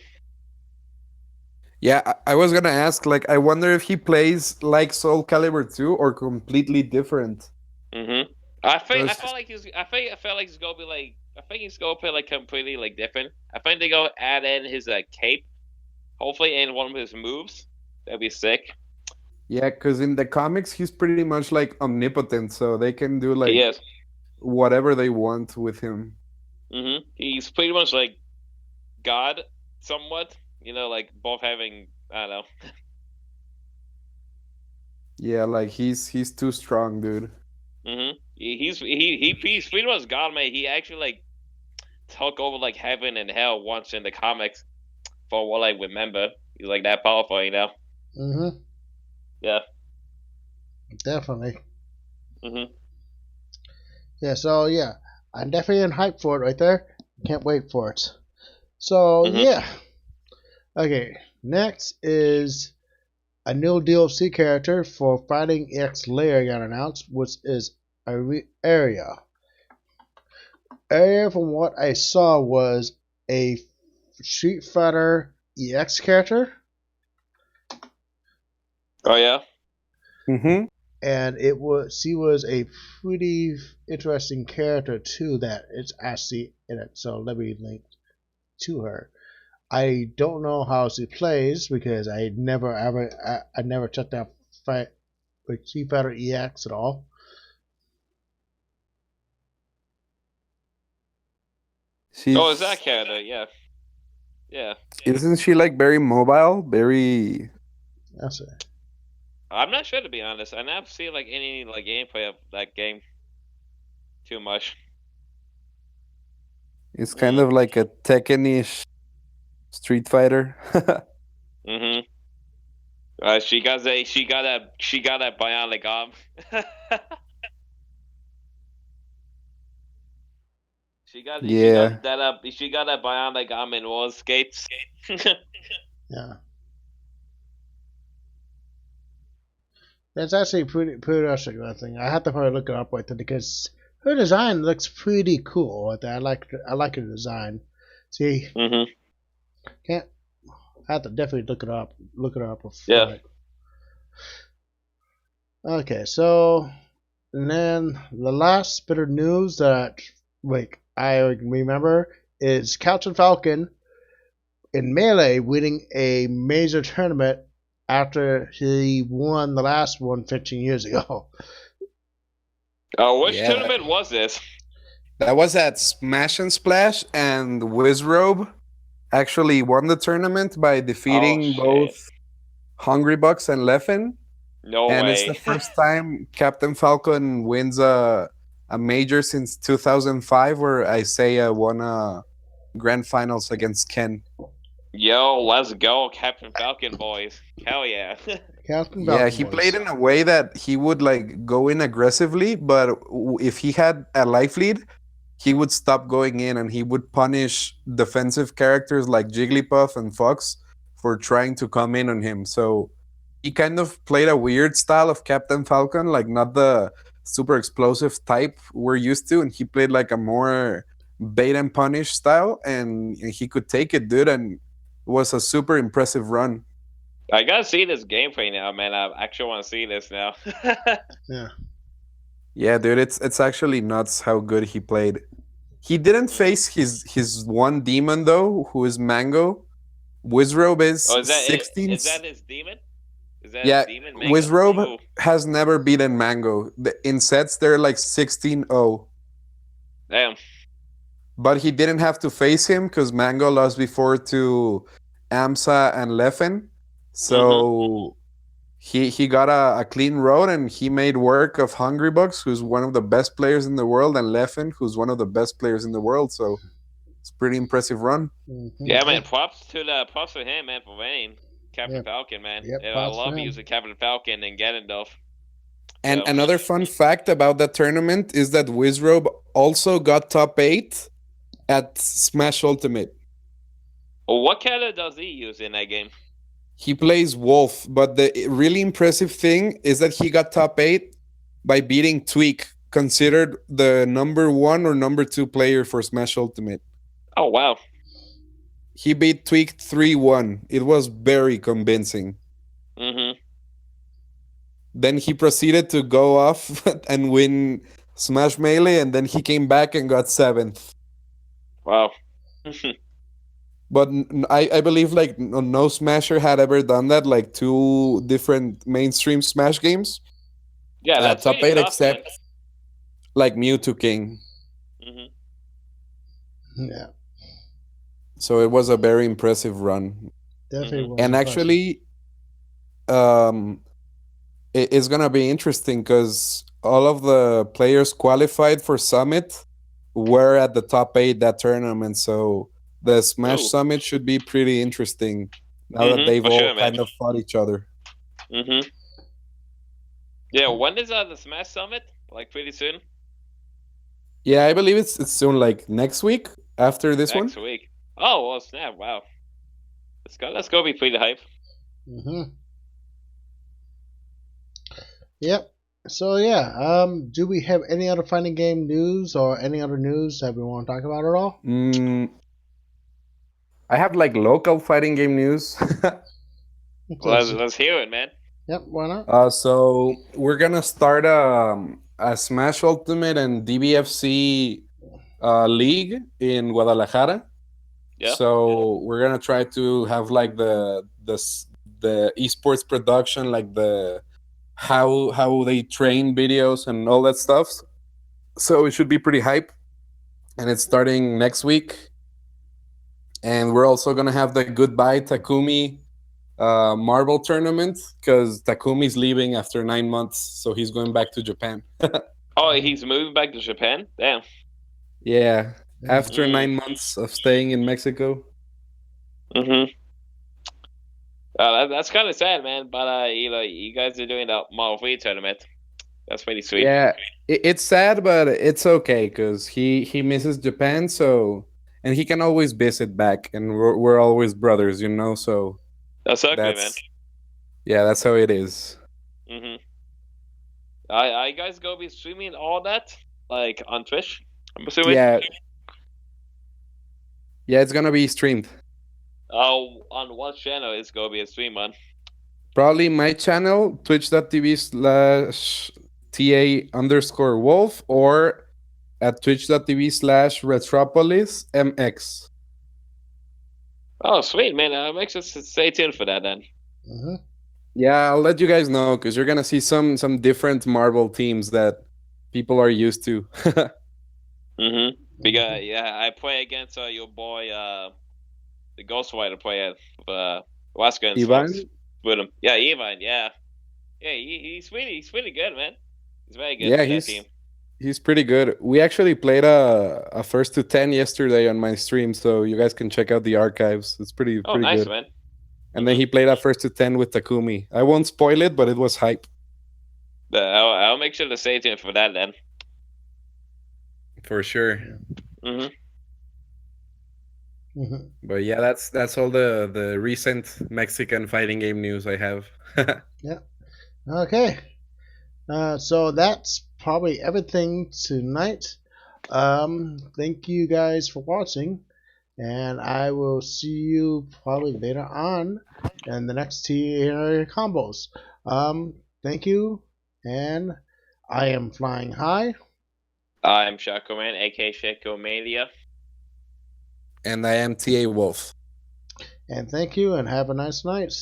Yeah, I was gonna ask. Like, I wonder if he plays like Soul Calibur 2 or completely different. Mm-hmm. I Those- felt like he's gonna be like. I think he's gonna play like completely like different. I think they go add in his cape, hopefully in one of his moves. That'd be sick. Yeah, because in the comics he's pretty much like omnipotent, so they can do like He is. whatever they want with him. Mm-hmm. He's pretty much like God, somewhat. You know, like both having I don't know. Yeah, like he's too strong, dude. Mm-hmm. He's pretty much God, man. He actually like took over like heaven and hell once in the comics. For what I remember, he's like that powerful, you know. Mhm. Yeah. Definitely. Mm-hmm. Yeah. So yeah, I'm definitely in hype for it right there. Can't wait for it. So Mhm. yeah. Okay. Next is a new DLC character for Fighting X Layer got announced, which is Area. Area, from what I saw, was a Street Fighter EX character, Oh yeah. Mm-hmm. and she was a pretty interesting character too. That it's actually in it. So let me link to her. I don't know how she plays because I never checked out fight with Street Fighter EX at all. Oh, is that Canada? Yeah. Yeah. Isn't she like very mobile? Very. That's it. I'm not sure to be honest. I never see like any like gameplay of that game too much. It's kind of like a Tekken-ish Street Fighter. Mm-hmm. She got a bionic arm. She got that bionic arm in roller skates. Yeah. That's actually pretty interesting. I think I have to probably look it up right there because her design looks pretty cool. I like her design. See, Mm-hmm. can't I have to definitely look it up. Yeah. Okay, so and then the last bit of news that I remember is Captain Falcon in Melee winning a major tournament after he won the last one 15 years ago. Oh, which Yeah. tournament was this? That was at Smash and Splash, and Wizrobe actually won the tournament by defeating shit. both Hungry Bucks and Leffen. No And way. it's the first time Captain Falcon wins a a major since 2005, where Isaiah won a grand finals against Ken. Yo, let's go, Captain Falcon boys. Hell yeah. Captain Yeah, Falcon he played Boys. in a way that he would like go in aggressively, but if he had a life lead, he would stop going in and he would punish defensive characters like Jigglypuff and Fox for trying to come in on him. So he kind of played a weird style of Captain Falcon, like not the super explosive type we're used to, and he played like a more bait and punish style, and he could take it, dude, and it was a super impressive run. I gotta see this gameplay now, man. I actually want to see this now. Yeah. Yeah, dude, it's actually nuts how good he played. He didn't face his one demon though, who is Mango. Wizrobe is Oh, is that it? 16. Is that his demon? Is that his Yeah, demon, Mango? Wizrobe Ooh, has never beaten Mango. In sets, they're like 16-0. damn. But he didn't have to face him because Mango lost before to Amsa and Leffen. Mhm. So he got a clean road and he made work of Hungrybucks, who's one of the best players in the world, and Leffen, who's one of the best players in the world. So it's pretty impressive run. Yeah, man. Yeah. Props to him, man, for winning. Captain Yeah. Falcon, man. Yep. Yeah, I Props to love him. using Captain Falcon and Ganondorf. And So, another fun fact about that tournament is that Wizrobe also got top 8 at Smash Ultimate. what character does he use in that game? He plays Wolf, but the really impressive thing is that he got top 8 by beating Tweak, considered the number 1 or number 2 player for Smash Ultimate. Oh wow. He beat Tweak 3-1. It was very convincing. Mhm. Then he proceeded to go off and win Smash Melee, and then he came back and got 7th. Wow. But I believe like no Smasher had ever done that, like two different mainstream Smash games. Yeah, that's Top pretty 8 tough, man. except like Mewtwo King. Mhm. Yeah. So it was a very impressive run. Definitely Mhm. was And impressive. actually, it's gonna be interesting because all of the players qualified for Summit were at the top 8 that tournament. So the Smash Ooh. Summit should be pretty interesting now that they've For all sure, man. kind of fought each other. Mhm. Yeah, when is the Smash Summit? Like pretty soon? Yeah, I believe it's soon, like next week after this one. Next week. Oh, well, snap! Wow. Let's go. Be pretty hype. Mm-hmm. Yep. So yeah, do we have any other fighting game news or any other news that we want to talk about at all? I have like local fighting game news. Let's hear it, man. Yep, why not? So we're gonna start a Smash Ultimate and DBFC league in Guadalajara. Yeah. So we're gonna try to have like the esports production, like the how they train videos and all that stuff. So it should be pretty hype, and it's starting next week. And we're also gonna have the goodbye Takumi Marvel tournament because Takumi's leaving after 9 months, so he's going back to Japan. Oh, he's moving back to Japan. Damn. Yeah, after Mm. 9 months of staying in Mexico. Mhm. That's kind of sad, man. But you guys are doing the Marvel Free tournament. That's pretty sweet. Yeah, it's sad, but it's okay because he misses Japan, so and he can always visit back, and we're always brothers, you know. So That's okay, man. that's yeah, that's how it is. Mhm. I guys go be streaming all that like on Twitch. I'm assuming. Yeah, yeah, it's gonna be streamed. Oh, on what channel is gonna be a stream on? Probably my channel, twitch.tv/TA_wolf, or at twitch.tv/retropolismx. Oh, sweet, man. Make sure to stay tuned for that then. Mm-hmm. Yeah, I'll let you guys know because you're gonna see some different Marvel teams that people are used to. Mhm. Because I play against your boy, the Ghostwriter player, Waska and Ivan? Smokes with him. Yeah, Ivan. Yeah, he's really good, man. He's very good Yeah, for that team. He's pretty good. We actually played a first to 10 yesterday on my stream, so you guys can check out the archives. It's pretty Oh, pretty nice, good. man. And then he played a first to 10 with Takumi. I won't spoil it, but it was hype I'll make sure to stay tuned for that then. for sure. Mm-hmm. But yeah, that's all the recent Mexican fighting game news I have. Yeah. Okay. So that's probably everything tonight. Thank you guys for watching, and I will see you probably later on in the next tier combos. Thank you, and I am flying high. I'm Jako Man, aka Shakomania. And I am TA Wolf. And thank you, and have a nice night.